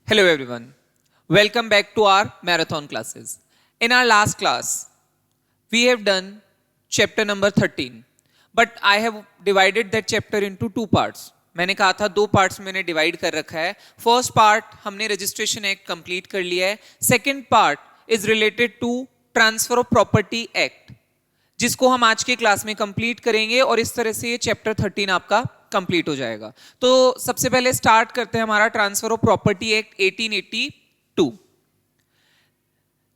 Hello everyone. Welcome back to our marathon classes. In our last class, we have done chapter number 13. But I have divided that chapter into two parts. मैंने कहा था दो parts मैंने divide कर रखा है. First part हमने registration act complete कर लिया है. Second part is related to transfer of property act, जिसको हम आज के क्लास में कंप्लीट करेंगे और इस तरह से ये चैप्टर 13 आपका कंप्लीट हो जाएगा. तो सबसे पहले स्टार्ट करते हैं हमारा ट्रांसफर ऑफ प्रॉपर्टी एक्ट 1882.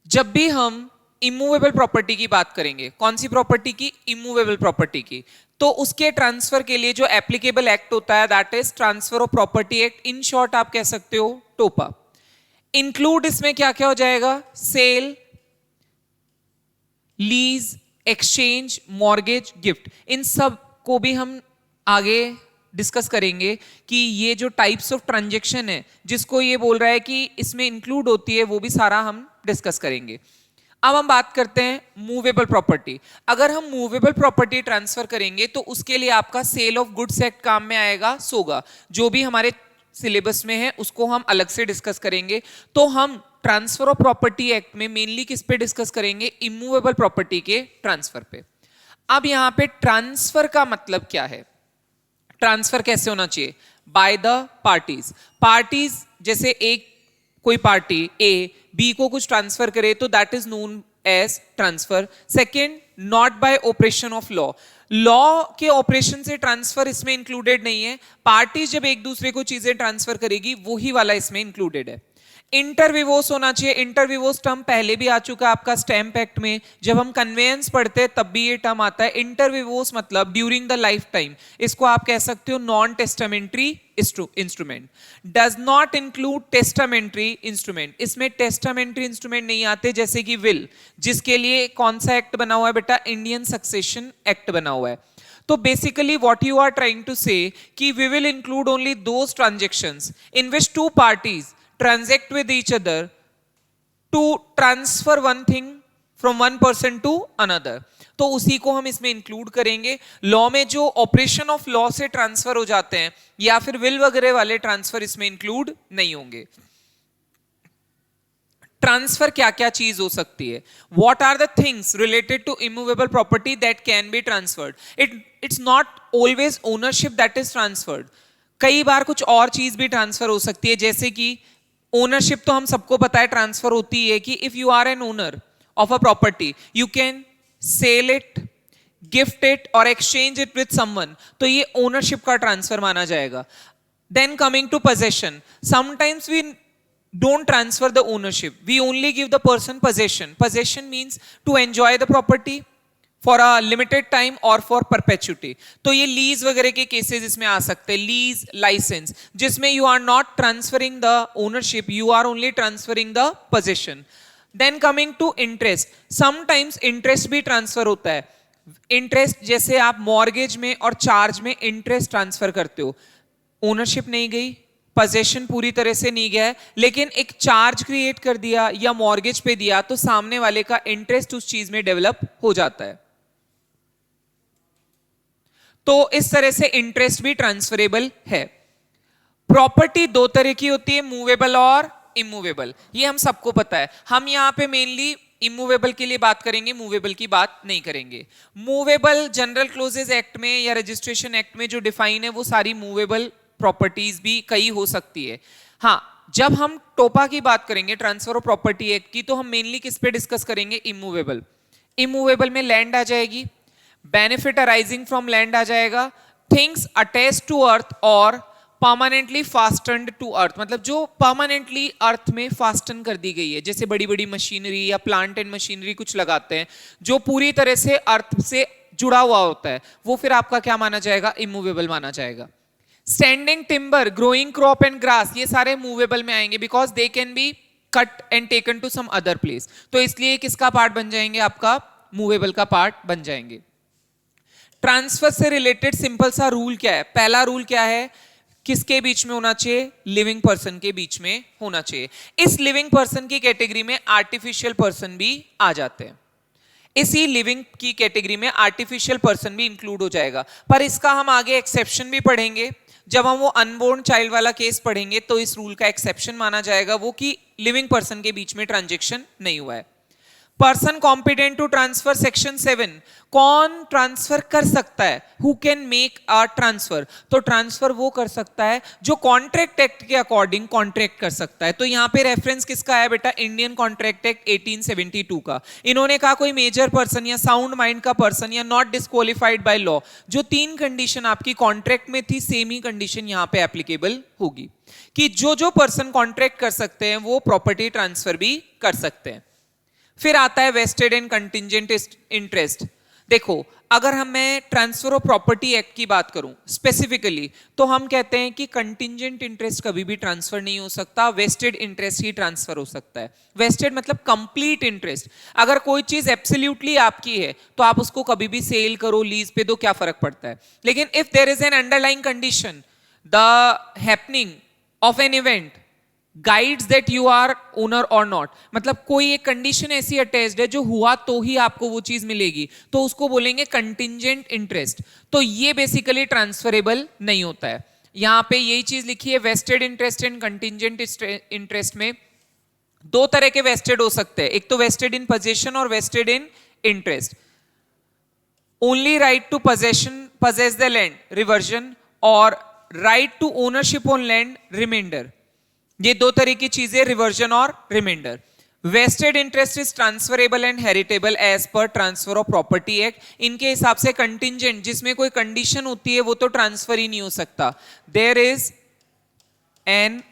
जब भी हम इमूवेबल प्रॉपर्टी की बात करेंगे, कौन सी प्रॉपर्टी की? इमूवेबल प्रॉपर्टी की. तो उसके ट्रांसफर के लिए जो एप्लीकेबल एक्ट होता है that is transfer of property act. In short आप कह सकते हो टोपा. इंक्लूड इसमें क्या क्या हो जाएगा? Sale, lease, exchange, mortgage, gift. इन सब को भी हम आगे डिस्कस करेंगे कि ये जो टाइप्स ऑफ ट्रांजैक्शन है जिसको ये बोल रहा है कि इसमें इंक्लूड होती है, वो भी सारा हम डिस्कस करेंगे. अब हम बात करते हैं मूवेबल प्रॉपर्टी. अगर हम मूवेबल प्रॉपर्टी ट्रांसफर करेंगे तो उसके लिए आपका सेल ऑफ गुड्स एक्ट काम में आएगा, सोगा. जो भी हमारे सिलेबस में है उसको हम अलग से डिस्कस करेंगे. तो हम ट्रांसफर ऑफ प्रॉपर्टी एक्ट में मेनली किस पे डिस्कस करेंगे? इमूवेबल प्रॉपर्टी के ट्रांसफर पे. अब यहां पे ट्रांसफर का मतलब क्या है? ट्रांसफर कैसे होना चाहिए? By the parties. पार्टीज जैसे एक कोई पार्टी ए बी को कुछ ट्रांसफर करे तो that is known as transfer. Second, not by operation of law. Law के ऑपरेशन से ट्रांसफर इसमें इंक्लूडेड नहीं है. पार्टीज जब एक दूसरे को चीजें ट्रांसफर करेगी वही वाला इसमें इंक्लूडेड है. इंटरविवोस होना चाहिए. इंटरविवोस टर्म पहले भी आ चुका है आपका स्टैम्प एक्ट में. जब हम कन्वेयंस पढ़ते हैं तब भी ये टर्म आता है. इंटरविवोस मतलब ड्यूरिंग द लाइफ टाइम. इसको आप कह सकते हो non testamentary instrument. Does not include testamentary instrument. इसमें टेस्टामेंट्री इंस्ट्रूमेंट नहीं आते, जैसे कि विल, जिसके लिए कौन सा एक्ट बना हुआ है बेटा? इंडियन सक्सेशन एक्ट बना हुआ है. तो basically what you are trying to say कि we will include only those transactions in which two parties transact with each other to transfer one thing from one person to another. तो उसी को हम इसमें इंक्लूड करेंगे. Law में जो operation of law से ट्रांसफर हो जाते हैं या फिर विल वगैरह वाले ट्रांसफर इसमें इंक्लूड नहीं होंगे. ट्रांसफर क्या क्या चीज हो सकती है? What are the things related to immovable property that can be transferred? It's not always ownership that is transferred. कई बार कुछ और चीज भी ट्रांसफर हो सकती है, जैसे कि ओनरशिप तो हम सबको पता है ट्रांसफर होती है कि if you are an owner of a property you can sell it, gift it और एक्सचेंज इट विथ समवन. तो ये ओनरशिप का ट्रांसफर माना जाएगा. Then coming to possession, sometimes we don't transfer the ownership, we only give the person possession. Possession means to enjoy the property for a limited time or for perpetuity. तो ये lease वगैरह के cases इसमें आ सकते हैं. Lease, license, जिसमें you are not transferring the ownership, you are only transferring the possession. Then coming to interest, sometimes interest भी ट्रांसफर होता है. इंटरेस्ट जैसे आप मॉर्गेज में और चार्ज में इंटरेस्ट ट्रांसफर करते हो, ओनरशिप नहीं गई, पोजेशन पूरी तरह से नहीं गया है, लेकिन एक चार्ज क्रिएट कर दिया या मॉर्गेज पे दिया तो सामने वाले का इंटरेस्ट उस चीज में डेवलप हो जाता है. तो इस तरह से इंटरेस्ट भी ट्रांसफरेबल है. प्रॉपर्टी दो तरह की होती है, मूवेबल और इमूवेबल. ये हम सबको पता है. हम यहां पे मेनली इमूवेबल के लिए बात करेंगे, मूवेबल की बात नहीं करेंगे. मूवेबल जनरल क्लोजेज एक्ट में या रजिस्ट्रेशन एक्ट में जो डिफाइन है वो सारी मूवेबल प्रॉपर्टीज भी कई हो सकती है. हाँ, जब हम टोपा की बात करेंगे, ट्रांसफर ऑफ प्रॉपर्टी एक्ट की, तो हम मेनली किस पे डिस्कस करेंगे? इमूवेबल. इमूवेबल में लैंड आ जाएगी, बेनिफिट अराइजिंग फ्रॉम लैंड आ जाएगा, थिंग्स अटैच टू अर्थ और परमानेंटली फास्टनड टू अर्थ, मतलब जो परमानेंटली अर्थ में फास्टन कर दी गई है. जैसे बड़ी बड़ी मशीनरी या प्लांट एंड मशीनरी कुछ लगाते हैं जो पूरी तरह से अर्थ से जुड़ा हुआ होता है, वो फिर आपका क्या माना जाएगा? इमूवेबल माना जाएगा. Standing timber, growing crop and grass, ये सारे मूवेबल में आएंगे because they can be cut and taken to some other place. तो इसलिए किसका पार्ट बन जाएंगे? आपका मूवेबल का पार्ट बन जाएंगे. ट्रांसफर से रिलेटेड सिंपल सा रूल क्या है? पहला रूल क्या है? किसके बीच में होना चाहिए? लिविंग पर्सन के बीच में होना चाहिए. इस लिविंग पर्सन की कैटेगरी में आर्टिफिशियल पर्सन भी आ जाते हैं. इसी लिविंग की कैटेगरी में आर्टिफिशियल पर्सन भी इंक्लूड हो जाएगा, पर इसका हम आगे एक्सेप्शन भी पढ़ेंगे। जब हम वो अनबोर्न चाइल्ड वाला केस पढ़ेंगे तो इस रूल का एक्सेप्शन माना जाएगा, वो कि लिविंग पर्सन के बीच में ट्रांजेक्शन नहीं हुआ है। Person competent to transfer, section 7, कौन ट्रांसफर कर सकता है? Who can make a transfer? तो ट्रांसफर वो कर सकता है जो कॉन्ट्रैक्ट एक्ट के अकॉर्डिंग कॉन्ट्रैक्ट कर सकता है। तो यहां पे रेफरेंस किसका है बेटा? इंडियन कॉन्ट्रैक्ट एक्ट 1872 का। इन्होंने कहा कोई मेजर पर्सन या साउंड माइंड का पर्सन या नॉट डिस्क्वालिफाइड बाय लॉ, जो 3 कंडीशन आपकी कॉन्ट्रैक्ट में थी सेम ही कंडीशन यहां पे एप्लीकेबल होगी कि जो पर्सन कॉन्ट्रैक्ट कर सकते हैं वो प्रॉपर्टी ट्रांसफर भी कर सकते हैं। फिर आता है वेस्टेड एंड कंटिंजेंट इंटरेस्ट। देखो, अगर मैं ट्रांसफर ऑफ प्रॉपर्टी एक्ट की बात करूं स्पेसिफिकली, तो हम कहते हैं कि कंटिंजेंट इंटरेस्ट कभी भी ट्रांसफर नहीं हो सकता, वेस्टेड इंटरेस्ट ही ट्रांसफर हो सकता है। वेस्टेड मतलब कंप्लीट इंटरेस्ट। अगर कोई चीज एब्सोल्युटली आपकी है तो आप उसको कभी भी सेल करो, लीज पे दो, क्या फर्क पड़ता है। लेकिन if there is an underlying condition, the happening of an event guides that you are owner or not, मतलब कोई एक कंडीशन ऐसी अटैच्ड है जो हुआ तो ही आपको वो चीज मिलेगी, तो उसको बोलेंगे कंटिंजेंट इंटरेस्ट। तो ये बेसिकली ट्रांसफरेबल नहीं होता है। यहां पे यही चीज लिखी है, vested interest and contingent interest में 2 तरह के वेस्टेड हो सकते हैं, एक तो वेस्टेड इन पोजेशन और vested in interest. Only right to possess the land, reversion, और right to ownership on land, reminder. ये 2 तरह की चीजें, रिवर्जन और reminder. Vested interest is transferable and heritable as per transfer of property act. इनके हिसाब से कंटिंजेंट, जिसमें कोई कंडीशन होती है, वो तो ट्रांसफर ही नहीं हो सकता। There is an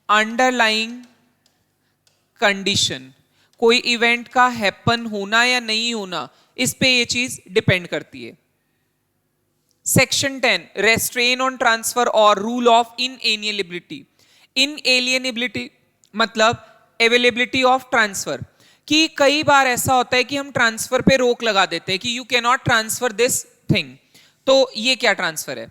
underlying condition, कोई इवेंट का हैपन होना या नहीं होना, इस पे ये चीज डिपेंड करती है। सेक्शन 10, रेस्ट्रेन ऑन ट्रांसफर और रूल ऑफ इनएलिजिबिलिटी। इनएलिएनेबिलिटी मतलब अवेलेबिलिटी ऑफ ट्रांसफर, कि कई बार ऐसा होता है कि हम ट्रांसफर पे रोक लगा देते हैं कि you can not transfer this thing. तो ये क्या ट्रांसफर है?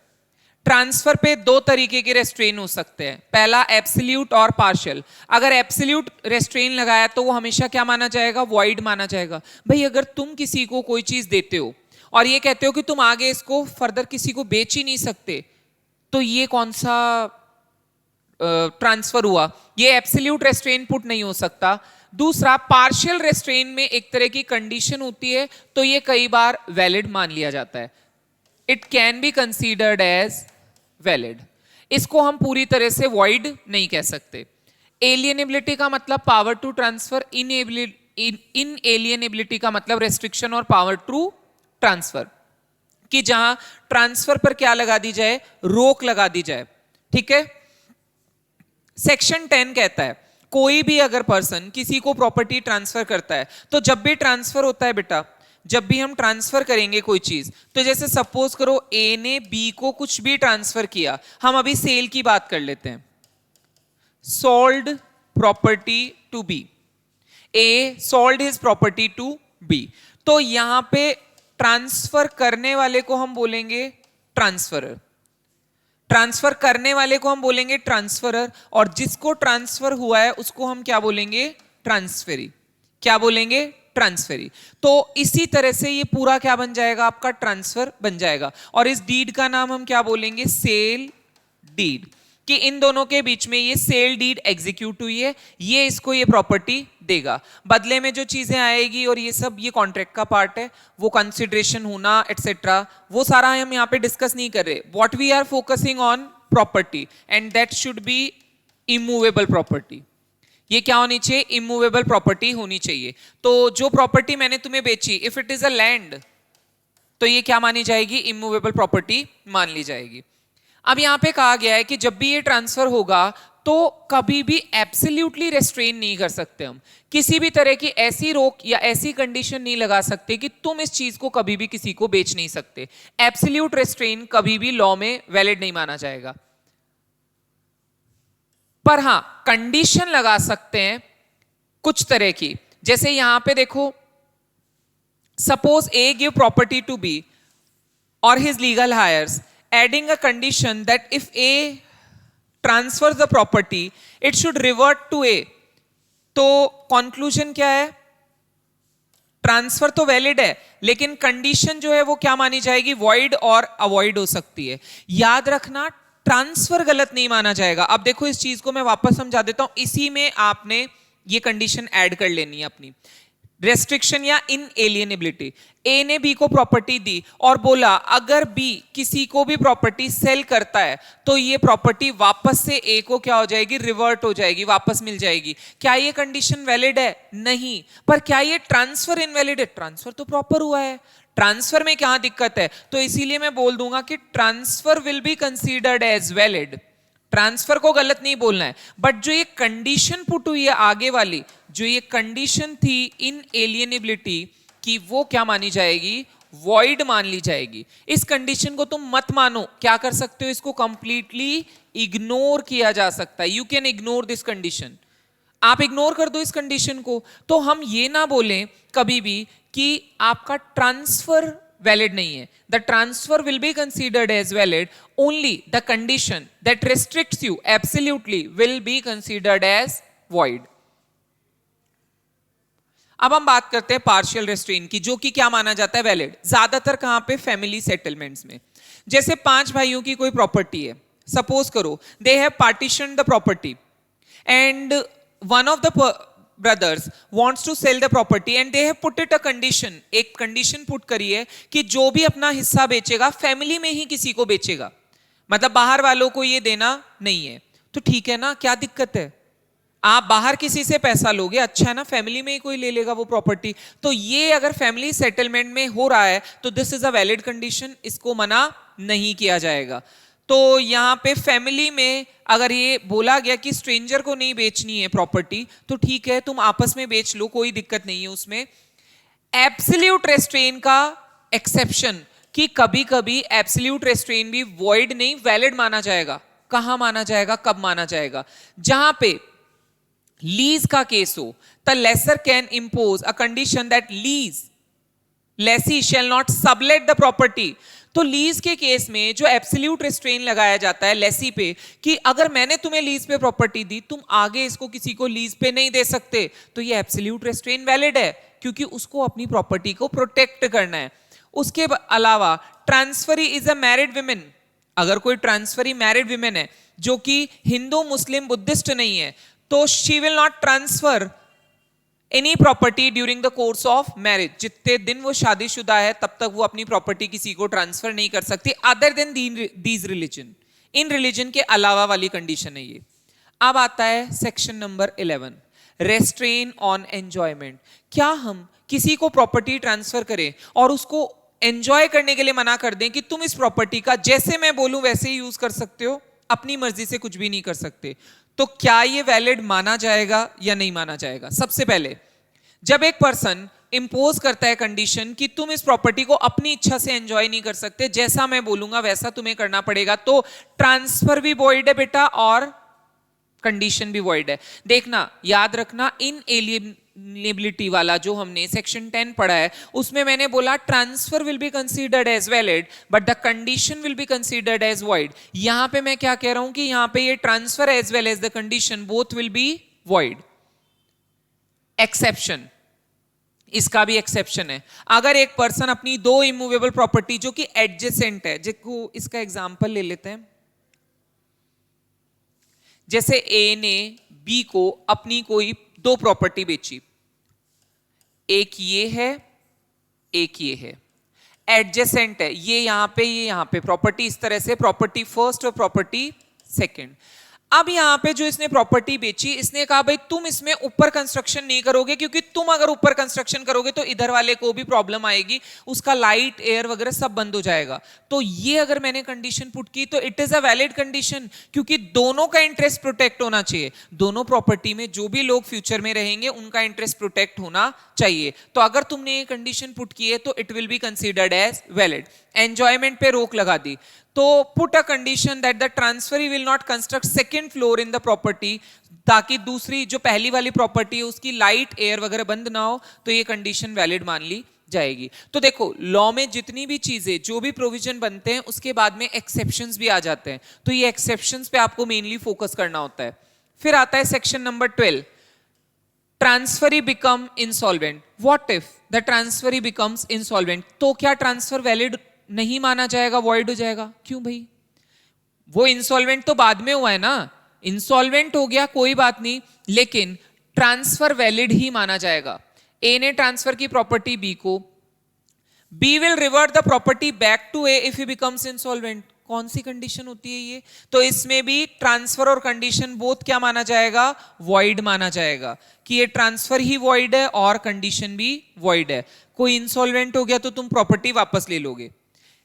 ट्रांसफर पे 2 तरीके के रेस्ट्रेन हो सकते हैं, पहला एब्सोल्यूट और पार्शियल। अगर एब्सोल्यूट रेस्ट्रेन लगाया तो वो हमेशा क्या माना जाएगा? वॉइड माना जाएगा। भाई अगर तुम किसी को कोई चीज देते हो और ये कहते हो कि तुम आगे इसको फर्दर किसी को बेच ही नहीं सकते, तो ये कौन सा ट्रांसफर हुआ? ये एब्सोल्यूट रेस्ट्रेन पुट नहीं हो सकता। दूसरा, पार्शियल रेस्ट्रेन में एक तरह की कंडीशन होती है, तो ये कई बार वैलिड मान लिया जाता है। It can be considered as valid. इसको हम पूरी तरह से वॉइड नहीं कह सकते। एलियनेबिलिटी का मतलब पावर टू ट्रांसफर, इनएलियनेबिलिटी का मतलब रेस्ट्रिक्शन और पावर टू ट्रांसफर, कि जहां ट्रांसफर पर क्या लगा दी जाए? रोक लगा दी जाए। ठीक है। सेक्शन 10 कहता है कोई भी अगर पर्सन किसी को प्रॉपर्टी ट्रांसफर करता है, तो जब भी ट्रांसफर होता है बेटा, जब भी हम ट्रांसफर करेंगे कोई चीज, तो जैसे सपोज करो ए ने बी को कुछ भी ट्रांसफर किया, हम अभी सेल की बात कर लेते हैं, sold property to B, A sold his property to B, तो यहां पे ट्रांसफर करने वाले को हम बोलेंगे ट्रांसफरर, ट्रांसफर करने वाले को हम बोलेंगे ट्रांसफरर, और जिसको ट्रांसफर हुआ है उसको हम क्या बोलेंगे? ट्रांसफेरी। क्या बोलेंगे? ट्रांसफेरी। तो इसी तरह से ये पूरा क्या बन जाएगा? आपका ट्रांसफर बन जाएगा। और इस डीड का नाम हम क्या बोलेंगे? सेल डीड, कि इन दोनों के बीच में ये सेल डीड एग्जीक्यूट हुई है, ये इसको ये प्रॉपर्टी देगा, बदले में जो चीजें आएगी और ये सब, ये कॉन्ट्रैक्ट का पार्ट है, वो कंसिडरेशन होना एटसेट्रा, वो सारा हम यहाँ पे डिस्कस नहीं कर रहे। What we are focusing on property, and that should be immovable property. ये क्या होनी चाहिए? इमूवेबल प्रॉपर्टी होनी चाहिए। तो जो प्रॉपर्टी मैंने तुम्हें बेची, if it is a land, तो ये क्या मानी जाएगी? इमूवेबल प्रॉपर्टी मान ली जाएगी। अब यहां पे कहा गया है कि जब भी ये ट्रांसफर होगा तो कभी भी एब्सोल्युटली रेस्ट्रेन नहीं कर सकते, हम किसी भी तरह की ऐसी रोक या ऐसी कंडीशन नहीं लगा सकते कि तुम इस चीज को कभी भी किसी को बेच नहीं सकते। एब्सोल्यूट रेस्ट्रेन कभी भी लॉ में वैलिड नहीं माना जाएगा। पर हां, कंडीशन लगा सकते हैं कुछ तरह की, जैसे यहां पे देखो, suppose A give property to B और his legal heirs, adding a condition that if A transfers the property, it should revert to A. तो conclusion क्या है? ट्रांसफर तो वैलिड है, लेकिन कंडीशन जो है वो क्या मानी जाएगी, वॉइड और अवॉइड हो सकती है। याद रखना, ट्रांसफर गलत नहीं माना जाएगा। अब देखो इस चीज को मैं वापस समझा देता हूं, इसी में आपने ये कंडीशन ऐड कर लेनी है अपनी। रेस्ट्रिक्शन या इनएलिएनेबिलिटी, ए ने बी को प्रॉपर्टी दी और बोला अगर बी किसी को भी प्रॉपर्टी सेल करता है तो ये प्रॉपर्टी वापस से ए को क्या हो जाएगी, रिवर्ट हो जाएगी, वापस मिल जाएगी। क्या ये कंडीशन वैलिड है? नहीं। पर क्या ये ट्रांसफर इनवैलिड है? ट्रांसफर तो प्रॉपर हुआ है, ट्रांसफर में क्या दिक्कत है? तो इसीलिए मैं बोल दूंगा कि transfer will be considered as valid. Transfer को गलत नहीं बोलना है, बट जो ये कंडीशन पुट हुई है आगे वाली, जो ये कंडीशन थी इनएलिएनेबिलिटी की, वो क्या मानी जाएगी, वॉइड मान ली जाएगी। इस कंडीशन को तुम मत मानो, क्या कर सकते हो, इसको कंप्लीटली इग्नोर किया जा सकता है। You can ignore this condition, आप इग्नोर कर दो इस कंडीशन को। तो हम ये ना बोलें कभी भी कि आपका ट्रांसफर वैलिड नहीं है। The transfer will be considered as valid, only the condition that restricts you absolutely will be considered as void. अब हम बात करते हैं पार्शियल रेस्ट्रेन की, जो कि क्या माना जाता है, वैलिड। ज्यादातर कहां पे, फैमिली सेटलमेंट्स में। जैसे 5 भाइयों की कोई प्रॉपर्टी है, सपोज करो they have partitioned the property and one of the brothers wants to sell the property and they have put it a condition, एक कंडीशन पुट करी है कि जो भी अपना हिस्सा बेचेगा फैमिली में ही किसी को बेचेगा, मतलब बाहर वालों को ये देना नहीं है। तो ठीक है ना, क्या दिक्कत है, आप बाहर किसी से पैसा लोगे, अच्छा है ना, फैमिली में ही कोई ले लेगा वो प्रॉपर्टी। तो ये अगर फैमिली सेटलमेंट में हो रहा है तो this is a valid condition, इसको मना नहीं किया जाएगा। तो यहां पे फैमिली में अगर ये बोला गया कि स्ट्रेंजर को नहीं बेचनी है प्रॉपर्टी, तो ठीक है, तुम आपस में बेच लो, कोई दिक्कत नहीं है उसमें। एब्सोल्यूट रेस्ट्रेन का एक्सेप्शन, कि कभी कभी एब्सोल्यूट रेस्ट्रेन भी वॉइड नहीं वैलिड माना जाएगा। कहां माना जाएगा, कब माना जाएगा, जहां पे लीज का केस हो। The lessor can impose a condition that lease lessee shall not sublet the property. तो लीज के केस में जो एब्सोल्यूट रेस्ट्रेन लगाया जाता है लेसी पे, कि अगर मैंने तुम्हें लीज पे प्रॉपर्टी दी, तुम आगे इसको किसी को लीज पे नहीं दे सकते, तो ये एब्सोल्यूट रेस्ट्रेन वैलिड है, क्योंकि उसको अपनी प्रॉपर्टी को प्रोटेक्ट करना है। उसके अलावा transferee is a married women, अगर कोई ट्रांसफरी मैरिड विमेन है जो कि हिंदू मुस्लिम बुद्धिस्ट नहीं है, तो she will not transfer any property during the course of marriage. जितने दिन वो शादीशुदा है तब तक वो अपनी प्रॉपर्टी किसी को ट्रांसफर नहीं कर सकती, other than these religion. In religion के अलावा वाली कंडीशन है ये। अब आता है section number 11, restrain on enjoyment. क्या हम किसी को प्रॉपर्टी ट्रांसफर करें और उसको एंजॉय करने के लिए मना कर दें कि तुम इस प्रॉपर्टी का जैसे मैं बोलूं वैसे ही यूज कर सकते हो, अपनी मर्जी से कुछ भी नहीं कर सकते, तो क्या ये वैलिड माना जाएगा या नहीं माना जाएगा? सबसे पहले, जब एक पर्सन इंपोज करता है कंडीशन कि तुम इस प्रॉपर्टी को अपनी इच्छा से एंजॉय नहीं कर सकते, जैसा मैं बोलूंगा वैसा तुम्हें करना पड़ेगा, तो ट्रांसफर भी वॉइड है बेटा और कंडीशन भी वॉइड है। देखना, याद रखना, इनएलिएनेबिलिटी वाला जो हमने सेक्शन 10 पढ़ा है, उसमें मैंने बोला transfer will be considered as valid but the condition will be considered as void. यहां पे मैं क्या कह रहा हूं कि यहां पे ये transfer as well as the condition both will be void. Exception, इसका भी एक्सेप्शन है। अगर एक पर्सन अपनी 2 इमूवेबल प्रॉपर्टी जो कि एडजेसेंट है, जिसको इसका एग्जांपल ले लेते हैं, जैसे ए ने बी को अपनी कोई 2 प्रॉपर्टी बेची, एक ये है एक ये है, एडजेसेंट है, ये यहां पे प्रॉपर्टी इस तरह से, प्रॉपर्टी फर्स्ट और प्रॉपर्टी सेकंड। अब यहां पे जो इसने प्रॉपर्टी बेची, इसने कहा भाई तुम इसमें ऊपर कंस्ट्रक्शन नहीं करोगे, क्योंकि तुम अगर ऊपर कंस्ट्रक्शन करोगे तो इधर वाले को भी प्रॉब्लम आएगी, उसका लाइट एयर वगैरह सब बंद हो जाएगा। तो ये अगर मैंने कंडीशन पुट की तो it is a valid condition, क्योंकि दोनों का इंटरेस्ट प्रोटेक्ट होना चाहिए। दोनों प्रॉपर्टी में जो भी लोग फ्यूचर में रहेंगे उनका इंटरेस्ट प्रोटेक्ट होना चाहिए। तो अगर तुमने ये कंडीशन पुट की है तो it will be considered as valid. Enjoyment पे रोक लगा दी, तो put a condition that the transferee will not construct second floor in the property, ताकि दूसरी जो पहली वाली प्रॉपर्टी है उसकी लाइट एयर वगैरह बंद ना हो, तो ये कंडीशन वैलिड मान ली जाएगी। तो देखो, लॉ में जितनी भी चीजें, जो भी प्रोविजन बनते हैं, उसके बाद में एक्सेप्शंस भी आ जाते हैं, तो ये एक्सेप्शंस पे आपको मेनली फोकस करना होता है। फिर आता है section number 12, transferee become insolvent. What if the transferee becomes insolvent? तो क्या ट्रांसफर वैलिड नहीं माना जाएगा, वॉइड हो जाएगा? क्यों भाई? वो इंसॉल्वेंट तो बाद में हुआ है ना, इंसॉल्वेंट हो गया कोई बात नहीं, लेकिन ट्रांसफर वैलिड ही माना जाएगा. ए ने ट्रांसफर की प्रॉपर्टी बी को, B will revert the property back to A if he becomes insolvent. कौन सी कंडीशन होती है ये? तो इसमें भी ट्रांसफर और कंडीशन बोथ क्या माना जाएगा? वॉइड माना जाएगा, कि ये ट्रांसफर ही वॉइड है और कंडीशन भी वॉइड है. कोई इंसॉल्वेंट हो गया तो तुम प्रॉपर्टी वापस ले लोगे.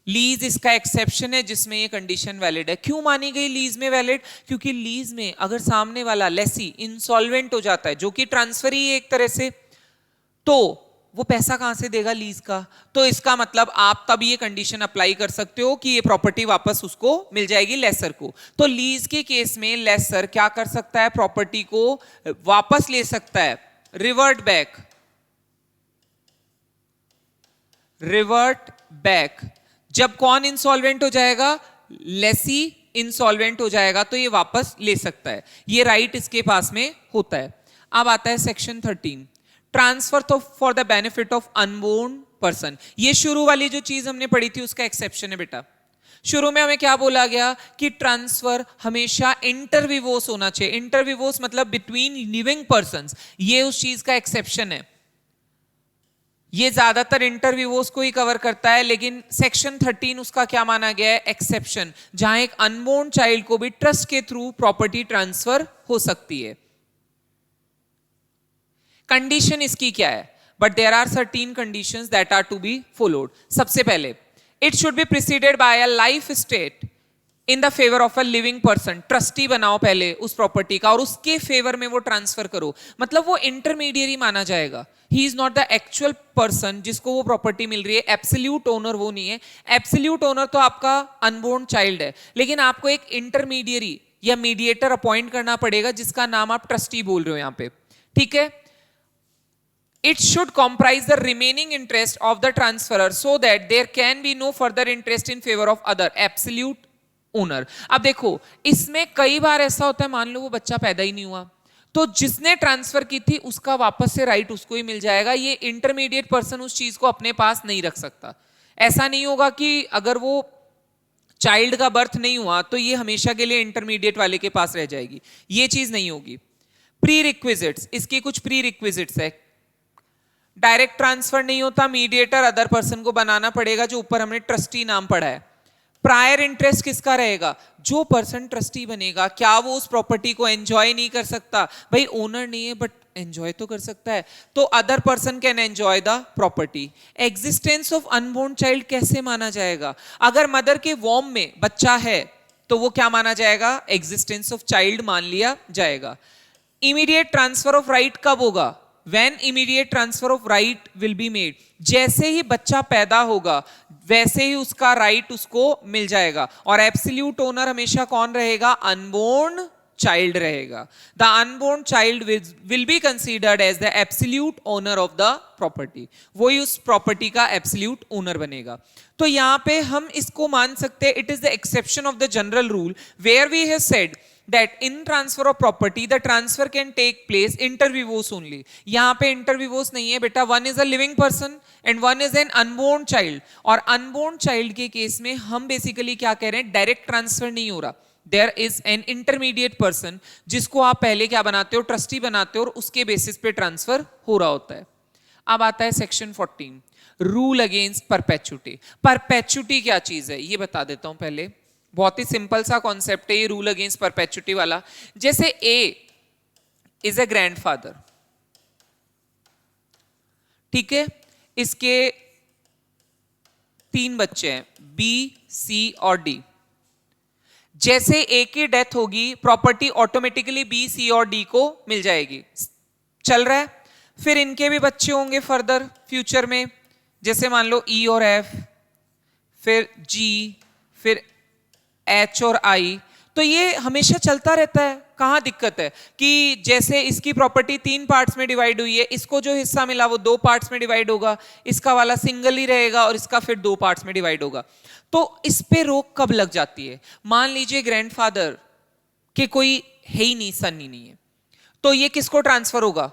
लीज इसका एक्सेप्शन है जिसमें ये कंडीशन वैलिड है. क्यों मानी गई लीज में वैलिड? क्योंकि लीज में अगर सामने वाला लेसी इंसॉल्वेंट हो जाता है, जो कि ट्रांसफर ही है एक तरह से, तो वो पैसा कहां से देगा लीज का? तो इसका मतलब आप तब ये कंडीशन अप्लाई कर सकते हो कि ये प्रॉपर्टी वापस उसको मिल जाएगी, लेसर को. तो लीज के केस में लेसर क्या कर सकता है? प्रॉपर्टी को वापस ले सकता है, रिवर्ट बैक. रिवर्ट बैक जब कौन इंसॉल्वेंट हो जाएगा? लेसी इंसॉल्वेंट हो जाएगा, तो ये वापस ले सकता है. ये राइट इसके पास में होता है. अब आता है सेक्शन 13, ट्रांसफर तो for the benefit of unborn person. ये शुरू वाली जो चीज हमने पढ़ी थी उसका एक्सेप्शन है बेटा. शुरू में हमें क्या बोला गया? कि ट्रांसफर हमेशा इंटरविवोस होना चाहिए. इंटरविवोस मतलब बिटवीन लिविंग पर्संस. ये उस चीज का एक्सेप्शन है. ये ज्यादातर इंटरविवोस को ही कवर करता है, लेकिन सेक्शन 13 उसका क्या माना गया है? एक्सेप्शन, जहां एक अनबोर्न चाइल्ड को भी ट्रस्ट के थ्रू प्रॉपर्टी ट्रांसफर हो सकती है. कंडीशन इसकी क्या है? But there are certain conditions that are to be followed. सबसे पहले, it should be preceded by a life estate in the favour of a living person. Trustee बनाओ पहले उस प्रॉपर्टी का और उसके फेवर में वो ट्रांसफर करो. मतलब वो इंटरमीडियरी माना जाएगा. He is not the actual person जिसको वो प्रॉपर्टी मिल रही है. एब्सोल्यूट ओनर वो नहीं है. एब्सोल्यूट ओनर तो आपका अनबोर्न चाइल्ड है, लेकिन आपको एक इंटरमीडियरी या मीडिएटर अपॉइंट करना पड़ेगा जिसका नाम आप ट्रस्टी बोल रहे हो यहां पे. ठीक है. It should comprise the remaining interest of the transferor so that there can be no further interest in favor of other absolute owner. अब देखो, इसमें कई बार ऐसा होता है, मान लो वो बच्चा पैदा ही नहीं हुआ, तो जिसने ट्रांसफर की थी उसका वापस से राइट उसको ही मिल जाएगा. ये इंटरमीडिएट पर्सन उस चीज को अपने पास नहीं रख सकता. ऐसा नहीं होगा कि अगर वो चाइल्ड का बर्थ नहीं हुआ तो ये हमेशा के लिए इंटरमीडिएट वाले के पास रह जाएगी. ये चीज नहीं होगी. प्री रिक्विजिट्स, इसकी कुछ प्री रिक्विजिट्स है. डायरेक्ट ट्रांसफर नहीं होता, मीडिएटर अदर पर्सन को बनाना पड़ेगा, जो ऊपर हमने ट्रस्टी नाम पढ़ा है. प्रायर इंटरेस्ट किसका रहेगा? जो पर्सन ट्रस्टी बनेगा, क्या वो उस प्रॉपर्टी को एंजॉय नहीं कर सकता? भाई ओनर नहीं है बट एंजॉय तो कर सकता है. तो other person can enjoy the property. Existence of unborn child कैसे माना जाएगा? अगर मदर के वॉर्म में बच्चा है तो वो क्या माना जाएगा? एग्जिस्टेंस ऑफ चाइल्ड मान लिया जाएगा. इमीडिएट ट्रांसफर ऑफ राइट कब होगा? When immediate transfer of right will be made. जैसे ही बच्चा पैदा होगा वैसे ही उसका राइट उसको मिल जाएगा. और एब्सोल्यूट ओनर हमेशा कौन रहेगा? अनबोर्न चाइल्ड रहेगा. The unborn child will be considered as the absolute owner of the property. वही उस प्रॉपर्टी का एब्सोल्यूट ओनर बनेगा. तो यहां पे हम इसको मान सकते हैं, it is the exception of the general rule where we have said that in transfer of property the transfer can take place inter vivos only. यहां पे inter vivos नहीं है बेटा. one is a living person and one is an unborn child. और unborn child के case में हम basically क्या कह रहे हैं? डायरेक्ट ट्रांसफर नहीं हो रहा. There is an intermediate person जिसको आप पहले क्या बनाते हो? ट्रस्टी बनाते हो, और उसके बेसिस पे ट्रांसफर हो रहा होता है. अब आता है section 14, rule against perpetuity. Perpetuity क्या चीज है ये बता देता हूं पहले. बहुत ही सिंपल सा कॉन्सेप्ट है ये रूल अगेंस्ट परपेचुटी वाला. जैसे ए इज ए ग्रैंडफादर, ठीक है, इसके 3 बच्चे हैं, बी, सी और डी. जैसे ए की डेथ होगी प्रॉपर्टी ऑटोमेटिकली बी, सी और डी को मिल जाएगी. चल रहा है. फिर इनके भी बच्चे होंगे फर्दर फ्यूचर में, जैसे मान लो ई और एफ, फिर जी, फिर एच और आई. तो ये हमेशा चलता रहता है. कहां दिक्कत है? कि जैसे इसकी प्रॉपर्टी 3 पार्ट्स में डिवाइड हुई है, इसको जो हिस्सा मिला वो 2 पार्ट्स में डिवाइड होगा, इसका वाला सिंगल ही रहेगा और इसका फिर 2 पार्ट्स में डिवाइड होगा. तो इस पे रोक कब लग जाती है? मान लीजिए ग्रैंडफादर के कोई है ही नहीं, सन ही नहीं है, तो ये किसको ट्रांसफर होगा?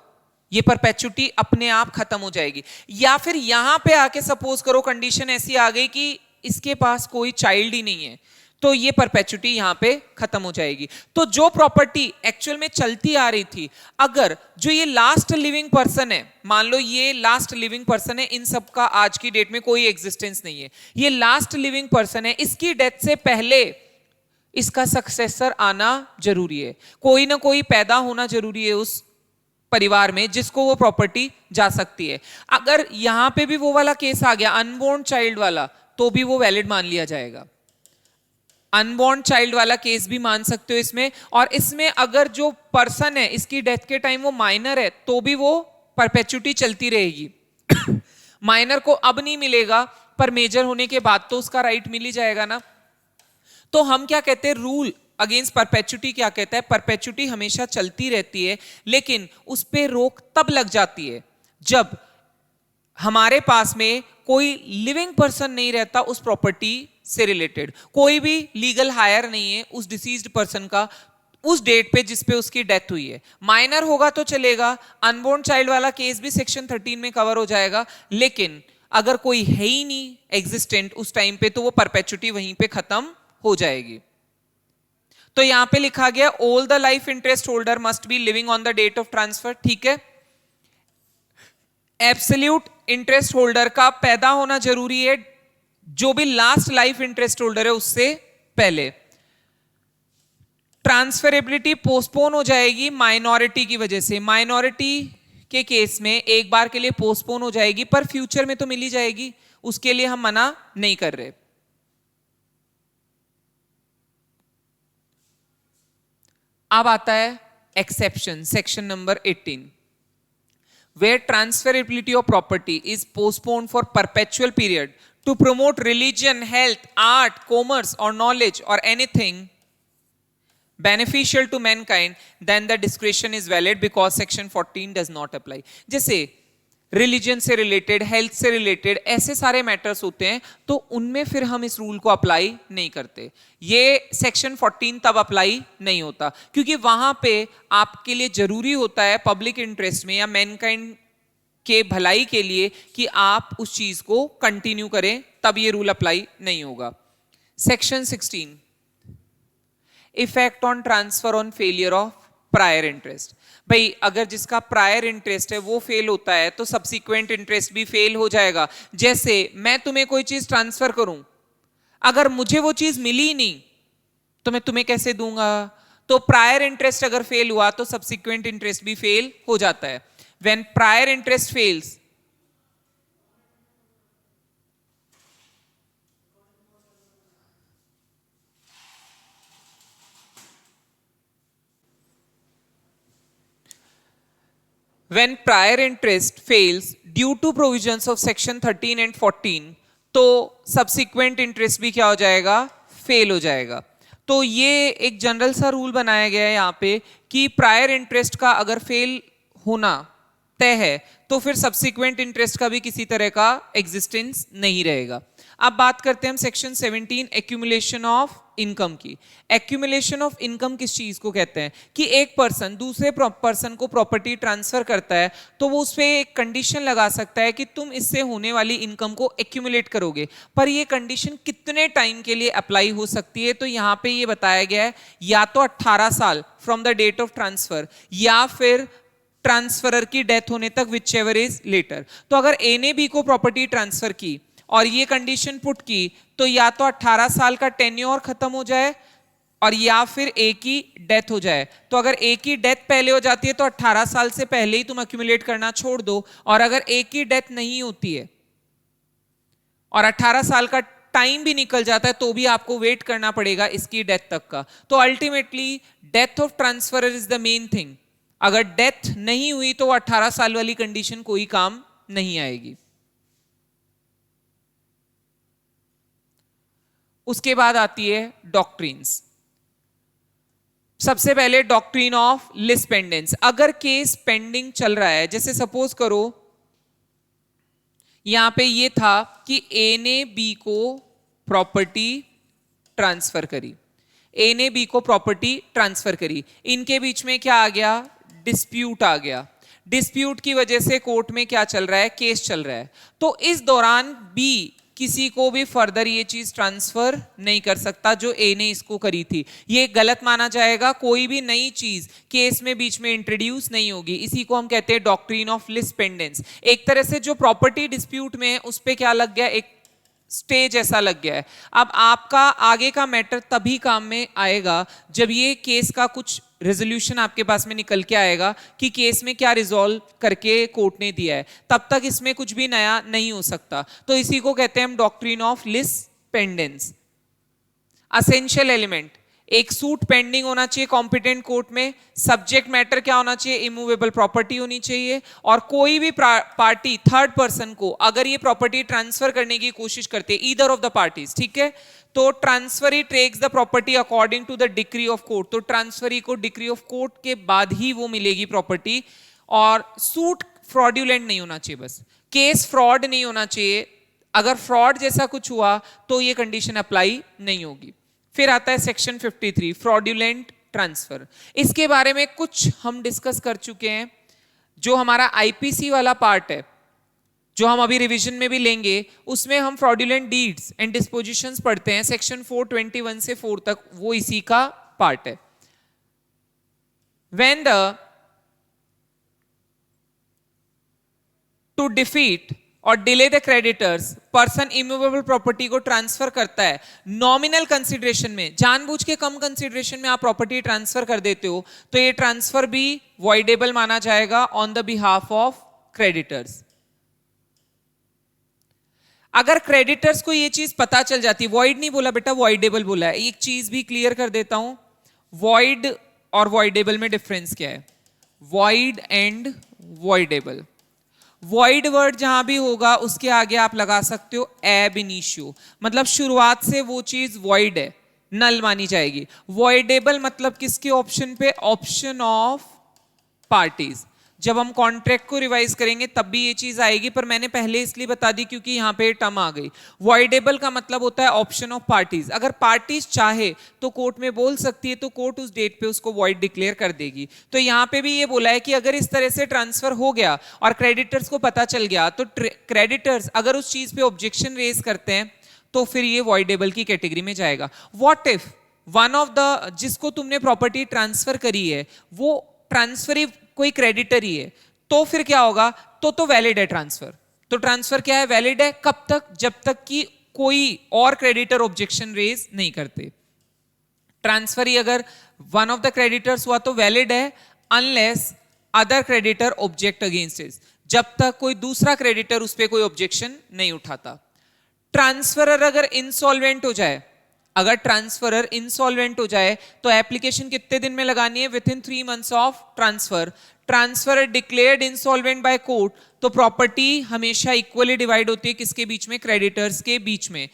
ये परपेचुटी अपने आप खत्म हो जाएगी। या फिर यहां पे आके सपोज करो कंडीशन ऐसी आ गई कि इसके पास कोई चाइल्ड ही नहीं है, तो ये परपेचुटी यहां पे खत्म हो जाएगी। तो जो प्रॉपर्टी एक्चुअल में चलती आ रही थी, अगर जो ये लास्ट लिविंग पर्सन है, मान लो ये लास्ट लिविंग पर्सन है, इन सब का आज की डेट में कोई एग्जिस्टेंस नहीं है, ये लास्ट लिविंग पर्सन है, इसकी डेथ से पहले इसका सक्सेसर आना जरूरी है, कोई ना कोई पैदा होना जरूरी है उस परिवार में जिसको वो प्रॉपर्टी जा सकती है। अगर यहां पे भी वो वाला केस आ गया अनबोर्न चाइल्ड वाला, तो भी वो वैलिड मान लिया जाएगा। अनबोर्न चाइल्ड वाला केस भी मान सकते हो इसमें। और इसमें अगर जो पर्सन है इसकी डेथ के टाइम वो माइनर है, तो भी वो परपेचुटी चलती रहेगी। माइनर को अब नहीं मिलेगा, पर मेजर होने के बाद तो उसका राइट मिल ही जाएगा ना। तो हम क्या कहते हैं, रूल अगेंस्ट परपेचुटी क्या कहता है, परपेचुटी हमेशा चलती रहती है, लेकिन उस पर रोक तब लग जाती है जब हमारे पास में कोई लिविंग पर्सन नहीं रहता उस प्रॉपर्टी से रिलेटेड, कोई भी लीगल हायर नहीं है उस डिसीज्ड पर्सन का उस डेट पे जिस पे उसकी डेथ हुई है। माइनर होगा तो चलेगा, अनबोर्न चाइल्ड वाला केस भी सेक्शन 13 में कवर हो जाएगा, लेकिन अगर कोई है ही नहीं एग्जिस्टेंट उस टाइम पे, तो वो परपेचुटी वहीं पे खत्म हो जाएगी। तो यहां पे लिखा गया all the life interest holder must be living on the date of transfer, ठीक है। एब्सोल्यूट इंटरेस्ट होल्डर का पैदा होना जरूरी है, जो भी लास्ट लाइफ इंटरेस्ट होल्डर है उससे पहले। ट्रांसफरेबिलिटी पोस्टपोन हो जाएगी माइनॉरिटी की वजह से, माइनॉरिटी के केस में एक बार के लिए पोस्टपोन हो जाएगी, पर फ्यूचर में तो मिल ही जाएगी, उसके लिए हम मना नहीं कर रहे। अब आता है exception, section number 18, where transferability of property is postponed for perpetual period to promote religion, health, art, commerce or knowledge or anything beneficial to mankind, then the discretion is valid because section 14 does not apply। जैसे religion से related, health से related ऐसे सारे matters होते हैं, तो उनमें फिर हम इस रूल को अप्लाई नहीं करते। ये सेक्शन 14 तब अप्लाई नहीं होता क्योंकि वहां पे आपके लिए जरूरी होता है पब्लिक इंटरेस्ट में या मैनकाइंड के भलाई के लिए कि आप उस चीज को कंटिन्यू करें, तब ये रूल अप्लाई नहीं होगा। Section 16, effect on transfer on failure of prior interest. भाई अगर जिसका प्रायर इंटरेस्ट है वो फेल होता है तो सब्सिक्वेंट इंटरेस्ट भी फेल हो जाएगा। जैसे मैं तुम्हें कोई चीज ट्रांसफर करूं, अगर मुझे वो चीज मिली नहीं तो मैं तुम्हें कैसे दूंगा, तो प्रायर इंटरेस्ट अगर फेल हुआ तो सब्सिक्वेंट इंटरेस्ट भी फेल हो जाता है। When prior interest fails, when prior interest fails due to provisions of section 13 and 14, तो subsequent interest भी क्या हो जाएगा, फेल हो जाएगा। तो ये एक जनरल सा रूल बनाया गया है यहाँ पे कि प्रायर इंटरेस्ट का अगर फेल होना तय है तो फिर सब्सिक्वेंट इंटरेस्ट का भी किसी तरह का एग्जिस्टेंस नहीं रहेगा। अब बात करते हैं हम सेक्शन 17 एक्यूमुलेशन ऑफ इनकम की। एक्यूमुलेशन ऑफ इनकम किस चीज को कहते हैं कि एक पर्सन दूसरे पर्सन को प्रॉपर्टी ट्रांसफर करता है तो वो उस पर एक कंडीशन लगा सकता है कि तुम इससे होने वाली इनकम को एक्यूमुलेट करोगे, पर ये कंडीशन कितने टाइम के लिए अप्लाई हो सकती है, तो यहाँ पे ये बताया गया है या तो 18 साल from the date of transfer या फिर ट्रांसफरर की डेथ होने तक, विच एवर इज लेटर। तो अगर ए ने बी को प्रॉपर्टी ट्रांसफर की और ये कंडीशन पुट की तो या तो 18 साल का टेन्योर खत्म हो जाए और या फिर ए की डेथ हो जाए। तो अगर ए की डेथ पहले हो जाती है तो 18 साल से पहले ही तुम एक्यूमुलेट करना छोड़ दो, और अगर ए की डेथ नहीं होती है और 18 साल का टाइम भी निकल जाता है तो भी आपको वेट करना पड़ेगा इसकी डेथ तक का। तो ultimately death of transferor is the main thing. अगर डेथ नहीं हुई तो 18 साल वाली कंडीशन कोई काम नहीं आएगी। उसके बाद आती है डॉक्ट्रिन्स। सबसे पहले डॉक्ट्रिन ऑफ लिस्ट पेंडेंस। अगर केस पेंडिंग चल रहा है, जैसे सपोज करो यहां पे ये था कि ए ने बी को प्रॉपर्टी ट्रांसफर करी, ए ने बी को प्रॉपर्टी ट्रांसफर करी, इनके बीच में क्या आ गया, डिस्प्यूट आ गया। डिस्प्यूट की वजह से कोर्ट में क्या चल रहा है, केस चल रहा है, तो इस दौरान बी किसी को भी फर्दर ये चीज ट्रांसफर नहीं कर सकता जो ए ने इसको करी थी। ये गलत माना जाएगा, कोई भी नई चीज केस में बीच में इंट्रोड्यूस नहीं होगी। इसी को हम कहते हैं डॉक्ट्रिन ऑफ लिस पेंडेंस। एक तरह से जो प्रॉपर्टी डिस्प्यूट में उस पे क्या लग गया, एक स्टेज ऐसा लग गया है। अब आपका आगे का मैटर तभी काम में आएगा जब ये केस का कुछ रेजोल्यूशन आपके पास में निकल के आएगा कि केस में क्या रिजॉल्व करके कोर्ट ने दिया है, तब तक इसमें कुछ भी नया नहीं हो सकता। तो इसी को कहते हैं हम doctrine of lis pendens. Essential element, एक सूट पेंडिंग होना चाहिए कॉम्पिटेंट कोर्ट में, सब्जेक्ट मैटर क्या होना चाहिए, इमूवेबल प्रॉपर्टी होनी चाहिए, और कोई भी पार्टी थर्ड पर्सन को अगर ये प्रॉपर्टी ट्रांसफर करने की कोशिश करते हैं, ईदर ऑफ द पार्टीज, ठीक है, तो transferee takes the property according to the decree of court. तो ट्रांसफरी को डिक्री ऑफ कोर्ट के बाद ही वो मिलेगी प्रॉपर्टी, और सूट फ्रॉड्यूलेंट नहीं होना चाहिए, बस केस फ्रॉड नहीं होना चाहिए। अगर फ्रॉड जैसा कुछ हुआ तो ये कंडीशन अप्लाई नहीं होगी। फिर आता है सेक्शन 53 फ्रॉड्यूलेंट ट्रांसफर। इसके बारे में कुछ हम डिस्कस कर चुके हैं। जो हमारा आईपीसी वाला पार्ट है, जो हम अभी रिवीजन में भी लेंगे, उसमें हम फ्रॉड्यूलेंट डीड्स एंड डिस्पोजिशंस पढ़ते हैं सेक्शन 421 से 4 तक, वो इसी का पार्ट है। व्हेन द टू डिफीट और delay the creditors, person immovable property को ट्रांसफर करता है नॉमिनल कंसिडरेशन में, जानबूझ के कम कंसिडरेशन में आप प्रॉपर्टी ट्रांसफर कर देते हो, तो ये ट्रांसफर भी वॉइडेबल माना जाएगा on the behalf of creditors. अगर क्रेडिटर्स को ये चीज पता चल जाती, वॉइड नहीं बोला बेटा, वॉइडेबल बोला है, एक चीज भी क्लियर कर देता हूं, वॉइड और वॉइडेबल में डिफरेंस क्या है, void and voidable. Void word जहां भी होगा उसके आगे आप लगा सकते हो एब इनिशियो, मतलब शुरुआत से वो चीज वॉइड है, नल मानी जाएगी। वॉइडेबल मतलब किसके ऑप्शन पे, ऑप्शन ऑफ पार्टीज। जब हम कॉन्ट्रैक्ट को रिवाइज करेंगे तब भी ये चीज आएगी, पर मैंने पहले इसलिए बता दी क्योंकि यहां पे टर्म आ गई। वॉइडेबल का मतलब होता है ऑप्शन ऑफ पार्टीज। अगर पार्टीज चाहे तो कोर्ट में बोल सकती है, तो कोर्ट उस डेट पे उसको वॉइड डिक्लेयर कर देगी। तो यहां पे भी ये बोला है कि अगर इस तरह से ट्रांसफर हो गया और क्रेडिटर्स को पता चल गया, तो क्रेडिटर्स अगर उस चीज पे ऑब्जेक्शन रेज करते हैं तो फिर ये वॉइडेबल की कैटेगरी में जाएगा। What if one of the, जिसको तुमने प्रॉपर्टी ट्रांसफर करी है वो ट्रांसफरी कोई क्रेडिटर ही है, तो फिर क्या होगा, तो वैलिड है ट्रांसफर। तो ट्रांसफर क्या है, वैलिड है, कब तक, जब तक कि कोई और क्रेडिटर ऑब्जेक्शन रेज नहीं करते। ट्रांसफर ही अगर वन ऑफ द क्रेडिटर्स हुआ तो वैलिड है, unless other creditor object against it, जब तक कोई दूसरा क्रेडिटर उस पर कोई ऑब्जेक्शन नहीं उठाता। ट्रांसफरर अगर इंसॉल्वेंट हो जाए, अगर ट्रांसफरर इंसॉल्वेंट हो जाए तो एप्लीकेशन कितने दिन में लगानी है, with in 3 months of transfer. Transferor declared insolvent by court, तो प्रॉपर्टी हमेशा इक्वली डिवाइड होती है किसके बीच में, क्रेडिटर्स के बीच में।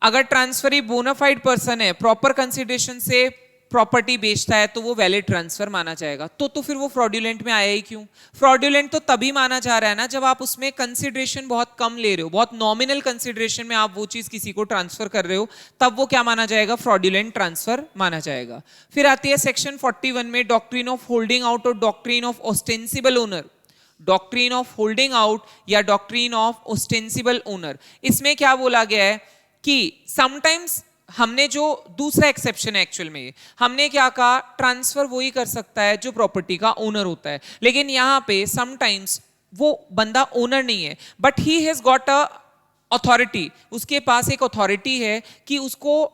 अगर ट्रांसफरी बोनाफाइड पर्सन है, प्रॉपर कंसिडरेशन से प्रॉपर्टी बेचता है, तो वो वैलिड ट्रांसफर माना जाएगा। तो फिर वो फ्रॉड्यूलेंट में आया ही क्यों? फ्रॉड्यूलेंट तो तभी माना जा रहा है ना जब आप उसमें कंसिडरेशन बहुत कम ले रहे हो, बहुत नॉमिनल कंसिडरेशन में आप वो चीज किसी को ट्रांसफर कर रहे हो, तब वो क्या माना जाएगा, फ्रॉड्यूलेंट ट्रांसफर माना जाएगा। फिर आती है सेक्शन 41 में डॉक्ट्रिन ऑफ होल्डिंग आउट और doctrine of ostensible owner. Doctrine of holding out या डॉक्ट्रिन ऑफ ऑस्टेंसिबल ओनर, इसमें क्या बोला गया है कि समटाइम्स हमने जो दूसरा एक्सेप्शन है, एक्चुअल में हमने क्या कहा, ट्रांसफर वही कर सकता है जो प्रॉपर्टी का ओनर होता है, लेकिन यहां पे समटाइम्स वो बंदा ओनर नहीं है, but he has got a authority, उसके पास एक अथॉरिटी है कि उसको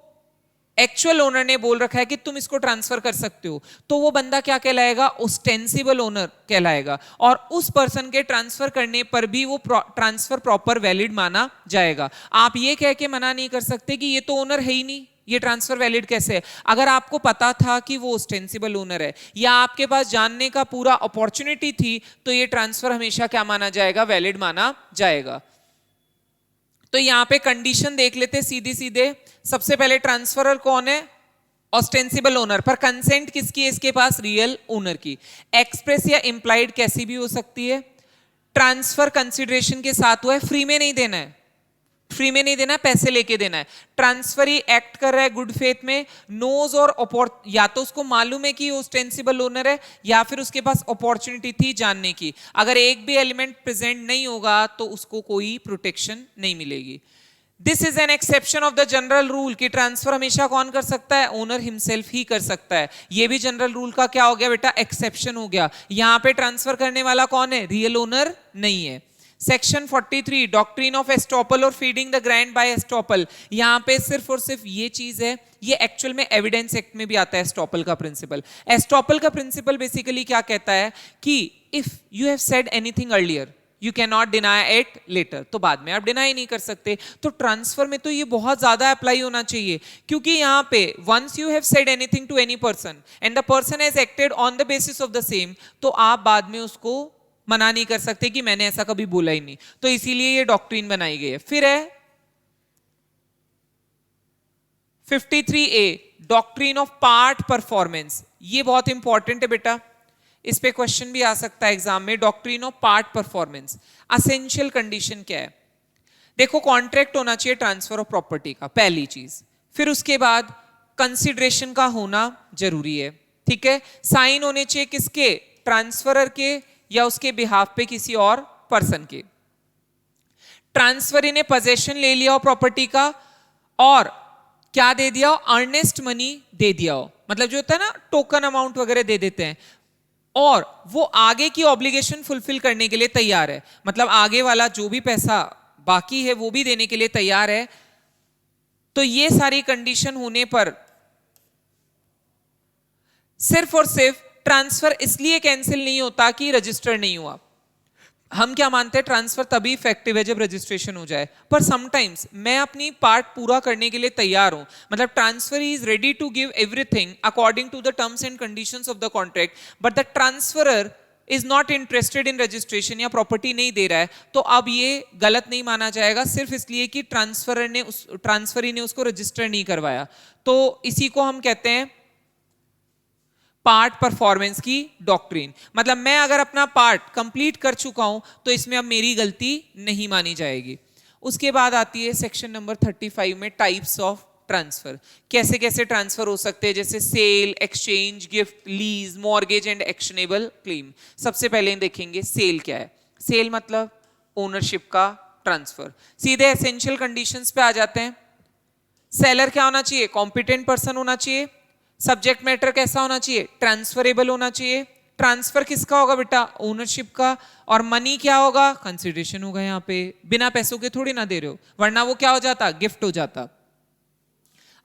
एक्चुअल ओनर ने बोल रखा है कि तुम इसको ट्रांसफर कर सकते हो, तो वो बंदा क्या कहलाएगा, ऑस्टेंसिबल ओनर कहलाएगा, और उस पर्सन के ट्रांसफर करने पर भी वो ट्रांसफर प्रॉपर वैलिड माना जाएगा। आप ये कह के मना नहीं कर सकते कि ये तो ओनर है ही नहीं, ये ट्रांसफर वैलिड कैसे है। अगर आपको पता था कि वो ऑस्टेंसिबल ओनर है या आपके पास जानने का पूरा अपॉर्चुनिटी थी, तो ये ट्रांसफर हमेशा क्या माना जाएगा, वैलिड माना जाएगा। तो यहां पे कंडीशन देख लेते सीधे सीधे। सबसे पहले ट्रांसफरर कौन है, ऑस्टेंसिबल ओनर, पर कंसेंट किसकी है इसके पास, रियल ओनर की। एक्सप्रेस या इंप्लाइड कैसी भी हो सकती है। ट्रांसफर कंसिडरेशन के साथ हुआ है, फ्री में नहीं देना है, फ्री में नहीं देना है, पैसे लेके देना है। ट्रांसफरी एक्ट कर रहा है गुड फेथ में, नोज और या तो उसको मालूम है कि वो ओस्टेंसिबल ओनर है या फिर उसके पास अपॉर्चुनिटी थी जानने की। अगर एक भी एलिमेंट प्रेजेंट नहीं होगा तो उसको कोई प्रोटेक्शन नहीं मिलेगी। This is an exception of the general rule कि ट्रांसफर हमेशा कौन कर सकता है, ओनर हिमसेल्फ ही कर सकता है। ये भी जनरल रूल का क्या हो गया बेटा, एक्सेप्शन हो गया। यहां पे ट्रांसफर करने वाला कौन है, रियल ओनर नहीं है। सेक्शन 43 डॉक्ट्रिन ऑफ एस्टॉपल और feeding the grant bye estoppel, यहां पे सिर्फ और सिर्फ ये चीज है, ये एक्चुअल में एविडेंस एक्ट में भी आता है एस्टॉपल का प्रिंसिपल। एस्टॉपल का प्रिंसिपल बेसिकली क्या कहता है कि if you have said anything earlier you can not deny it later, तो बाद में आप डिनाई नहीं कर सकते। तो ट्रांसफर में तो ये बहुत ज्यादा अप्लाई होना चाहिए, क्योंकि यहां पे once you have said anything to any person and the person has acted on the basis of the same, तो आप बाद में उसको मना नहीं कर सकते कि मैंने ऐसा कभी बोला ही नहीं। तो इसीलिए ये डॉक्ट्रिन बनाई गई है। फिर है 53A doctrine of part performance, ये बहुत इंपॉर्टेंट है बेटा, इस पे क्वेश्चन भी आ सकता है एग्जाम में। Doctrine of part performance, essential condition क्या है, देखो कॉन्ट्रैक्ट होना चाहिए ट्रांसफर ऑफ प्रॉपर्टी का, पहली चीज। फिर उसके बाद कंसिडरेशन का होना जरूरी है, ठीक है। साइन होने चाहिए किसके, ट्रांसफरर के या उसके बिहाफ पे किसी और पर्सन के। ट्रांसफर ने पोजेशन ले लिया हो प्रॉपर्टी का और क्या दे दिया हो, अर्नेस्ट मनी दे दिया हो, मतलब जो होता है ना टोकन अमाउंट वगैरह दे देते हैं, और वो आगे की ऑब्लिगेशन फुलफिल करने के लिए तैयार है, मतलब आगे वाला जो भी पैसा बाकी है वो भी देने के लिए तैयार है। तो ये सारी कंडीशन होने पर सिर्फ और सिर्फ ट्रांसफर इसलिए कैंसिल नहीं होता कि रजिस्टर नहीं हुआ। हम क्या मानते हैं, ट्रांसफर तभी इफेक्टिव है जब रजिस्ट्रेशन हो जाए, पर समटाइम्स मैं अपनी पार्ट पूरा करने के लिए तैयार हूं, मतलब transfer is ready to give everything according to the terms and conditions of the contract, but the transferor is not interested in registration या प्रॉपर्टी नहीं दे रहा है, तो अब ये गलत नहीं माना जाएगा सिर्फ इसलिए कि ट्रांसफरी ने उसको रजिस्टर नहीं करवाया। तो इसी को हम कहते हैं पार्ट परफॉर्मेंस की डॉक्ट्रिन, मतलब मैं अगर अपना पार्ट कंप्लीट कर चुका हूं तो इसमें अब मेरी गलती नहीं मानी जाएगी। उसके बाद आती है सेक्शन नंबर 35 में टाइप्स ऑफ ट्रांसफर, कैसे कैसे ट्रांसफर हो सकते हैं, जैसे sale, exchange, gift, lease, mortgage and actionable claim. सबसे पहले देखेंगे सेल क्या है। सेल मतलब ओनरशिप का ट्रांसफर। सीधे एसेंशियल कंडीशंस पे आ जाते हैं। सेलर क्या होना चाहिए, कॉम्पिटेंट पर्सन होना चाहिए। सब्जेक्ट मैटर कैसा होना चाहिए, ट्रांसफरेबल होना चाहिए। ट्रांसफर किसका होगा बेटा, ओनरशिप का। और मनी क्या होगा, कंसिडरेशन होगा। यहाँ पे बिना पैसों के थोड़ी ना दे रहे हो, वरना वो क्या हो जाता, गिफ्ट हो जाता।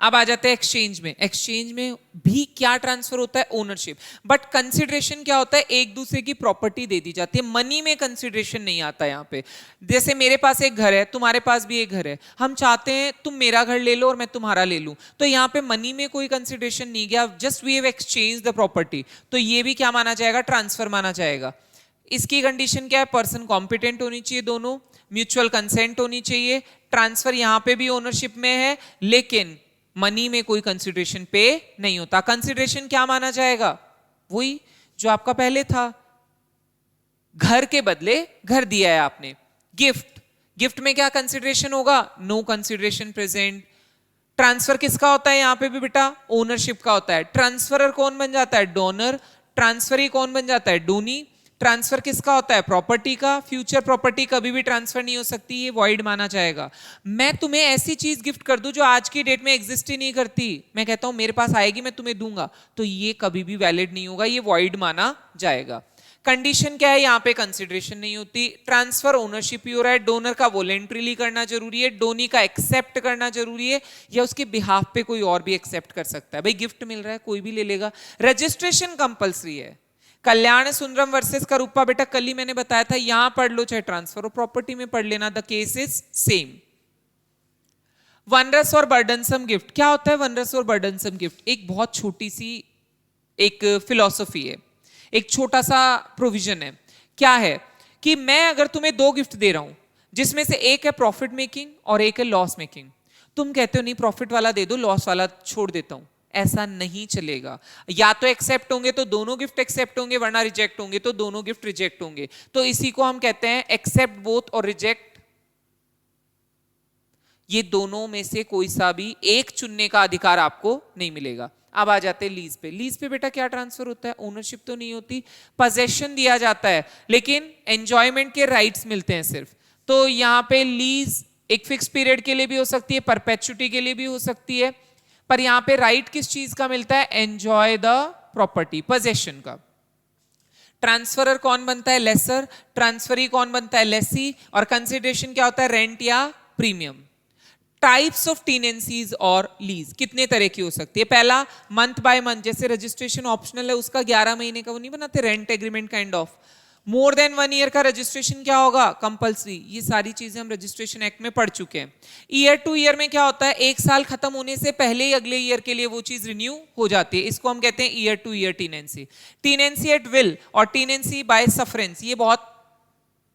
अब आ जाते हैं एक्सचेंज में। एक्सचेंज में भी क्या ट्रांसफर होता है, ओनरशिप, बट कंसिडरेशन क्या होता है, एक दूसरे की प्रॉपर्टी दे दी जाती है। मनी में कंसिडरेशन नहीं आता यहाँ पे। जैसे मेरे पास एक घर है, तुम्हारे पास भी एक घर है, हम चाहते हैं तुम मेरा घर ले लो और मैं तुम्हारा ले लूं, तो यहाँ पे मनी में कोई कंसिडरेशन नहीं गया, just we have exchange the property, तो ये भी क्या माना जाएगा, ट्रांसफर माना जाएगा। इसकी कंडीशन क्या है, पर्सन कॉम्पिटेंट होनी चाहिए, दोनों म्यूचुअल कंसेंट होनी चाहिए। ट्रांसफर यहाँ पे भी ओनरशिप में है, लेकिन मनी में कोई कंसिडरेशन पे नहीं होता। कंसिडरेशन क्या माना जाएगा, वही जो आपका पहले था, घर के बदले घर दिया है आपने। गिफ्ट, गिफ्ट में क्या कंसिडरेशन होगा, नो कंसिडरेशन प्रेजेंट। ट्रांसफर किसका होता है, यहां पे भी बेटा ओनरशिप का होता है। ट्रांसफरर कौन बन जाता है, डोनर। ट्रांसफरी कौन बन जाता है, डोनी। ट्रांसफर किसका होता है, प्रॉपर्टी का। फ्यूचर प्रॉपर्टी कभी भी ट्रांसफर नहीं हो सकती, ये वॉइड माना जाएगा। मैं तुम्हें ऐसी चीज गिफ्ट कर दूं जो आज की डेट में एग्जिस्ट ही नहीं करती, मैं कहता हूं मेरे पास आएगी मैं तुम्हें दूंगा, तो ये कभी भी वैलिड नहीं होगा, ये वॉइड माना जाएगा। कंडीशन क्या है, यहाँ पे कंसिडरेशन नहीं होती। ट्रांसफर ओनरशिप ही हो रहा है, डोनर का वॉलेंट्रीली करना जरूरी है, डोनी का एक्सेप्ट करना जरूरी है, या उसके बिहाफ पे कोई और भी एक्सेप्ट कर सकता है। भाई गिफ्ट मिल रहा है कोई भी ले लेगा। रजिस्ट्रेशन कंपलसरी है। कल्याण सुंदरम वर्सेस करूपा, बेटा कल ही मैंने बताया था, यहां पढ़ लो चाहे ट्रांसफर और प्रॉपर्टी में पढ़ लेना, द केस इज सेम। वनरस और बर्डनसम गिफ्ट, क्या होता है वनरस और बर्डनसम गिफ्ट, एक बहुत छोटी सी एक फिलॉसफी है, एक छोटा सा प्रोविजन है। क्या है कि मैं अगर तुम्हें दो गिफ्ट दे रहा हूं, जिसमें से एक है प्रॉफिट मेकिंग और एक है लॉस मेकिंग, तुम कहते हो नहीं प्रॉफिट वाला दे दो, लॉस वाला छोड़ देता हूं, ऐसा नहीं चलेगा। या तो एक्सेप्ट होंगे तो दोनों गिफ्ट एक्सेप्ट होंगे, वरना रिजेक्ट होंगे तो दोनों गिफ्ट रिजेक्ट होंगे। तो इसी को हम कहते हैं एक्सेप्ट बोथ और रिजेक्ट ये दोनों में से कोई सा भी एक चुनने का अधिकार आपको नहीं मिलेगा। अब आ जाते हैं लीज पे। लीज पे बेटा क्या ट्रांसफर होता है? ओनरशिप तो नहीं होती, पोजेशन दिया जाता है, लेकिन एंजॉयमेंट के राइट्स मिलते हैं सिर्फ। तो यहाँ पे लीज एक फिक्स पीरियड के लिए भी हो सकती है, परपेचुटी के लिए भी हो सकती है, पर यहाँ पे राइट किस चीज का मिलता है? एंजॉय द प्रॉपर्टी, पोजेशन का। ट्रांसफरर कौन बनता है? लेसर। ट्रांसफरी कौन बनता है? लेसी। और कंसिडरेशन क्या होता है? रेंट या प्रीमियम। टाइप्स ऑफ टीनेंसीज और लीज कितने तरह की हो सकती है? पहला मंथ बाय मंथ, जैसे रजिस्ट्रेशन ऑप्शनल है उसका 11 महीने का वो नहीं बनाते, rent agreement kind of. More than 1 year का रजिस्ट्रेशन क्या होगा? कंपलसरी। ये सारी चीजें हम रजिस्ट्रेशन एक्ट में पढ़ चुके हैं। ईयर टू ईयर में क्या होता है? एक साल खत्म होने से पहले ही अगले ईयर के लिए वो चीज रिन्यू हो जाती है, इसको हम कहते हैं year to year tenancy. Tenancy at will और टीनेंसी बाय सफरेंस, ये बहुत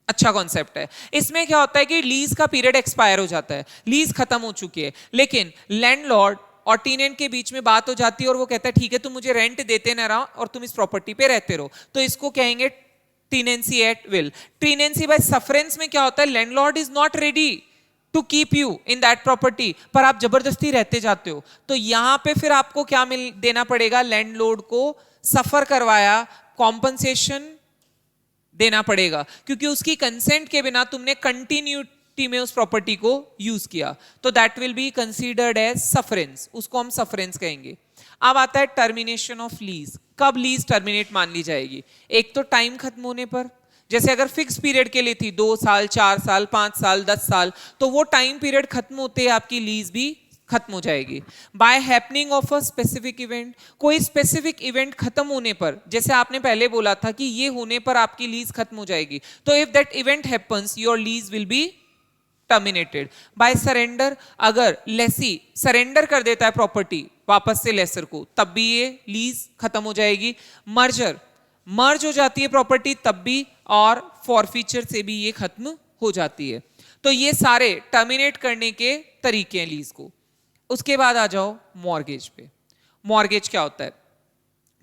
अच्छा कॉन्सेप्ट है। इसमें क्या होता है कि लीज का पीरियड एक्सपायर हो जाता है, लीज खत्म हो चुकी है, लेकिन लैंडलॉर्ड और टीनेंट के बीच में बात हो जाती है और वो कहता है ठीक है तुम मुझे रेंट देते ना रहो और तुम इस प्रॉपर्टी पे रहते रहो, तो इसको कहेंगे tenancy at will. Tenancy by sufferance में क्या होता है? Landlord is not ready to keep you in that property, पर आप जबरदस्ती रहते जाते हो, तो यहां पे फिर आपको क्या देना पड़ेगा? लैंडलॉर्ड को सफर करवाया कॉम्पनसेशन देना पड़ेगा, क्योंकि उसकी कंसेंट के बिना तुमने कंटिन्यूटी में उस प्रॉपर्टी को यूज किया, तो that will be considered as sufferance, उसको हम सफरेंस कहेंगे। अब आता है टर्मिनेशन ऑफ लीज। कब लीज टर्मिनेट मान ली जाएगी? एक तो टाइम खत्म होने पर, जैसे अगर फिक्स पीरियड के लिए थी 2 साल, 4 साल, 5 साल, 10 साल, तो वो टाइम पीरियड खत्म होते आपकी लीज भी खत्म हो जाएगी। By happening of a specific event, कोई स्पेसिफिक इवेंट खत्म होने पर, जैसे आपने पहले बोला था कि ये होने पर आपकी लीज खत्म हो जाएगी, तो if that event happens your lease will be terminated. By surrender, अगर लेसी सरेंडर कर देता है प्रॉपर्टी वापस से लेसर को, तब भी ये लीज खत्म हो जाएगी। मर्जर, मर्ज हो जाती है प्रॉपर्टी तब भी, और फॉरफीचर से भी ये खत्म हो जाती है। तो ये सारे टर्मिनेट करने के तरीके हैं लीज को। उसके बाद आ जाओ मॉर्गेज पे। मॉर्गेज क्या होता है?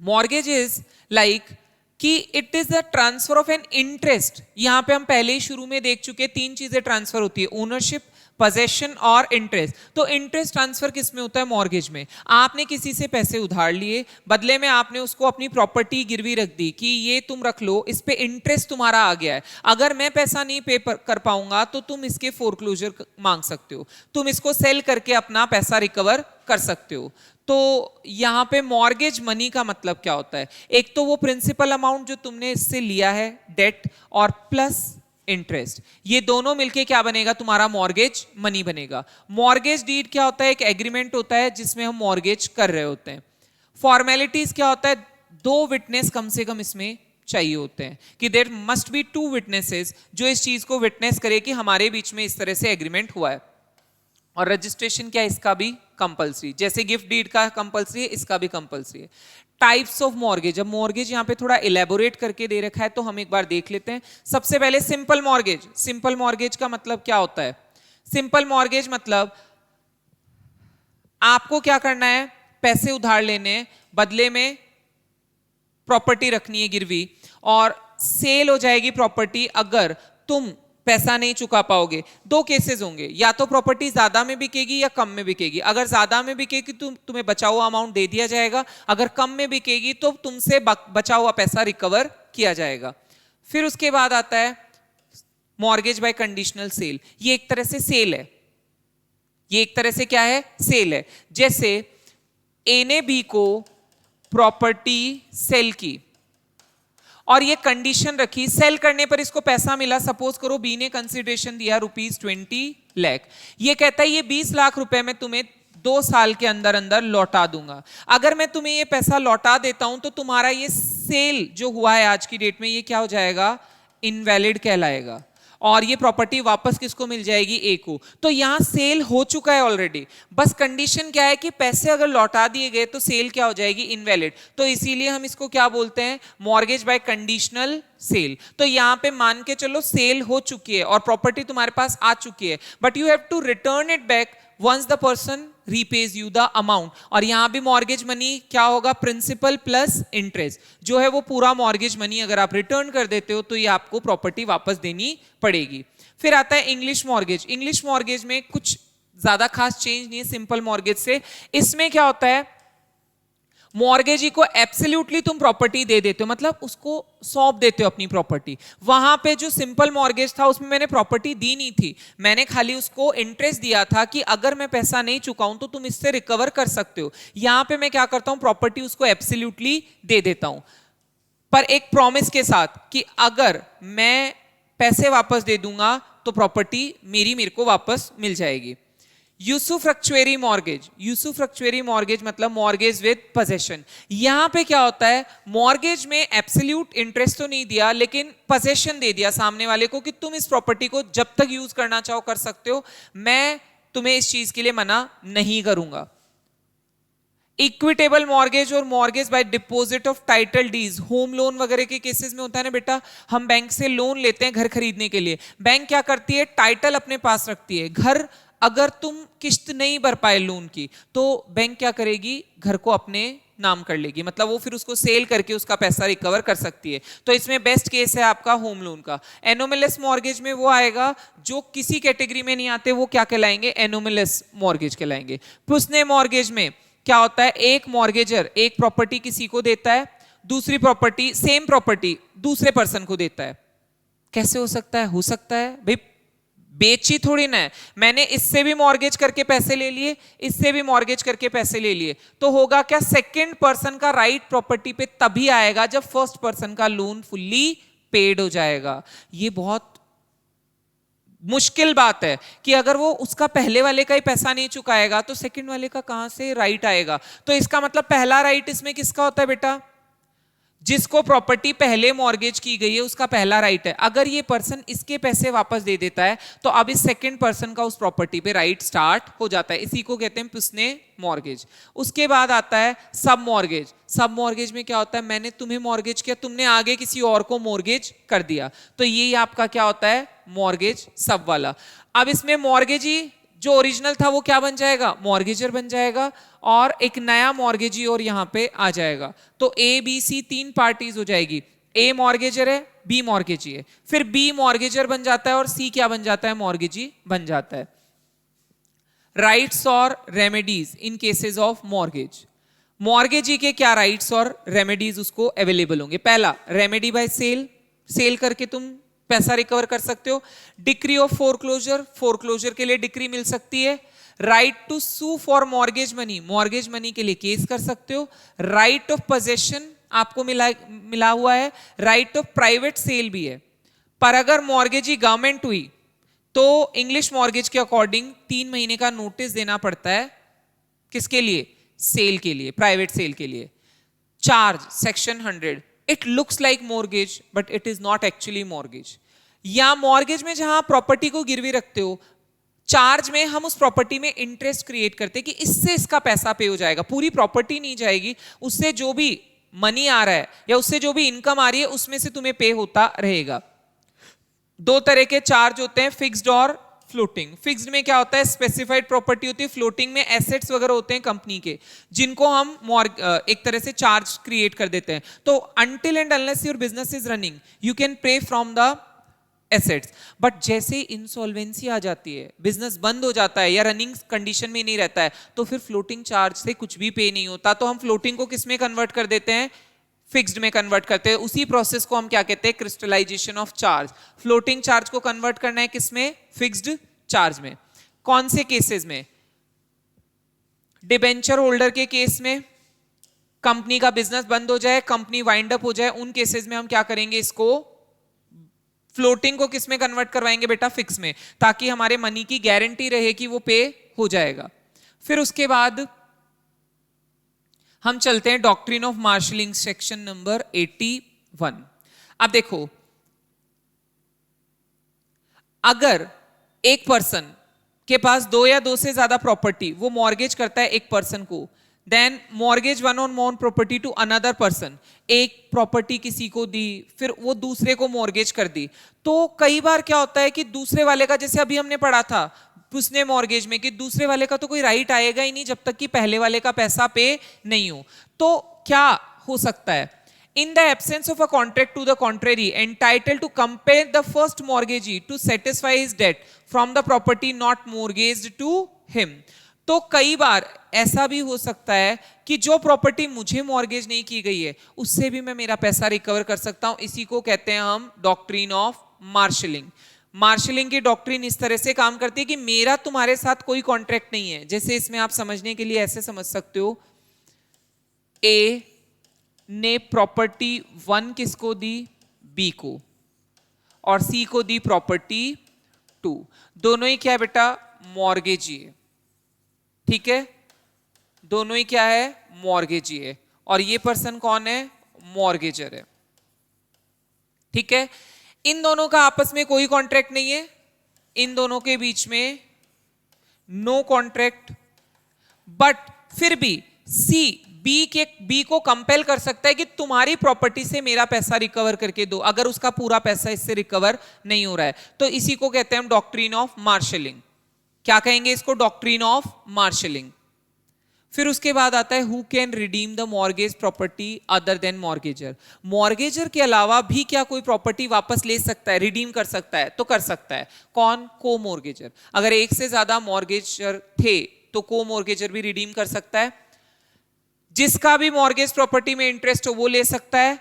मॉर्गेज इज लाइक कि it is the transfer of an interest. यहां पे हम पहले ही शुरू में देख चुके, 3 चीजें ट्रांसफर होती है, ओनरशिप, पोजेशन और इंटरेस्ट। तो इंटरेस्ट ट्रांसफर किस में होता है? मॉर्गेज में। आपने किसी से पैसे उधार लिए, बदले में आपने उसको अपनी प्रॉपर्टी गिरवी रख दी कि ये तुम रख लो, इस पे इंटरेस्ट तुम्हारा आ गया है, अगर मैं पैसा नहीं पे कर पाऊंगा तो तुम इसके फोरक्लोजर मांग सकते हो, तुम इसको सेल करके अपना पैसा रिकवर कर सकते हो। तो यहां पे मॉर्गेज मनी का मतलब क्या होता है? एक तो वो प्रिंसिपल अमाउंट जो तुमने इससे लिया है, डेट, और प्लस इंटरेस्ट, ये दोनों मिलके क्या बनेगा? तुम्हारा मॉर्गेज मनी बनेगा। मॉर्गेज डीड क्या होता है? एक एग्रीमेंट होता है जिसमें हम मॉर्गेज कर रहे होते हैं। फॉर्मेलिटीज क्या होता है? 2 विटनेस कम से कम इसमें चाहिए होते हैं, कि देयर मस्ट बी 2 विटनेसेस जो इस चीज को विटनेस करे कि हमारे बीच में इस तरह से एग्रीमेंट हुआ है। और रजिस्ट्रेशन क्या है? इसका भी कंपलसरी, जैसे गिफ्ट डीड का कंपलसरी है, इसका भी कंपलसरी है। टाइप्स ऑफ मॉर्गेज, अब मॉर्गेज यहां पे थोड़ा इलेबोरेट करके दे रखा है तो हम एक बार देख लेते हैं। सबसे पहले सिंपल मॉर्गेज। सिंपल मॉर्गेज का मतलब क्या होता है? सिंपल मॉर्गेज मतलब आपको क्या करना है? पैसे उधार लेने हैं, बदले में प्रॉपर्टी रखनी है गिरवी, और सेल हो जाएगी प्रॉपर्टी अगर तुम पैसा नहीं चुका पाओगे। 2 केसेस होंगे, या तो प्रॉपर्टी ज्यादा में बिकेगी या कम में बिकेगी। अगर ज्यादा में बिकेगी तो तुम्हें बचा हुआ अमाउंट दे दिया जाएगा, अगर कम में बिकेगी तो तुमसे बचा हुआ पैसा रिकवर किया जाएगा। फिर उसके बाद आता है मॉर्गेज बाय कंडीशनल सेल। ये एक तरह से सेल है, ये एक तरह से क्या है? सेल है। जैसे ए ने बी को प्रॉपर्टी सेल की और ये कंडीशन रखी, सेल करने पर इसको पैसा मिला, सपोज करो बी ने कंसिडरेशन दिया ₹20 लाख, ये कहता है ये 20 लाख रुपए में तुम्हें 2 साल के अंदर अंदर लौटा दूंगा। अगर मैं तुम्हें ये पैसा लौटा देता हूं तो तुम्हारा ये सेल जो हुआ है आज की डेट में, ये क्या हो जाएगा? इनवैलिड कहलाएगा, और ये प्रॉपर्टी वापस किसको मिल जाएगी? ए को। तो यहां सेल हो चुका है ऑलरेडी, बस कंडीशन क्या है कि पैसे अगर लौटा दिए गए तो सेल क्या हो जाएगी? इनवैलिड। तो इसीलिए हम इसको क्या बोलते हैं? Mortgage bye conditional cell. तो यहां पे मान के चलो सेल हो चुकी है और प्रॉपर्टी तुम्हारे पास आ चुकी है, but you have to return it back once the person repays you the amount. और यहां भी मॉर्गेज मनी क्या होगा? प्रिंसिपल प्लस इंटरेस्ट, जो है वो पूरा मॉर्गेज मनी अगर आप रिटर्न कर देते हो तो ये आपको प्रॉपर्टी वापस देनी पड़ेगी। फिर आता है इंग्लिश मॉर्गेज। इंग्लिश मॉर्गेज में कुछ ज्यादा खास चेंज नहीं है सिंपल मॉर्गेज से। इसमें क्या होता है, मॉर्गेजी को एब्सोल्युटली तुम प्रॉपर्टी दे देते हो, मतलब उसको सौंप देते हो अपनी प्रॉपर्टी। वहां पे जो सिंपल मॉर्गेज था उसमें मैंने प्रॉपर्टी दी नहीं थी, मैंने खाली उसको इंटरेस्ट दिया था कि अगर मैं पैसा नहीं चुकाऊं तो तुम इससे रिकवर कर सकते हो। यहां पे मैं क्या करता हूं, प्रॉपर्टी उसको एब्सोल्युटली दे देता हूं, पर एक प्रॉमिस के साथ कि अगर मैं पैसे वापस दे दूंगा तो प्रॉपर्टी मेरे को वापस मिल जाएगी। यूसुफ्रक्चुअरी मॉर्गेज, यूसुफ्रक्चुअरी मॉर्गेज मतलब मॉर्गेज विद पोजेशन। यहां पे क्या होता है, मॉर्गेज में एब्सोल्यूट इंटरेस्ट तो नहीं दिया लेकिन पोजेशन दे दिया सामने वाले को कि तुम इस प्रॉपर्टी को जब तक यूज करना चाहो कर सकते हो, मैं तुम्हें इस चीज के लिए मना नहीं करूंगा। इक्विटेबल मॉर्गेज और mortgage by deposit of title deeds, home loan वगैरह के केसेस में होता है ना बेटा, हम बैंक से लोन लेते हैं घर खरीदने के लिए, बैंक क्या करती है, टाइटल अपने पास रखती है। घर अगर तुम किस्त नहीं भर पाए लोन की तो बैंक क्या करेगी, घर को अपने नाम कर लेगी, मतलब वो फिर उसको सेल करके उसका पैसा रिकवर कर सकती है। तो इसमें बेस्ट केस है आपका होम लोन का। एनोमिलस मॉर्गेज में वो आएगा जो किसी कैटेगरी में नहीं आते, वो क्या कहलाएंगे, एनोमिलस मॉर्गेज कहलाएंगे। पुसने मॉर्गेज में क्या होता है, एक मॉर्गेजर एक प्रॉपर्टी किसी को देता है, दूसरी प्रॉपर्टी सेम प्रॉपर्टी दूसरे पर्सन को देता है। कैसे हो सकता है, हो सकता है भाई बेची थोड़ी ना है, मैंने इससे भी मॉर्गेज करके पैसे ले लिए, इससे भी मॉर्गेज करके पैसे ले लिए, तो होगा क्या, सेकंड पर्सन का राइट प्रॉपर्टी पे तभी आएगा जब फर्स्ट पर्सन का लोन फुल्ली पेड हो जाएगा। ये बहुत मुश्किल बात है कि अगर वो उसका पहले वाले का ही पैसा नहीं चुकाएगा तो सेकंड वाले का कहां से राइट आएगा। तो इसका मतलब पहला राइट इसमें किसका होता है बेटा, जिसको प्रॉपर्टी पहले मॉर्गेज की गई है उसका पहला राइट है। अगर ये पर्सन इसके पैसे वापस दे देता है तो अब इस सेकंड पर्सन का उस प्रॉपर्टी पे राइट स्टार्ट हो जाता है, इसी को कहते हैं पुसने मॉर्गेज। उसके बाद आता है सब मॉर्गेज। सब मॉर्गेज में क्या होता है, मैंने तुम्हें मॉर्गेज किया, तुमने आगे किसी और को मॉर्गेज कर दिया, तो ये आपका क्या होता है, मॉर्गेज सब वाला। अब इसमें मॉर्गेजी जो ओरिजिनल था वो क्या बन जाएगा, मॉर्गेजर बन जाएगा, और एक नया मॉर्गेजी और यहां पे आ जाएगा। तो ए बी सी तीन पार्टीज हो जाएगी, ए मॉर्गेजर है, बी मॉर्गेजी है, फिर बी मॉर्गेजर बन जाता है और सी क्या बन जाता है, मॉर्गेजी बन जाता है। राइट्स और remedies in cases of mortgage, mortgagee के क्या राइट्स और रेमेडीज उसको अवेलेबल होंगे। पहला, रेमेडी बाय सेल, सेल करके तुम पैसा रिकवर कर सकते हो। डिक्री ऑफ फोरक्लोजर, फोरक्लोजर के लिए डिक्री मिल सकती है। Right to sue for mortgage money, mortgage money के लिए केस कर सकते हो। राइट ऑफ पोजेशन आपको मिला हुआ है। राइट ऑफ प्राइवेट सेल भी है, पर अगर मॉर्गेजी गवर्नमेंट हुई तो इंग्लिश मॉर्गेज के अकॉर्डिंग 3 महीने का नोटिस देना पड़ता है, किसके लिए, सेल के लिए, प्राइवेट सेल के लिए। Charge section 100, it looks like mortgage but it is not actually mortgage. या मॉर्गेज में जहां प्रॉपर्टी को गिरवी रखते हो, चार्ज में हम उस प्रॉपर्टी में इंटरेस्ट क्रिएट करते हैं कि इससे इसका पैसा पे हो जाएगा, पूरी प्रॉपर्टी नहीं जाएगी, उससे जो भी मनी आ रहा है या उससे जो भी इनकम आ रही है उसमें से तुम्हें पे होता रहेगा। 2 तरह के चार्ज होते हैं, फिक्स्ड और फ्लोटिंग। फिक्स्ड में क्या होता है, स्पेसिफाइड प्रॉपर्टी होती है, फ्लोटिंग में एसेट्स वगैरह होते हैं कंपनी के जिनको हम एक तरह से चार्ज क्रिएट कर देते हैं। तो until and unless your business is running you can pay from the assets, but जैसे ही इंसॉल्वेंसी आ जाती है, बिजनेस बंद हो जाता है या रनिंग कंडीशन में नहीं रहता है, तो फिर फ्लोटिंग चार्ज से कुछ भी पे नहीं होता। तो हम फ्लोटिंग को किस में कन्वर्ट कर देते हैं, फिक्स्ड में कन्वर्ट करते हैं। उसी प्रोसेस को हम क्या कहते हैं, crystallisation of charge. Floating charge को कन्वर्ट करना है किसमें, फिक्स्ड चार्ज में। कौन से केसेस में, डिबेंचर होल्डर के केस में, कंपनी का बिजनेस बंद हो जाए, कंपनी वाइंड अप हो जाए, उन केसेस में हम क्या करेंगे, इसको फ्लोटिंग को किस में कन्वर्ट करवाएंगे बेटा, फिक्स में, ताकि हमारे मनी की गारंटी रहे कि वो पे हो जाएगा। फिर उसके बाद हम चलते हैं doctrine of marshalling, section number 81। अब देखो, अगर एक पर्सन के पास 2 या 2 से ज्यादा प्रॉपर्टी, वो मॉर्गेज करता है एक पर्सन को, then mortgage one on one property to another person, एक प्रॉपर्टी किसी को दी फिर वो दूसरे को मॉर्गेज कर दी, तो कई बार क्या होता है कि दूसरे वाले का, जैसे अभी हमने पढ़ा था पुसने मॉर्गेज में, कि दूसरे वाले का तो कोई राइट आएगा ही नहीं जब तक कि पहले वाले का पैसा पे नहीं हो। तो क्या हो सकता है, in the absence of a contract to the contrary, entitled to compel the first mortgagee to satisfy his debt from the property not mortgaged to him. तो कई बार ऐसा भी हो सकता है कि जो प्रॉपर्टी मुझे मॉर्गेज नहीं की गई है उससे भी मैं मेरा पैसा रिकवर कर सकता हूं। इसी को कहते हैं हम डॉक्ट्रिन ऑफ मार्शलिंग। मार्शलिंग की डॉक्ट्रिन इस तरह से काम करती है कि मेरा तुम्हारे साथ कोई कॉन्ट्रैक्ट नहीं है। जैसे इसमें आप समझने के लिए ऐसे समझ सकते हो, ए ने प्रॉपर्टी 1 किसको दी, बी को, और सी को दी प्रॉपर्टी 2। दोनों ही क्या है बेटा, मॉर्गेजी है। ठीक है, दोनों ही क्या है, मॉर्गेजी है। और ये पर्सन कौन है, मॉर्गेजर है। ठीक है, इन दोनों का आपस में कोई कॉन्ट्रैक्ट नहीं है, इन दोनों के बीच में नो कॉन्ट्रैक्ट, बट फिर भी सी बी को कंपेल कर सकता है कि तुम्हारी प्रॉपर्टी से मेरा पैसा रिकवर करके दो, अगर उसका पूरा पैसा इससे रिकवर नहीं हो रहा है। तो इसी को कहते हैं हम डॉक्ट्रिन ऑफ मार्शलिंग। क्या कहेंगे इसको, डॉक्ट्रिन ऑफ मार्शलिंग। फिर उसके बाद आता है who can redeem the mortgage property other than mortgagor. Mortgagor के अलावा भी क्या कोई प्रॉपर्टी वापस ले सकता है, रिडीम कर सकता है? तो कर सकता है। कौन, को मॉर्गेजर। अगर एक से ज्यादा मॉर्गेजर थे तो को मॉर्गेजर भी रिडीम कर सकता है। जिसका भी मॉर्गेज प्रॉपर्टी में इंटरेस्ट हो वो ले सकता है,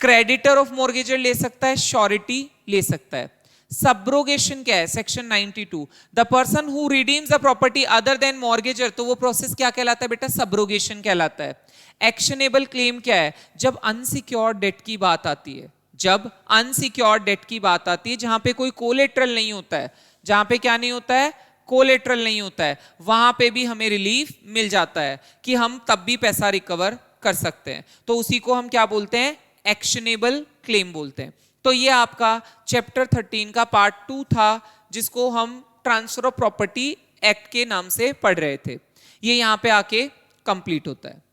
क्रेडिटर ऑफ मॉर्गेजर ले सकता है, श्योरिटी ले सकता है। सब्रोगेशन क्या है, section 92, the person who redeems the property other than mortgagor, तो वो प्रोसेस क्या कहलाता है बेटा, सब्रोगेशन कहलाता है। एक्शनेबल क्लेम क्या है, जब अनसिक्योर्ड डेट की बात आती है, जब अनसिक्योर्ड डेट की बात आती है, जहां पे कोई कोलेटरल नहीं होता है, जहां पे क्या नहीं होता है, कोलेटरल नहीं होता है, वहां पे भी हमें रिलीफ मिल जाता है कि हम तब भी पैसा रिकवर कर सकते हैं। तो उसी को हम क्या बोलते हैं, एक्शनेबल क्लेम बोलते हैं। तो ये आपका चैप्टर 13 का पार्ट 2 था, जिसको हम ट्रांसफर ऑफ प्रॉपर्टी एक्ट के नाम से पढ़ रहे थे। ये यहां पे आके कंप्लीट होता है।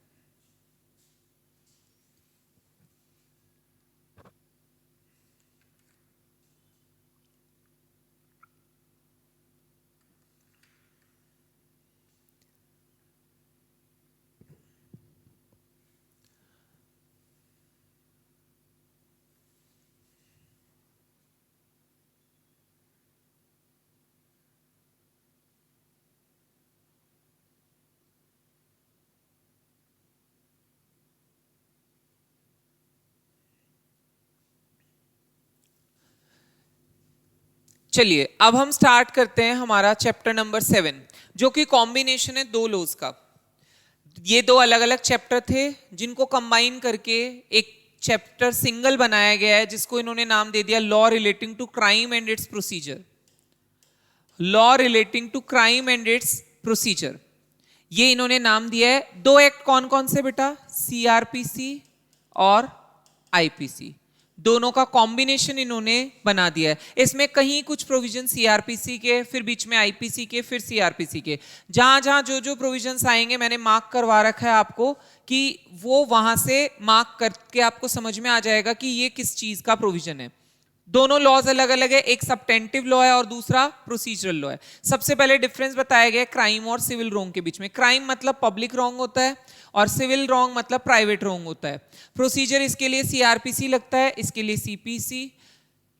चलिए अब हम स्टार्ट करते हैं हमारा चैप्टर नंबर 7, जो कि कॉम्बिनेशन है दो लॉज का। ये दो अलग अलग चैप्टर थे जिनको कंबाइन करके एक चैप्टर सिंगल बनाया गया है, जिसको इन्होंने नाम दे दिया law relating to crime and its procedure. Law relating to crime and its procedure, ये इन्होंने नाम दिया है। दो एक्ट कौन कौन से बेटा, सीआरपीसी और आईपीसी, दोनों का कॉम्बिनेशन इन्होंने बना दिया है। इसमें कहीं कुछ प्रोविजन सीआरपीसी के, फिर बीच में आईपीसी के, फिर सीआरपीसी के। जहां जहां जो जो प्रोविजंस आएंगे मैंने मार्क करवा रखा है आपको, कि वो वहां से मार्क करके आपको समझ में आ जाएगा कि ये किस चीज का प्रोविजन है। दोनों लॉज अलग अलग है, एक सब्टेंटिव लॉ है और दूसरा प्रोसीजरल लॉ है। सबसे पहले डिफरेंस बताया गया क्राइम और सिविल रॉन्ग के बीच में। क्राइम मतलब पब्लिक रॉन्ग होता है और सिविल रॉन्ग मतलब प्राइवेट रॉन्ग होता है। प्रोसीजर इसके लिए सीआरपीसी लगता है, इसके लिए सीपीसी।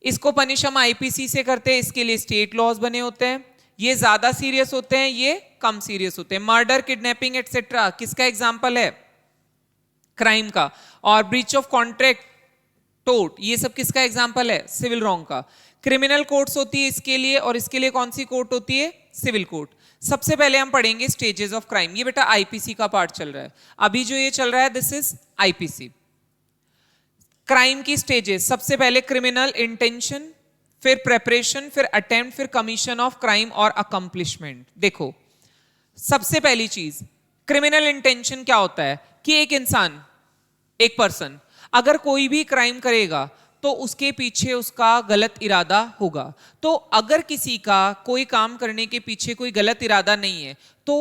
इसको पनिश हम आईपीसी से करते हैं, इसके लिए स्टेट लॉज बने होते हैं। ये ज्यादा सीरियस होते हैं, ये कम सीरियस होते हैं। मर्डर, किडनैपिंग एटसेट्रा किसका एग्जाम्पल है, क्राइम का। और ब्रीच ऑफ कॉन्ट्रैक्ट, टोर्ट, ये सब किसका एग्जाम्पल है, सिविल रॉन्ग का। क्रिमिनल कोर्ट्स होती है इसके लिए, और इसके लिए कौन सी कोर्ट होती है, सिविल कोर्ट। सबसे पहले हम पढ़ेंगे स्टेजेस ऑफ क्राइम। ये बेटा आईपीसी का पार्ट चल रहा है अभी, जो ये चल रहा है दिस इज आईपीसी। क्राइम की स्टेजेस, सबसे पहले क्रिमिनल इंटेंशन, फिर प्रेपरेशन, फिर अटेम्प्ट, फिर कमीशन ऑफ क्राइम और अकम्प्लिशमेंट। देखो सबसे पहली चीज क्रिमिनल इंटेंशन क्या होता है, कि एक इंसान, एक पर्सन अगर कोई भी क्राइम करेगा तो उसके पीछे उसका गलत इरादा होगा। तो अगर किसी का कोई काम करने के पीछे कोई गलत इरादा नहीं है तो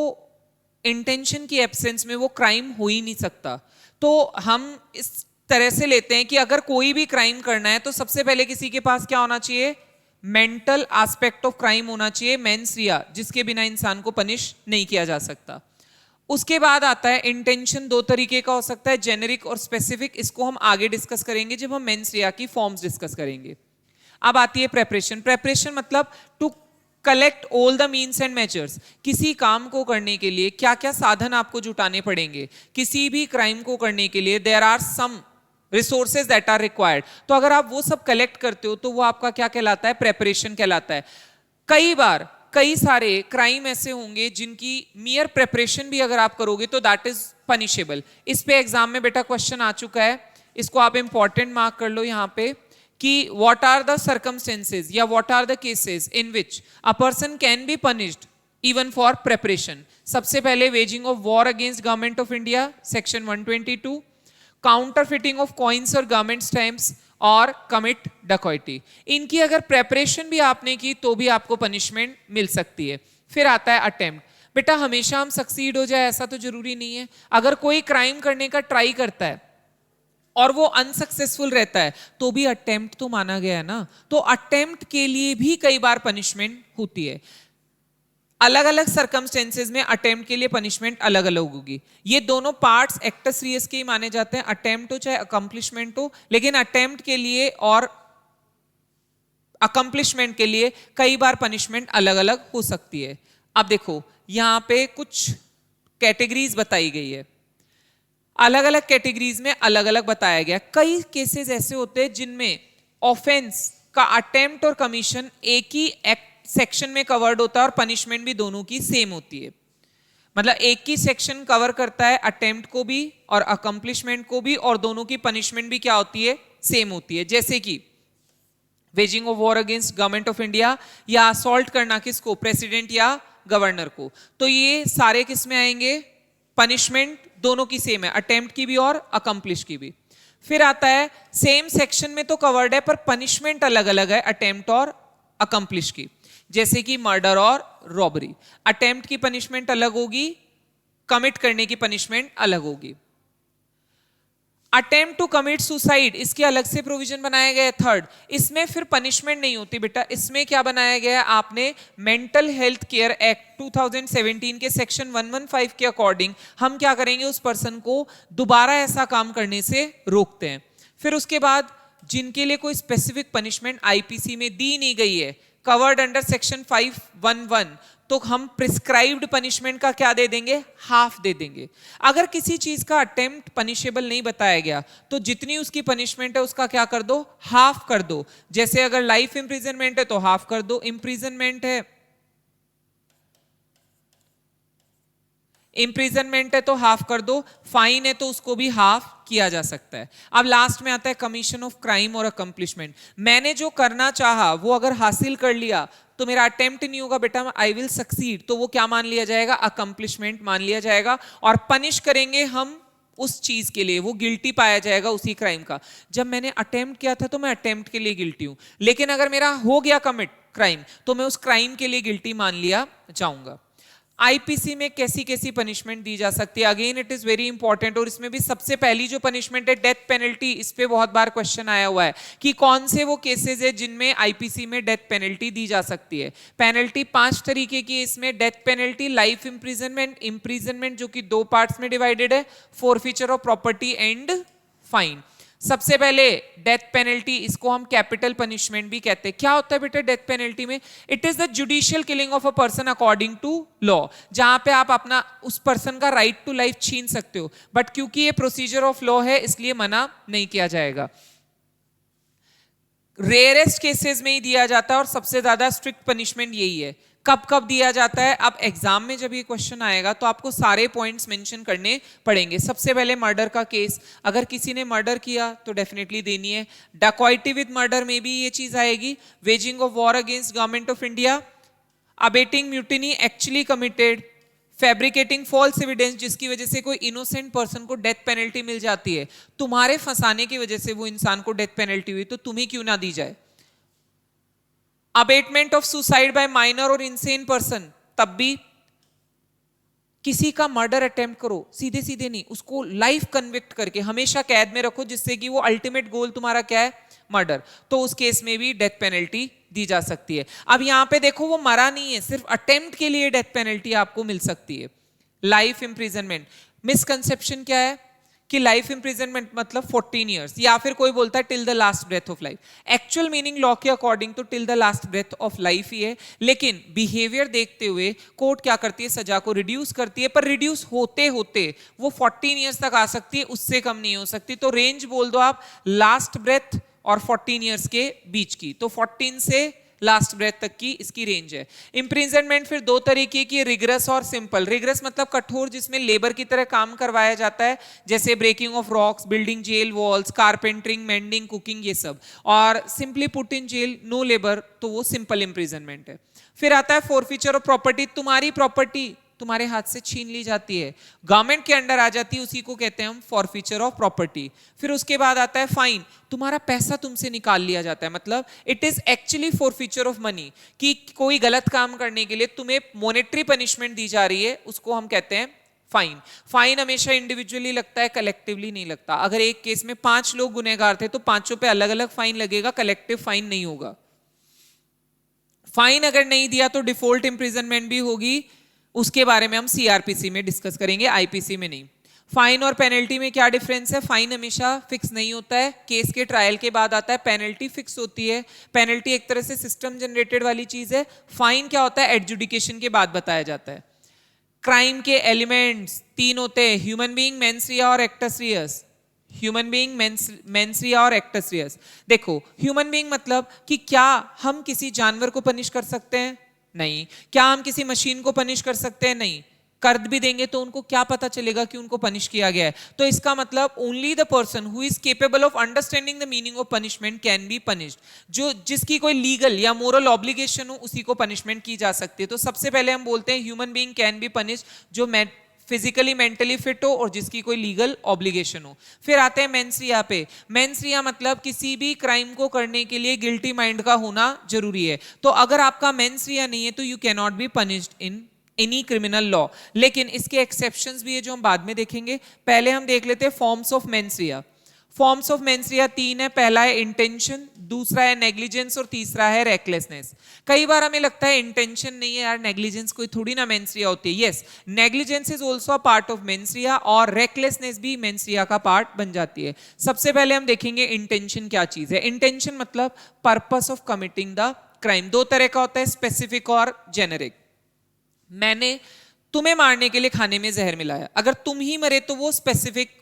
इंटेंशन की एब्सेंस में वो क्राइम हो ही नहीं सकता। तो हम इस तरह से लेते हैं कि अगर कोई भी क्राइम करना है तो सबसे पहले किसी के पास क्या होना चाहिए, मेंटल एस्पेक्ट ऑफ क्राइम होना चाहिए, मेंस रिया, जिसके बिना इंसान को पनिश नहीं किया जा सकता। उसके बाद आता है इंटेंशन, दो तरीके का हो सकता है, जेनेरिक और स्पेसिफिक। इसको हम आगे डिस्कस करेंगे जब हम मेंस रिया की फॉर्म्स डिस्कस करेंगे। अब आती है प्रेपरेशन। प्रेपरेशन मतलब to collect all the means and measures, किसी काम को करने के लिए क्या क्या साधन आपको जुटाने पड़ेंगे, किसी भी क्राइम को करने के लिए there are some resources that are required. तो अगर आप वो सब कलेक्ट करते हो तो वो आपका क्या कहलाता है, प्रेपरेशन कहलाता है। कई बार कई सारे क्राइम ऐसे होंगे जिनकी मियर प्रेपरेशन भी अगर आप करोगे तो दैट इज पनिशेबल। इस पे एग्जाम में बेटा क्वेश्चन आ चुका है, इसको आप इंपॉर्टेंट मार्क कर लो यहां पे कि व्हाट आर द सर्कमस्टेंसेज या what are the cases in which a person can be punished even for preparation. सबसे पहले waging of war against government of India section 122, counterfeiting of coins और government stamps और commit dacoity. इनकी अगर preparation भी आपने की तो भी आपको पनिशमेंट मिल सकती है। फिर आता है अटेम्प्ट। बेटा हमेशा हम सक्सीड हो जाए ऐसा तो जरूरी नहीं है। अगर कोई क्राइम करने का ट्राई करता है और वो अनसक्सेसफुल रहता है तो भी अटेम्प्ट तो माना गया है ना, तो अटेम्प्ट के लिए भी कई बार पनिशमेंट होती है। अलग अलग सर्कमस्टेंसेज में अटेम्प्ट के लिए पनिशमेंट अलग अलग होगी। ये दोनों पार्ट्स एक्टस रियस के ही माने जाते हैं, अटेम्प्ट हो चाहे अकम्प्लिशमेंट हो, लेकिन अटेम्प्ट के लिए और अकम्प्लिशमेंट के लिए कई बार पनिशमेंट अलग अलग हो सकती है। अब देखो यहां पे कुछ कैटेगरीज बताई गई है, अलग अलग कैटेगरीज में अलग अलग बताया गया। कई केसेस ऐसे होते हैं जिनमें ऑफेंस का अटेम्प्ट और कमीशन एक ही एक्ट सेक्शन में कवर्ड होता है और पनिशमेंट भी दोनों की सेम होती है। मतलब एक ही सेक्शन कवर करता है अटेम्प्ट को भी और अकम्प्लिशमेंट को भी, और दोनों की पनिशमेंट भी क्या होती है, सेम होती है। जैसे कि waging of war against government of India या असॉल्ट करना किसको, प्रेसिडेंट या गवर्नर को, तो ये सारे किस में आएंगे, पनिशमेंट दोनों की सेम है, अटेम्प्ट की भी और अकम्प्लिश की भी। फिर आता है सेम सेक्शन में तो कवर्ड है पर पनिशमेंट अलग अलग है अटेम्प्ट और अकम्प्लिश की। जैसे कि मर्डर और रॉबरी, अटेम्प्ट की पनिशमेंट अलग होगी, कमिट करने की पनिशमेंट अलग होगी। अटेम्प्ट टू कमिट सुसाइड, इसके अलग से प्रोविजन बनाया गया है थर्ड। इसमें फिर पनिशमेंट नहीं होती बेटा, इसमें क्या बनाया गया है आपने, मेंटल हेल्थ केयर एक्ट 2017 के सेक्शन 115 के अकॉर्डिंग हम क्या करेंगे, उस पर्सन को दोबारा ऐसा काम करने से रोकते हैं। फिर उसके बाद जिनके लिए कोई स्पेसिफिक पनिशमेंट आईपीसी में दी नहीं गई है, कवर्ड अंडर सेक्शन 511, तो हम प्रिस्क्राइब्ड पनिशमेंट का क्या दे देंगे, हाफ दे देंगे। अगर किसी चीज का अटेम्प्ट पनिशेबल नहीं बताया गया तो जितनी उसकी पनिशमेंट है उसका क्या कर दो, हाफ कर दो। जैसे अगर लाइफ इंप्रिजनमेंट है तो हाफ कर दो, इंप्रिजनमेंट है तो हाफ कर दो, फाइन है तो उसको भी हाफ किया जा सकता है। अब लास्ट में आता है कमीशन ऑफ क्राइम और अकम्प्लिशमेंट। मैंने जो करना चाहा वो अगर हासिल कर लिया तो मेरा अटेम्प्ट नहीं होगा बेटा, आई विल सक्सीड, तो वो क्या मान लिया जाएगा, अकम्प्लिशमेंट मान लिया जाएगा। और पनिश करेंगे हम उस चीज के लिए, वो गिल्टी पाया जाएगा उसी क्राइम का। जब मैंने अटेम्प्ट किया था तो मैं अटेम्प्ट के लिए गिल्टी हूं, लेकिन अगर मेरा हो गया कमिट क्राइम तो मैं उस क्राइम के लिए गिल्टी मान लिया जाऊंगा। आईपीसी में कैसी कैसी पनिशमेंट दी जा सकती है, again it is very important. और इसमें भी सबसे पहली जो पनिशमेंट है डेथ पेनल्टी, इस पे बहुत बार क्वेश्चन आया हुआ है कि कौन से वो केसेस है जिनमें आईपीसी में डेथ पेनल्टी दी जा सकती है। पेनल्टी 5 तरीके की है इसमें, डेथ पेनल्टी, लाइफ इंप्रिजनमेंट जो कि 2 पार्ट्स में डिवाइडेड है, forfeiture of property and fine. सबसे पहले डेथ पेनल्टी, इसको हम कैपिटल पनिशमेंट भी कहते हैं। क्या होता है बेटा डेथ पेनल्टी में, it is the judicial killing of a person according to law, जहां पे आप अपना उस पर्सन का राइट टू लाइफ छीन सकते हो, बट क्योंकि ये प्रोसीजर ऑफ लॉ है इसलिए मना नहीं किया जाएगा। रेयरेस्ट केसेस में ही दिया जाता है और सबसे ज्यादा स्ट्रिक्ट पनिशमेंट यही है। कब कब दिया जाता है, अब एग्जाम में जब ये क्वेश्चन आएगा तो आपको सारे पॉइंट्स मेंशन करने पड़ेंगे। सबसे पहले मर्डर का केस, अगर किसी ने मर्डर किया तो डेफिनेटली देनी है। डकॉइटी विद मर्डर में भी ये चीज आएगी। Waging of war against government of India, abetting mutiny actually committed, fabricating false evidence जिसकी वजह से कोई इनोसेंट पर्सन को डेथ पेनल्टी मिल जाती है, तुम्हारे फंसाने की वजह से वो इंसान को डेथ पेनल्टी हुई तो तुम्हें क्यों ना दी जाए। Abetment of suicide by minor और इनसेन पर्सन, तब भी किसी का मर्डर अटेम्प्ट करो, सीधे सीधे नहीं, उसको लाइफ कन्विक्ट करके हमेशा कैद में रखो जिससे कि वो अल्टीमेट गोल तुम्हारा क्या है, मर्डर, तो उस केस में भी डेथ पेनल्टी दी जा सकती है। अब यहां पे देखो वो मरा नहीं है, सिर्फ अटेम्प्ट के लिए डेथ पेनल्टी आपको मिल सकती है। लाइफ इंप्रिजनमेंट, मिसकंसेप्शन क्या है कि लाइफ इंप्रिजनमेंट मतलब 14 इयर्स, या फिर कोई बोलता है till the last breath of life. Actual meaning law के अकॉर्डिंग तो till the last breath of life ही है, लेकिन बिहेवियर देखते हुए कोर्ट क्या करती है, सजा को रिड्यूस करती है, पर रिड्यूस होते होते वो 14 इयर्स तक आ सकती है, उससे कम नहीं हो सकती। तो रेंज बोल दो आप लास्ट ब्रेथ और 14 इयर्स के बीच की, तो 14 से लास्ट ब्रेथ तक की इसकी रेंज है। इंप्रिजनमेंट फिर दो तरीके की, रिग्रेस और सिंपल। रिग्रेस मतलब कठोर, जिसमें लेबर की तरह काम करवाया जाता है, जैसे breaking of rocks, building jail walls, carpentering, mending, cooking, ये सब। और simply put in jail, no labour, तो वो सिंपल इंप्रिजनमेंट है। फिर आता है फॉरफीचर ऑफ प्रॉपर्टी, तुम्हारी प्रॉपर्टी तुम्हारे हाथ से छीन ली जाती है, गवर्नमेंट के अंडर आ जाती है, उसी को कहते हैं हम फॉरफीचर ऑफ प्रॉपर्टी। फिर उसके बाद आता है फाइन, तुम्हारा पैसा तुमसे निकाल लिया जाता है, मतलब it is actually forfeiture of money, कि कोई गलत काम करने के लिए तुम्हें मॉनेटरी पनिशमेंट दी जा रही है, उसको हम कहते हैं फाइन। फाइन हमेशा इंडिविजुअली लगता है, कलेक्टिवली नहीं लगता। अगर एक केस में 5 लोग गुनहगार थे तो पांचों पे अलग अलग फाइन लगेगा, कलेक्टिव फाइन नहीं होगा। फाइन अगर नहीं दिया तो डिफॉल्ट इंप्रिजनमेंट भी होगी, उसके बारे में हम सीआरपीसी में डिस्कस करेंगे, आईपीसी में नहीं। फाइन और पेनल्टी में क्या डिफरेंस है? फाइन हमेशा फिक्स नहीं होता है, केस के ट्रायल के बाद आता है, पेनल्टी फिक्स होती है। पेनल्टी एक तरह से सिस्टम जनरेटेड वाली चीज है, फाइन क्या होता है एडजुडिकेशन के बाद बताया जाता है। क्राइम के एलिमेंट्स 3 होते हैं, ह्यूमन बीइंग, मेंस रिया और actus reus. Human being, mens rea और एक्टस रियस। देखो ह्यूमन बीइंग मतलब कि क्या हम किसी जानवर को पनिश कर सकते हैं? नहीं। क्या हम किसी मशीन को पनिश कर सकते हैं? नहीं। कर भी देंगे तो उनको क्या पता चलेगा कि उनको पनिश किया गया है? तो इसका मतलब only the person who is capable of understanding the meaning of punishment can be punished. जो जिसकी कोई लीगल या मोरल ऑब्लिगेशन हो उसी को पनिशमेंट की जा सकती है। तो सबसे पहले हम बोलते हैं human being can be punished, जो फिजिकली मेंटली फिट हो और जिसकी कोई लीगल ऑब्लिगेशन हो। फिर आते हैं मेंस रिया पे। मेंस रिया मतलब किसी भी क्राइम को करने के लिए गिल्टी माइंड का होना जरूरी है। तो अगर आपका मेंस रिया नहीं है तो you can not be punished in any criminal law. लेकिन इसके एक्सेप्शंस भी है जो हम बाद में देखेंगे। पहले हम देख लेते हैं forms of mains Riya. Forms of mains रिया 3 है। पहला है इंटेंशन, दूसरा है नेग्लिजेंस और तीसरा है रेकलेसनेस। कई बार हमें लगता है इंटेंशन नहीं है यार, नेग्लिजेंस कोई थोड़ी ना मेंस रिया होती है। Yes, negligence is also a part of mains rea और रेकलेसनेस भी मेंस रिया का पार्ट बन जाती है। सबसे पहले हम देखेंगे इंटेंशन क्या चीज है। इंटेंशन मतलब purpose of committing the crime. 2 तरह का होता है, स्पेसिफिक और जेनेरिक। मैंने तुम्हें मारने के लिए खाने में जहर मिलाया, अगर तुम ही मरे तो वो स्पेसिफिक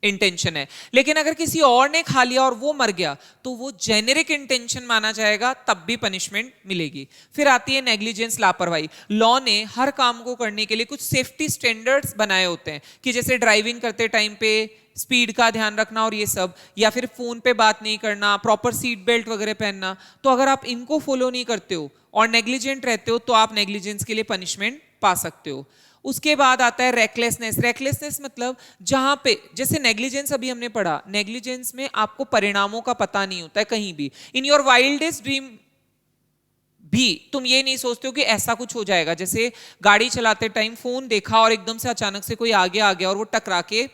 इंटेंशन है। लेकिन अगर किसी और ने खा लिया और वो मर गया तो वो जेनेरिक इंटेंशन माना जाएगा, तब भी पनिशमेंट मिलेगी। फिर आती है नेग्लिजेंस, लापरवाही। लॉ ने हर काम को करने के लिए कुछ सेफ्टी स्टैंडर्ड्स बनाए होते हैं कि जैसे ड्राइविंग करते टाइम पे स्पीड का ध्यान रखना और ये सब, या फिर फोन पे बात नहीं करना, प्रॉपर सीट बेल्ट वगैरह पहनना। तो अगर आप इनको फॉलो नहीं करते हो और नेग्लिजेंट रहते हो तो आप नेग्लिजेंस के लिए पनिशमेंट पा सकते हो। उसके बाद आता है रेकलेसनेस। रेकलेसनेस मतलब जहां पे जैसे नेग्लिजेंस अभी हमने पढ़ा, नेग्लिजेंस में आपको परिणामों का पता नहीं होता है कहीं भी। इन योर वाइल्डेस्ट ड्रीम भी तुम ये नहीं सोचते हो कि ऐसा कुछ हो जाएगा। जैसे गाड़ी चलाते टाइम फोन देखा और एकदम से अचानक से कोई आगे आ गया और वो टकरा के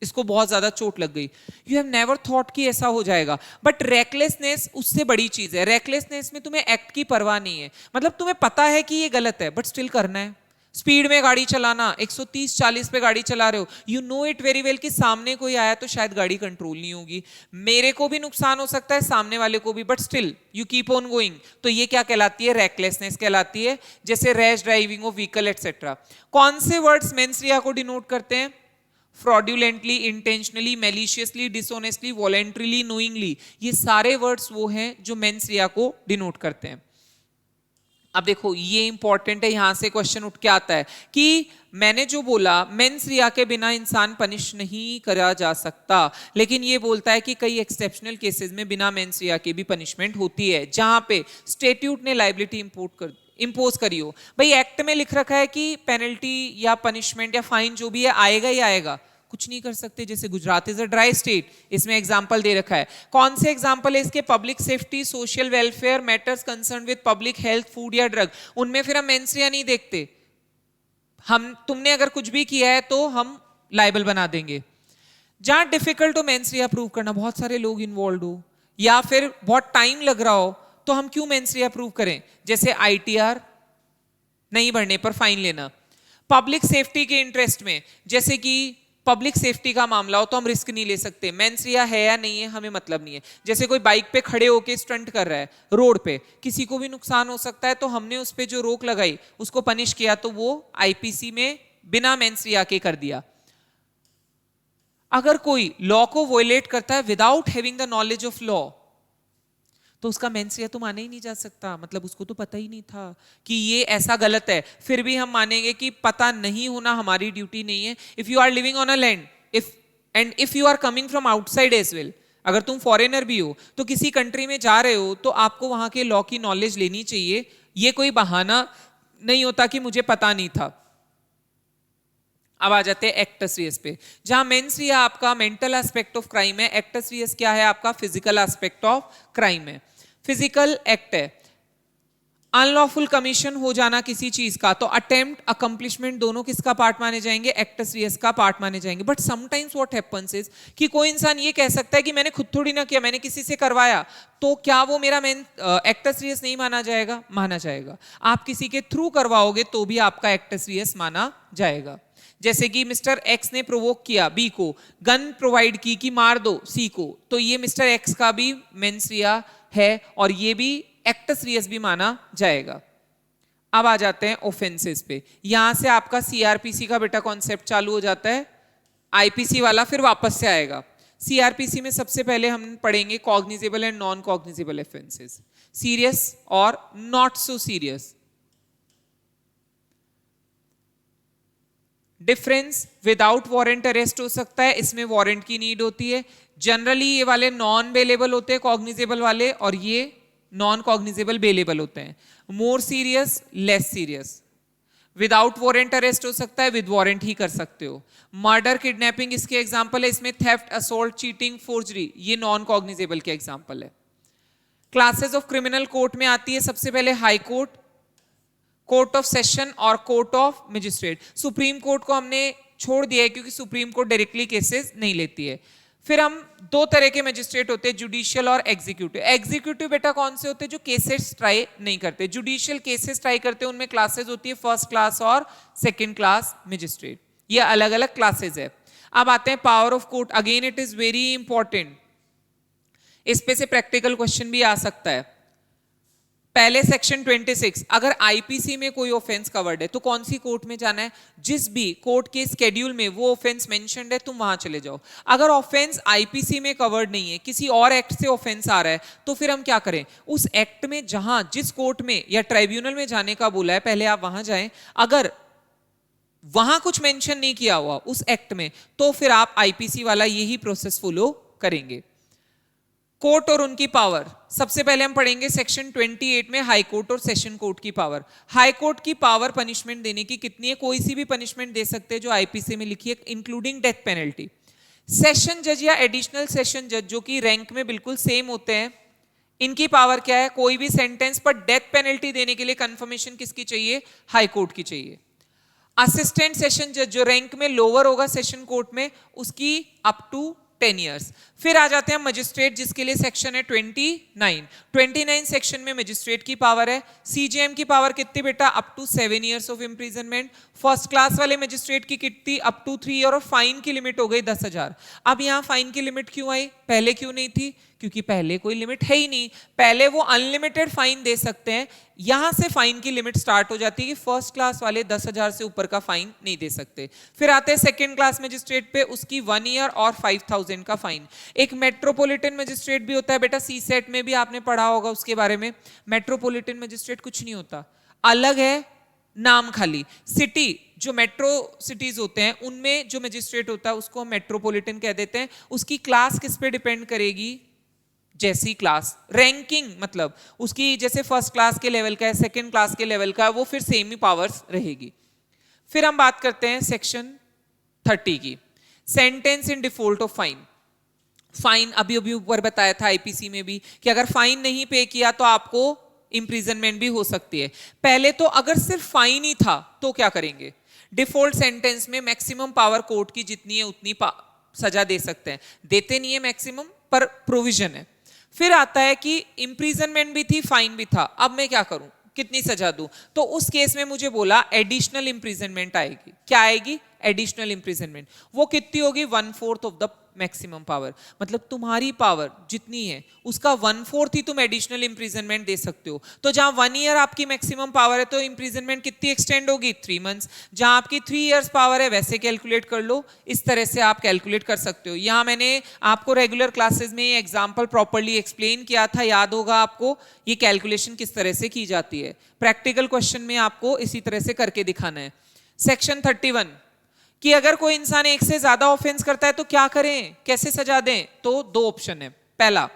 इसको बहुत ज्यादा चोट लग गई। यू हैव नेवर थॉट कि ऐसा हो जाएगा। बट रेकलेसनेस उससे बड़ी चीज है। रेकलेसनेस में तुम्हें एक्ट की परवाह नहीं है, मतलब तुम्हें पता है कि ये गलत है बट स्टिल करना है। स्पीड में गाड़ी चलाना, 130-40 पे गाड़ी चला रहे हो, you know it very well कि सामने कोई आया तो शायद गाड़ी कंट्रोल नहीं होगी, मेरे को भी नुकसान हो सकता है, सामने वाले को भी, but still you keep on going. तो ये क्या कहलाती है? रेकलेसनेस कहलाती है। जैसे rash driving of vehicle etcetera. कौन से वर्ड्स मेंस रिया को डिनोट करते हैं? Fraudulently, intentionally, maliciously, dishonestly, voluntarily, knowingly. ये सारे वर्ड्स वो हैं जो मेंस रिया को डिनोट करते हैं। अब देखो ये इंपॉर्टेंट है, यहां से क्वेश्चन उठ के आता है कि मैंने जो बोला मेंस रिया के बिना इंसान पनिश नहीं करा जा सकता, लेकिन ये बोलता है कि कई एक्सेप्शनल केसेस में बिना मेंस रिया के भी पनिशमेंट होती है, जहां पे स्टेट्यूट ने लाइबिलिटी इंपोज करी हो। भाई एक्ट में लिख रखा है कि पेनल्टी या पनिशमेंट या फाइन जो भी है आएगा ही आएगा, कुछ नहीं कर सकते। जैसे Gujarat is a dry state, इसमें एग्जांपल दे रखा है। कौन से एग्जांपल है इसके? Public safety, social welfare, matters concern with public health, food या ड्रग। उनमें फिर हम मेंस रिया नहीं देखते। हम तुमने अगर कुछ भी किया है तो हम लाइबल बना देंगे। जहां डिफिकल्ट हो मेंस रिया प्रूव करना, बहुत सारे लोग इन्वॉल्व हो या फिर बहुत टाइम लग रहा हो, तो हम क्यों मेंस रिया प्रूव करें? जैसे आईटीआर नहीं भरने पर फाइन लेना, पब्लिक सेफ्टी के इंटरेस्ट में, जैसे कि पब्लिक सेफ्टी का मामला हो तो हम रिस्क नहीं ले सकते, मेंस्ट्रुआ है या नहीं है हमें मतलब नहीं है। जैसे कोई बाइक पे खड़े होके स्टंट कर रहा है रोड पे, किसी को भी नुकसान हो सकता है, तो हमने उस पे जो रोक लगाई उसको पनिश किया, तो वो आईपीसी में बिना मेंस्ट्रुआ के कर दिया। अगर कोई लॉ को वोलेट करता है without having the knowledge of law, तो उसका मेंस्ट्रुआ तो माना ही नहीं जा सकता, मतलब उसको तो पता ही नहीं था कि ये ऐसा गलत है। फिर भी हम मानेंगे कि पता नहीं होना हमारी ड्यूटी नहीं है। If you are living on a land, if you are coming from outside as well, अगर तुम फॉरेनर भी हो तो किसी कंट्री में जा रहे हो तो आपको वहां के लॉ की नॉलेज लेनी चाहिए। ये कोई बहाना नहीं होता कि मुझे पता नहीं था। अब आ जाते हैं एक्टस रियस पे, जहां मेंस्ट्रुआ आपका मेंटल एस्पेक्ट ऑफ क्राइम है, एक्टस रियस क्या है आपका फिजिकल एस्पेक्ट ऑफ क्राइम है। फिजिकल एक्ट है, अनलॉफुल कमीशन हो जाना किसी चीज का, तो अटेम्प्ट अकम्प्लिशमेंट दोनों किसका पार्ट माने जाएंगे, एक्टस रियस का पार्ट माने जाएंगे। But sometimes what happens is कि कोई इंसान ये कह सकता है कि मैंने खुद थोड़ी ना किया, मैंने किसी से करवाया, तो क्या वो मेरा एक्टस रियस नहीं माना जाएगा? माना जाएगा। आप किसी के थ्रू करवाओगे तो भी आपका एक्टस रियस माना जाएगा। जैसे कि मिस्टर एक्स ने प्रोवोक किया बी को, गन प्रोवाइड की कि मार दो सी को, तो ये मिस्टर एक्स का भी मेंस्ट्रुआ है और ये भी एक्टस रियस भी माना जाएगा। अब आ जाते हैं ऑफेंसेस पे, यहां से आपका सीआरपीसी का बेटा कॉन्सेप्ट चालू हो जाता है, आईपीसी वाला फिर वापस से आएगा। सीआरपीसी में सबसे पहले हम पढ़ेंगे cognizable and non cognizable offences, serious और not so serious. Difference, without warrant arrest हो सकता है, इसमें वारंट की नीड होती है। जनरली ये वाले नॉन बेलेबल होते हैं कॉग्निजेबल वाले, और ये नॉन कॉग्निजेबल बेलेबल होते हैं। More serious, less serious, without warrant arrest हो सकता है, विद वारंट ही कर सकते हो। मर्डर, किडनैपिंग इसके एग्जांपल है, इसमें थेफ्ट, असॉल्ट, चीटिंग, फोर्जरी ये नॉन कॉग्निजेबल के एग्जांपल है। क्लासेस ऑफ क्रिमिनल कोर्ट में आती है सबसे पहले high court, court of session और court of magistrate. Supreme court को हमने छोड़ दिया है क्योंकि सुप्रीम कोर्ट डायरेक्टली केसेस नहीं लेती है। फिर हम दो तरह के मजिस्ट्रेट होते हैं, जुडिशियल और एग्जीक्यूटिव। एग्जीक्यूटिव बेटा कौन से होते हैं? जो केसेस ट्राई नहीं करते। जुडिशियल केसेस ट्राई करते हैं, उनमें क्लासेस होती है फर्स्ट क्लास और सेकंड क्लास मजिस्ट्रेट, ये अलग अलग क्लासेस है। अब आते हैं power of court, again it is very important, इस पे से प्रैक्टिकल क्वेश्चन भी आ सकता है। पहले सेक्शन 26, अगर आईपीसी में कोई ऑफेंस कवर्ड है तो कौन सी कोर्ट में जाना है? जिस भी कोर्ट के स्केड्यूल में वो ऑफेंस मेंशन्ड है तुम वहां चले जाओ। अगर ऑफेंस आईपीसी में कवर्ड नहीं है, किसी और एक्ट से ऑफेंस आ रहा है, तो फिर हम क्या करें? उस एक्ट में जहां जिस कोर्ट में या ट्राइब्यूनल में जाने का बोला है पहले आप वहां जाएं। अगर वहां कुछ मेंशन नहीं किया हुआ उस एक्ट में, तो फिर आप आईपीसी वाला यही प्रोसेस फॉलो करेंगे। कोर्ट और उनकी पावर, सबसे पहले हम पढ़ेंगे सेक्शन 28 में हाई कोर्ट और सेशन कोर्ट की पावर। हाई कोर्ट की पावर पनिशमेंट देने की कितनी है? कोई सी भी पनिशमेंट दे सकते हैं जो आईपीसी में लिखी है, इंक्लूडिंग डेथ पेनल्टी। सेशन जज या एडिशनल सेशन जज जो कि रैंक में बिल्कुल सेम होते हैं, इनकी पावर क्या है? कोई भी सेंटेंस पर डेथ पेनल्टी देने के लिए कंफर्मेशन किसकी चाहिए? हाई कोर्ट की चाहिए। असिस्टेंट सेशन जज जो रैंक में लोअर होगा सेशन कोर्ट में, उसकी अप टू 10 इयर्स। फिर आ जाते हैं मजिस्ट्रेट जिसके लिए सेक्शन है 29 सेक्शन में मजिस्ट्रेट की पावर है। सीजेएम की पावर कितनी बेटा? Up to 7 years of imprisonment. First class वाले मजिस्ट्रेट की कितनी? अप टू 3 ईयर, और फाइन की लिमिट हो गई 10,000। अब यहाँ फाइन की लिमिट क्यों आई? पहले क्यों नहीं थी? क्योंकि पहले कोई लिमिट है ही नहीं, पहले वो अनलिमिटेड फाइन दे सकते हैं। यहां से फाइन की लिमिट स्टार्ट हो जाती है कि फर्स्ट क्लास वाले 10,000 से ऊपर का फाइन नहीं दे सकते। फिर आते हैं सेकंड क्लास मजिस्ट्रेट पे, उसकी 1 ईयर और 5,000 का फाइन। एक मेट्रोपॉलिटन मजिस्ट्रेट भी होता है बेटा, सी सेट में भी आपने पढ़ा होगा उसके बारे में। मेट्रोपॉलिटन मजिस्ट्रेट कुछ नहीं होता, अलग है नाम खाली। सिटी जो मेट्रो सिटीज होते हैं उनमें जो मजिस्ट्रेट होता है उसको हम मेट्रोपॉलिटन कह देते हैं। उसकी क्लास किस पे डिपेंड करेगी? जैसी क्लास, रैंकिंग, मतलब उसकी जैसे फर्स्ट क्लास के लेवल का है, सेकंड क्लास के लेवल का है, वो फिर सेम ही पावर्स रहेगी। फिर हम बात करते हैं सेक्शन 30 की, sentence in default of fine. Fine अभी अभी ऊपर बताया था आईपीसी में भी कि अगर फाइन नहीं पे किया तो आपको इंप्रिजनमेंट भी हो सकती है। पहले तो अगर सिर्फ फाइन ही था तो क्या करेंगे? डिफॉल्ट सेंटेंस में मैक्सिमम पावर कोर्ट की जितनी है उतनी सजा दे सकते हैं, देते नहीं है मैक्सिमम पर प्रोविजन है। फिर आता है कि इंप्रिजनमेंट भी थी, फाइन भी था, अब मैं क्या करूं, कितनी सजा दूं? तो उस केस में मुझे बोला एडिशनल इंप्रिजनमेंट आएगी। क्या आएगी? एडिशनल इम्प्रिजनमेंट, वो कितनी होगी 1/4 ऑफ द मैक्सिमम पावर। मतलब तुम्हारी पावर जितनी है उसका 1/4 ही तुम एडिशनल इम्प्रिजनमेंट दे सकते हो। तो जहां 1 ईयर आपकी मैक्सिमम पावर है तो इम्प्रिजनमेंट कितनी एक्सटेंड होगी 3 मंथ्स। जहां आपकी 3 इयर्स पावर है वैसे कैलकुलेट कर लो, इस तरह से आप कैलकुलेट कर सकते हो। यहां मैंने आपको रेगुलर क्लासेस में एग्जाम्पल प्रॉपरली एक्सप्लेन किया था, याद होगा आपको ये कैलकुलेशन किस तरह से की जाती है। प्रैक्टिकल क्वेश्चन में आपको इसी तरह से करके दिखाना है। सेक्शन 31 कि अगर कोई इंसान एक से ज्यादा ऑफेंस करता है तो क्या करें, कैसे सजा दें। तो 2 ऑप्शन है। पहला,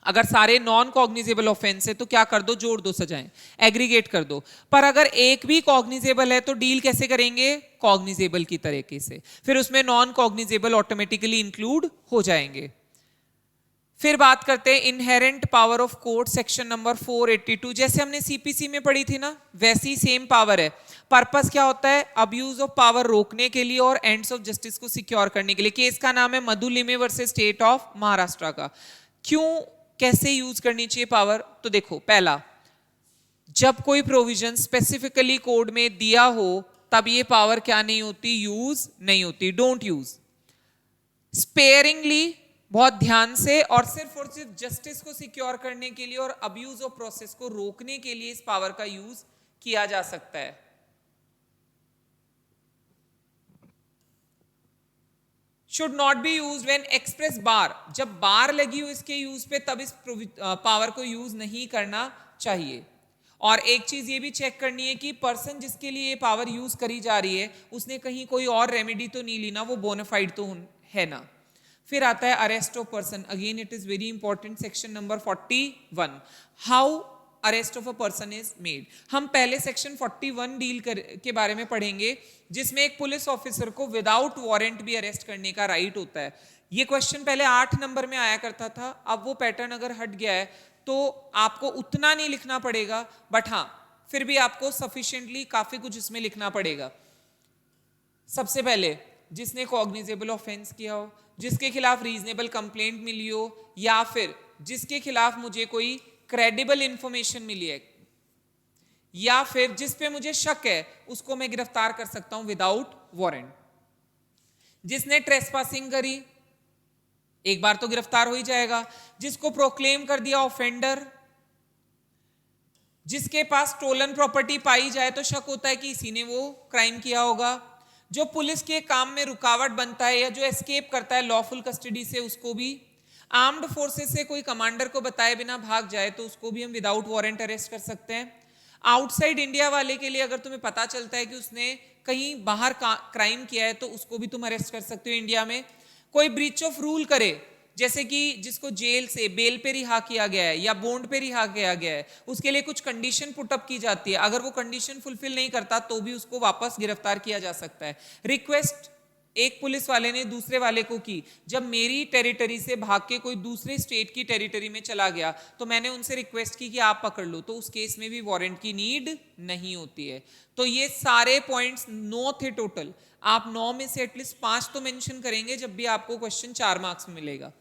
अगर सारे नॉन कॉग्निजेबल ऑफेंस है तो क्या कर दो, जोड़ दो सजाएं, एग्रीगेट कर दो। पर अगर एक भी कॉग्निजेबल है तो डील कैसे करेंगे, कॉग्निजेबल की तरीके से, फिर उसमें नॉन कॉग्निजेबल ऑटोमेटिकली इंक्लूड हो जाएंगे। फिर बात करते हैं inherent power of court, section number 482। जैसे हमने सीपीसी में पढ़ी थी ना, वैसी सेम पावर है। पर्पस क्या होता है, अब्यूज ऑफ पावर रोकने के लिए और एंड्स ऑफ जस्टिस को सिक्योर करने के लिए। केस का नाम है मधु Limaye versus state of Maharashtra का। क्यों, कैसे यूज करनी चाहिए पावर, तो देखो, पहला, जब कोई प्रोविजन स्पेसिफिकली कोड में दिया हो तब ये पावर क्या नहीं होती, यूज नहीं होती। Don't use. स्पेयरिंगली, बहुत ध्यान से, और सिर्फ जस्टिस को सिक्योर करने के लिए और अब्यूज ऑफ प्रोसेस को रोकने के लिए इस पावर का यूज किया जा सकता है। Should not be use when express bar, जब बार लगी हो इसके यूज पे तब इस पावर को यूज नहीं करना चाहिए। और एक चीज ये भी चेक करनी है कि पर्सन जिसके लिए ये पावर यूज करी जा रही है उसने कहीं कोई और रेमेडी तो नहीं ली ना, वो बोनाफाइड तो है ना। फिर आता है arrest of person, again it is very important, section number 41, how arrest of a person is made. हम पहले सेक्शन 41 डील के बारे में पढ़ेंगे, जिसमें एक पुलिस ऑफिसर को विदाउट वारंट भी अरेस्ट करने का राइट होता है। ये क्वेश्चन पहले 8 नंबर में आया करता था, अब वो पैटर्न अगर हट गया है तो आपको उतना नहीं लिखना पड़ेगा, बट हाँ फिर भी आपको सफिशिएंटली काफी कुछ इसमें लिखना पड़ेगा। सबसे पहले, जिसने कॉग्निजेबल ऑफेंस किया हो, जिसके खिलाफ रीजनेबल कंप्लेंट मिली हो, या फिर जिसके खिलाफ मुझे कोई क्रेडिबल इंफॉर्मेशन मिली है, या फिर जिस पे मुझे शक है, उसको मैं गिरफ्तार कर सकता हूं विदाउट वारंट। जिसने ट्रेसपासिंग करी एक बार तो गिरफ्तार हो ही जाएगा। जिसको प्रोक्लेम कर दिया ऑफेंडर, जिसके पास स्टोलन प्रॉपर्टी पाई जाए तो शक होता है कि इसी ने वो क्राइम किया होगा। जो पुलिस के काम में रुकावट बनता है या जो एस्केप करता है लॉफुल कस्टडी से, उसको भी। आर्म्ड फोर्सेस से कोई कमांडर को बताए बिना भाग जाए तो उसको भी हम विदाउट वारंट अरेस्ट कर सकते हैं। आउटसाइड इंडिया वाले के लिए अगर तुम्हें पता चलता है कि उसने कहीं बाहर क्राइम किया है तो उसको भी तुम अरेस्ट कर सकते हो इंडिया में। कोई ब्रीच ऑफ रूल करे, जैसे कि जिसको जेल से बेल पे रिहा किया गया है या बॉन्ड पे रिहा किया गया है, उसके लिए कुछ कंडीशन पुटअप की जाती है, अगर वो कंडीशन फुलफिल नहीं करता तो भी उसको वापस गिरफ्तार किया जा सकता है। रिक्वेस्ट एक पुलिस वाले ने दूसरे वाले को की, जब मेरी टेरिटरी से भाग के कोई दूसरे स्टेट की टेरिटरी में चला गया तो मैंने उनसे रिक्वेस्ट की कि आप पकड़ लो, तो उस केस में भी वारंट की नीड नहीं होती है। तो ये सारे पॉइंट्स 9 थे टोटल। आप 9 में से एटलीस्ट 5 तो मेंशन करेंगे जब भी आपको क्वेश्चन 4 मार्क्स में मिलेगा।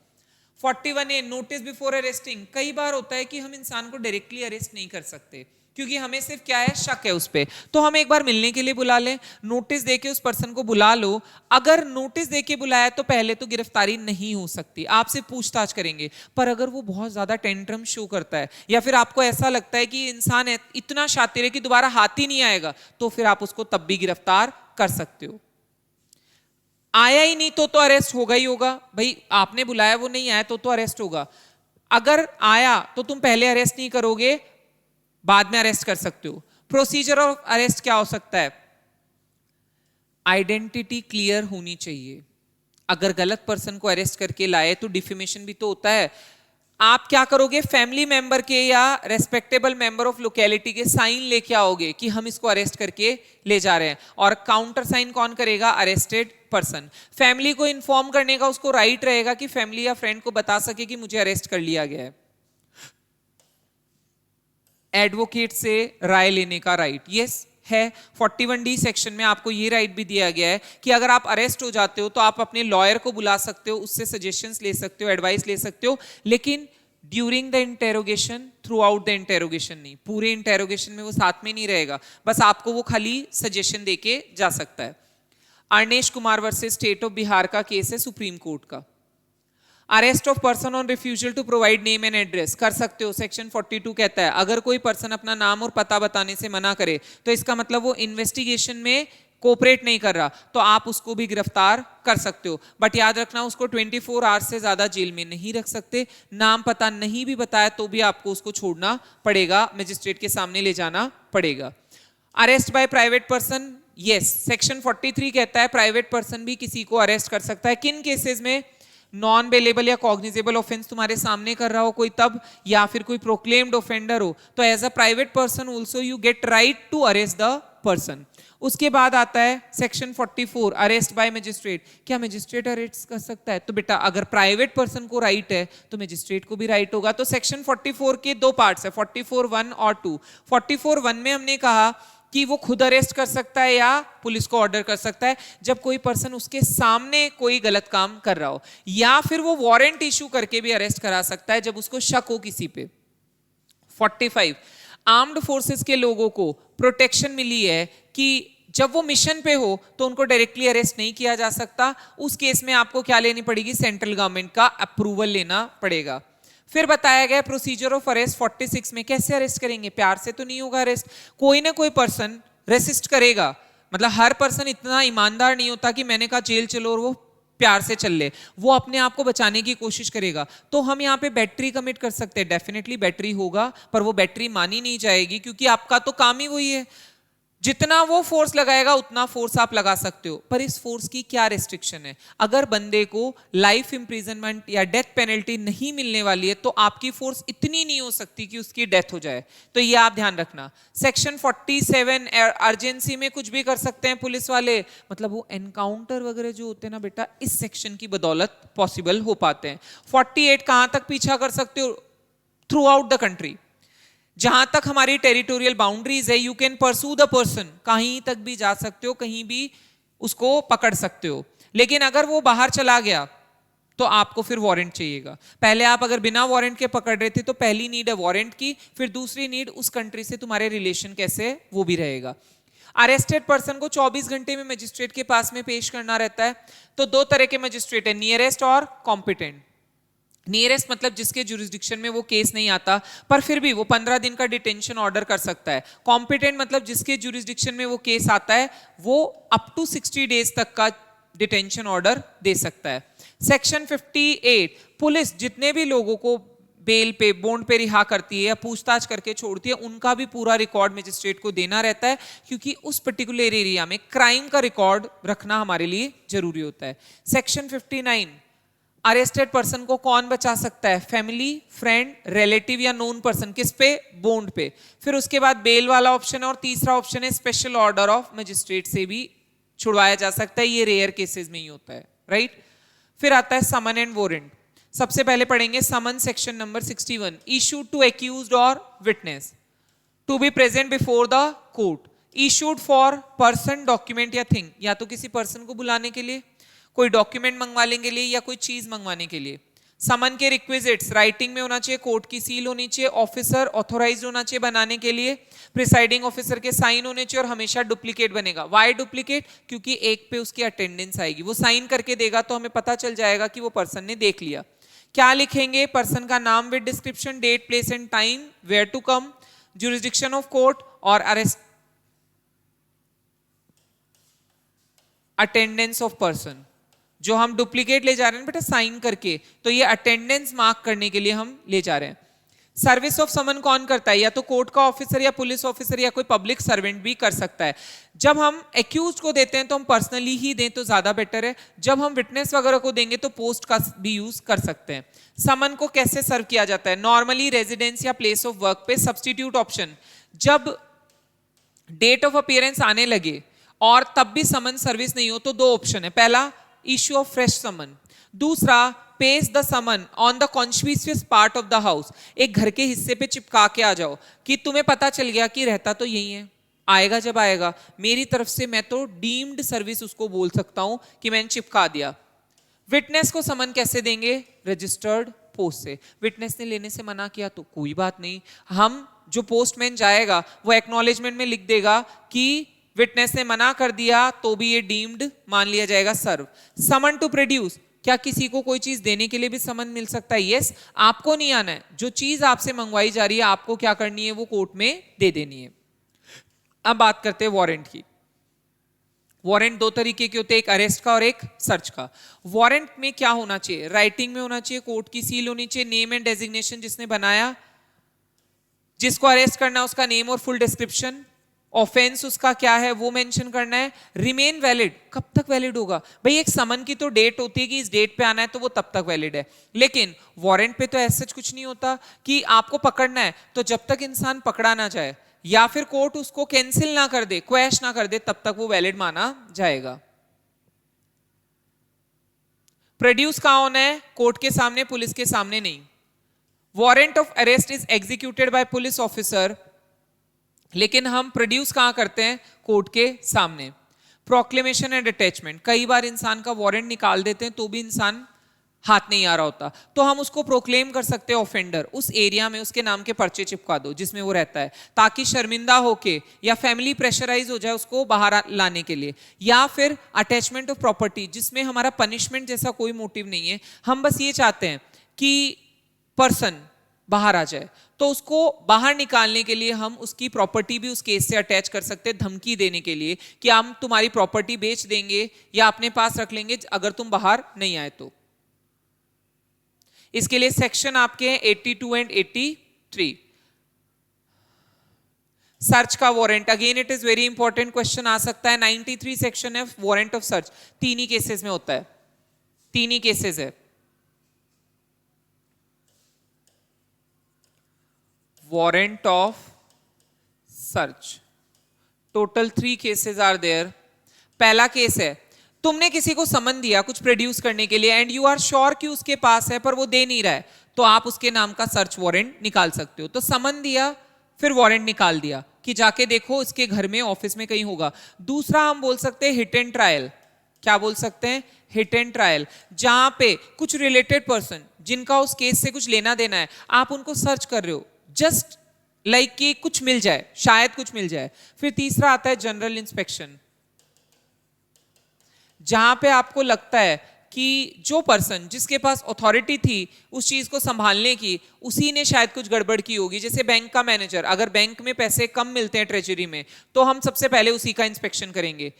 41A, notice before arresting. कई बार होता है कि हम इंसान को डायरेक्टली अरेस्ट नहीं कर सकते क्योंकि हमें सिर्फ क्या है, शक है उस पे, तो हम एक बार मिलने के लिए बुला लें, नोटिस देके उस पर्सन को बुला लो। अगर नोटिस देके बुलाया तो पहले तो गिरफ्तारी नहीं हो सकती, आपसे पूछताछ करेंगे। पर अगर वो बहुत ज्यादा टेंट्रम शो करता है या फिर आपको ऐसा लगता है कि इंसान इतना शातिर है कि दोबारा हाथ ही नहीं आएगा, तो फिर आप उसको तब भी गिरफ्तार कर सकते हो। आया ही नहीं तो अरेस्ट होगा ही होगा भाई, आपने बुलाया वो नहीं आया तो अरेस्ट होगा। अगर आया तो तुम पहले अरेस्ट नहीं करोगे, बाद में अरेस्ट कर सकते हो। प्रोसीजर ऑफ अरेस्ट क्या हो सकता है, आइडेंटिटी क्लियर होनी चाहिए। अगर गलत पर्सन को अरेस्ट करके लाए तो डिफेमेशन भी तो होता है। आप क्या करोगे, फैमिली मेंबर के या रेस्पेक्टेबल मेंबर ऑफ लोकेलिटी के साइन लेके आओगे कि हम इसको अरेस्ट करके ले जा रहे हैं, और काउंटर साइन कौन करेगा, अरेस्टेड पर्सन। फैमिली को इन्फॉर्म करने का उसको राइट रहेगा कि फैमिली या फ्रेंड को बता सके कि मुझे अरेस्ट कर लिया गया है। एडवोकेट से राय लेने का राइट यस है। 41D सेक्शन में आपको ये राइट भी दिया गया है कि अगर आप अरेस्ट हो जाते हो तो आप अपने लॉयर को बुला सकते हो, उससे सजेशंस ले सकते हो, एडवाइस ले सकते हो, लेकिन during the interrogation, through out the interrogation नहीं। पूरे इंटेरोगेशन में वो साथ में नहीं रहेगा, बस आपको वो खाली सजेशन देके जा सकता है। Arnesh Kumar versus state of Bihar का केस है सुप्रीम कोर्ट का। Arrest of person on refusal to provide name and address कर सकते हो, सेक्शन 42 कहता है अगर कोई पर्सन अपना नाम और पता बताने से मना करे तो इसका मतलब वो इन्वेस्टिगेशन में कोऑपरेट नहीं कर रहा, तो आप उसको भी गिरफ्तार कर सकते हो। बट याद रखना उसको 24 आवर्स से ज्यादा जेल में नहीं रख सकते। नाम पता नहीं भी बताया तो भी आपको उसको छोड़ना पड़ेगा, मजिस्ट्रेट के सामने ले जाना पड़ेगा। Arrest by private person, yes, section 43 कहता है प्राइवेट पर्सन भी किसी को अरेस्ट कर सकता है। किन केसेस में? नॉन बेलेबल या कॉग्निजेबल ऑफेंस तुम्हारे सामने कर रहा हो कोई तब, या फिर कोई प्रोक्लेम्ड ऑफेंडर हो, तो as a private person also you get right to arrest the person. उसके बाद आता है सेक्शन 44 अरेस्ट बाय मजिस्ट्रेट। क्या मजिस्ट्रेट अरेस्ट कर सकता है? तो बेटा अगर प्राइवेट पर्सन को राइट है तो मजिस्ट्रेट को भी राइट होगा। तो सेक्शन 44 के दो पार्ट्स है, 44(1) और 2। 44(1) में हमने कहा कि वो खुद अरेस्ट कर सकता है या पुलिस को ऑर्डर कर सकता है जब कोई पर्सन उसके सामने कोई गलत काम कर रहा हो, या फिर वो वारंट इशू करके भी अरेस्ट करा सकता है जब उसको शक हो किसी पे। 45 आर्म्ड फोर्सेस के लोगों को प्रोटेक्शन मिली है कि जब वो मिशन पे हो तो उनको डायरेक्टली अरेस्ट नहीं किया जा सकता। उस केस में आपको क्या लेनी पड़ेगी? सेंट्रल गवर्नमेंट का अप्रूवल लेना पड़ेगा। फिर बताया गया प्रोसीजर ऑफ अरेस्ट 46 में कैसे अरेस्ट करेंगे? प्यार से तो नहीं होगा अरेस्ट, कोई ना कोई पर्सन रेसिस्ट करेगा। मतलब हर पर्सन इतना ईमानदार नहीं होता कि मैंने कहा जेल चलो और वो प्यार से चल ले, वो अपने आप को बचाने की कोशिश करेगा। तो हम यहाँ पे बैटरी कमिट कर सकते हैं, डेफिनेटली बैटरी होगा, पर वो बैटरी मानी नहीं जाएगी क्योंकि आपका तो काम ही वही है। जितना वो फोर्स लगाएगा उतना फोर्स आप लगा सकते हो, पर इस फोर्स की क्या रेस्ट्रिक्शन है? अगर बंदे को लाइफ इंप्रिजनमेंट या डेथ पेनल्टी नहीं मिलने वाली है तो आपकी फोर्स इतनी नहीं हो सकती कि उसकी डेथ हो जाए, तो ये आप ध्यान रखना। सेक्शन 47 अर्जेंसी में कुछ भी कर सकते हैं पुलिस वाले, मतलब वो एनकाउंटर वगैरह जो होते हैं ना बेटा, इस सेक्शन की बदौलत पॉसिबल हो पाते हैं। 48 कहां तक पीछा कर सकते हो? थ्रू आउट द कंट्री, जहां तक हमारी टेरिटोरियल बाउंड्रीज है, you can pursue the person, कहीं तक भी जा सकते हो, कहीं भी उसको पकड़ सकते हो। लेकिन अगर वो बाहर चला गया तो आपको फिर वारंट चाहिएगा। पहले आप अगर बिना वारंट के पकड़ रहे थे तो पहली नीड है वारंट की, फिर दूसरी नीड उस कंट्री से तुम्हारे रिलेशन कैसे है वो भी रहेगा। अरेस्टेड पर्सन को 24 घंटे में मजिस्ट्रेट के पास में पेश करना रहता है। तो दो तरह के मजिस्ट्रेट है, नियरेस्ट और कॉम्पिटेंट। नियरेस्ट मतलब जिसके जुरिस्डिक्शन में वो केस नहीं आता पर फिर भी वो 15 दिन का डिटेंशन ऑर्डर कर सकता है। कॉम्पिटेंट मतलब जिसके जुरिस्डिक्शन में वो केस आता है वो अप टू 60 डेज तक का डिटेंशन ऑर्डर दे सकता है। सेक्शन 58 पुलिस जितने भी लोगों को बेल पे बॉन्ड पे रिहा करती है या पूछताछ करके छोड़ती है उनका भी पूरा रिकॉर्ड मजिस्ट्रेट को देना रहता है, क्योंकि उस पर्टिकुलर एरिया में क्राइम का रिकॉर्ड रखना हमारे लिए जरूरी होता है। सेक्शन 59 अरेस्टेड पर्सन को कौन बचा सकता है? फैमिली, फ्रेंड, रिलेटिव या नोन पर्सन। किस पे? बॉन्ड पे। फिर उसके बाद बेल वाला ऑप्शन है और तीसरा ऑप्शन है स्पेशल ऑर्डर ऑफ मजिस्ट्रेट से भी छुड़वाया जा सकता है, ये रेयर केसेस में ही होता है, राइट। फिर आता है समन एंड वारंट। सबसे पहले पढ़ेंगे summon, section number 61, issued to accused और witness to be present before the court, issued for person, document या थिंग, या तो किसी पर्सन को बुलाने के लिए, कोई डॉक्यूमेंट मंगवाने के लिए या कोई चीज मंगवाने के लिए। समन के रिक्विजिट्स राइटिंग में होना चाहिए, कोर्ट की सील होनी चाहिए, ऑफिसर ऑथोराइज्ड होना चाहिए बनाने के लिए, प्रिसाइडिंग ऑफिसर के साइन होने चाहिए और हमेशा डुप्लीकेट बनेगा। Why duplicate? क्योंकि एक पे उसकी अटेंडेंस आएगी, वो साइन करके देगा तो हमें पता चल जाएगा कि वो पर्सन ने देख लिया। क्या लिखेंगे? पर्सन का नाम with description, date, place and time, where to come, jurisdiction of court और अरेस्ट अटेंडेंस ऑफ पर्सन। जो हम डुप्लीकेट ले जा रहे हैं बेटा साइन करके, तो ये अटेंडेंस मार्क करने के लिए हम ले जा रहे हैं। सर्विस ऑफ समन कौन करता है? या तो कोर्ट का ऑफिसर या पुलिस ऑफिसर या कोई पब्लिक सर्वेंट भी कर सकता है। जब हम एक्यूज को देते हैं तो हम पर्सनली ही दें तो ज्यादा बेटर है, जब हम विटनेस वगैरह को देंगे तो पोस्ट का भी यूज कर सकते हैं। समन को कैसे सर्व किया जाता है? नॉर्मली रेजिडेंस या प्लेस ऑफ वर्क पे। सब्सटीट्यूट ऑप्शन, जब डेट ऑफ अपीयरेंस आने लगे और तब भी समन सर्विस नहीं हो तो दो ऑप्शन है। पहला, इश्यू ऑफ फ्रेश समन, दूसरा paste the summon on the conspicuous part of the house, एक घर के हिस्से पे चिपका के आ जाओ कि तुम्हें पता चल गया कि रहता तो यही है, आएगा जब आएगा मेरी तरफ से मैं तो डीम्ड सर्विस उसको बोल सकता हूं कि मैंने चिपका दिया। विटनेस को समन कैसे देंगे? रजिस्टर्ड पोस्ट से। विटनेस ने लेने से मना किया तो कोई बात नहीं, हम जो पोस्टमैन जाएगा वो एक्नॉलेजमेंट में लिख देगा कि विटनेस ने मना कर दिया तो भी ये डीम्ड मान लिया जाएगा सर्व। समन टू प्रोड्यूस, क्या किसी को कोई चीज देने के लिए भी समन मिल सकता है? यस, आपको नहीं आना है, जो चीज आपसे मंगवाई जा रही है आपको क्या करनी है, वो कोर्ट में दे देनी है। अब बात करते हैं वारंट की। वारंट दो तरीके के होते हैं, एक अरेस्ट का और एक सर्च का। वारंट में क्या होना चाहिए? राइटिंग में होना चाहिए, कोर्ट की सील होनी चाहिए, नेम एंड डेजिग्नेशन जिसने बनाया, जिसको अरेस्ट करना है उसका नेम और फुल डिस्क्रिप्शन, ऑफेंस उसका क्या है वो मेंशन करना है। रिमेन वैलिड, कब तक वैलिड होगा भाई? एक समन की तो डेट होती है कि इस डेट पे आना है तो वो तब तक वैलिड है, लेकिन वारंट पे तो ऐसा कुछ नहीं होता कि आपको पकड़ना है तो जब तक इंसान पकड़ा ना जाए या फिर कोर्ट उसको कैंसिल ना कर दे, क्वैश ना कर दे, तब तक वो वैलिड माना जाएगा। प्रोड्यूस कहां होना है? कोर्ट के सामने, पुलिस के सामने नहीं। Warrant of arrest is executed by police officer, लेकिन हम प्रोड्यूस कहां करते हैं? कोर्ट के सामने। प्रोक्लेमेशन एंड अटैचमेंट, कई बार इंसान का वारंट निकाल देते हैं तो भी इंसान हाथ नहीं आ रहा होता, तो हम उसको प्रोक्लेम कर सकते हैं ऑफेंडर, उस एरिया में उसके नाम के पर्चे चिपका दो जिसमें वो रहता है, ताकि शर्मिंदा होके या फैमिली प्रेशराइज हो जाए उसको बाहर लाने के लिए। या फिर अटैचमेंट ऑफ प्रॉपर्टी, जिसमें हमारा पनिशमेंट जैसा कोई मोटिव नहीं है, हम बस ये चाहते हैं कि पर्सन बाहर आ जाए, तो उसको बाहर निकालने के लिए हम उसकी प्रॉपर्टी भी उस केस से अटैच कर सकते हैं, धमकी देने के लिए कि हम तुम्हारी प्रॉपर्टी बेच देंगे या अपने पास रख लेंगे अगर तुम बाहर नहीं आए तो। इसके लिए सेक्शन आपके हैं 82 एंड 83। सर्च का warrant, again it is very important, question आ सकता है। 93 सेक्शन है वारंट ऑफ सर्च, तीन ही केसेस में होता है, तीन ही केसेस है। Warrant of search, total 3 cases are there. पहला केस है, तुमने किसी को समन दिया कुछ प्रोड्यूस करने के लिए एंड यू आर श्योर कि उसके पास है पर वो दे नहीं रहा है, तो आप उसके नाम का सर्च वारंट निकाल सकते हो। तो समन दिया फिर वारंट निकाल दिया कि जाके देखो इसके घर में, ऑफिस में कहीं होगा। दूसरा हम बोल सकते हैं हिट एंड ट्रायल। क्या बोल सकते हैं? हिट एंड ट्रायल, जहां पे कुछ रिलेटेड पर्सन जिनका उस केस से कुछ लेना देना है, आप उनको सर्च कर रहे हो जस्ट लाइक कि कुछ मिल जाए, शायद कुछ मिल जाए। फिर तीसरा आता है जनरल इंस्पेक्शन, जहां पे आपको लगता है कि जो पर्सन जिसके पास अथॉरिटी थी उस चीज को संभालने की, उसी ने शायद कुछ गड़बड़ की होगी। जैसे बैंक का मैनेजर, अगर बैंक में पैसे कम मिलते हैं ट्रेजरी में, तो हम सबसे पहले उसी का इंस्पेक्शन करेंगे।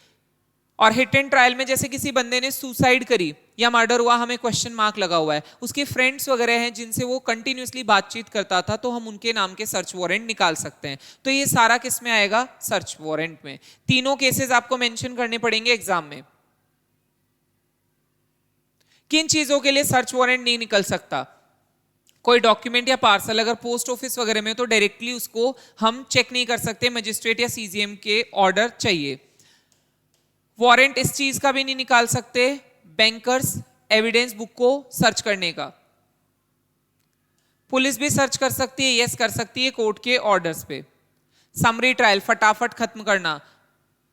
और हिट एंड ट्रायल में जैसे किसी बंदे ने सुसाइड करी या मर्डर हुआ, हमें क्वेश्चन मार्क लगा हुआ है, उसके फ्रेंड्स वगैरह हैं जिनसे वो कंटिन्यूअसली बातचीत करता था, तो हम उनके नाम के सर्च वारंट निकाल सकते हैं। तो ये सारा किस में आएगा? सर्च वारंट में। तीनों केसेस आपको मेंशन करने पड़ेंगे एग्जाम में। किन चीजों के लिए सर्च वारंट नहीं निकल सकता? कोई डॉक्यूमेंट या पार्सल अगर पोस्ट ऑफिस वगैरह में, तो डायरेक्टली उसको हम चेक नहीं कर सकते, मजिस्ट्रेट या सीजीएम के ऑर्डर चाहिए। वारंट इस चीज का भी नहीं निकाल सकते, बैंकर्स एविडेंस बुक को सर्च करने का। पुलिस भी सर्च कर सकती है, यस कर सकती है, कोर्ट के ऑर्डर्स पे। समरी ट्रायल, फटाफट खत्म करना।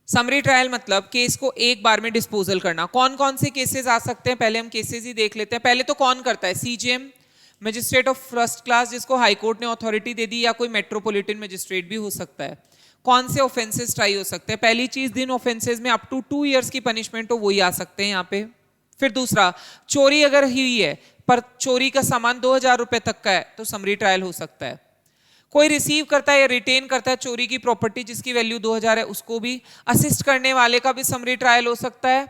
समरी ट्रायल मतलब केस को एक बार में डिस्पोजल करना। कौन कौन से केसेस आ सकते हैं? पहले हम केसेस ही देख लेते हैं। पहले तो कौन करता है? CGM, magistrate of first class जिसको हाई कोर्ट ने अथॉरिटी दे दी, या कोई मेट्रोपॉलिटन मजिस्ट्रेट भी हो सकता है। कौन से ऑफेंसेस ट्राई हो सकते हैं? पहली चीज, जिन ऑफेंसेस में अप टू 2 इयर्स की पनिशमेंट हो वही आ सकते हैं यहाँ पे। फिर दूसरा, चोरी अगर हुई है पर चोरी का सामान 2000 रुपए तक का है, तो समरी ट्रायल हो सकता है। कोई रिसीव करता है या रिटेन करता है चोरी की प्रॉपर्टी जिसकी वैल्यू 2000 है, उसको भी। असिस्ट करने वाले का भी समरी ट्रायल हो सकता है।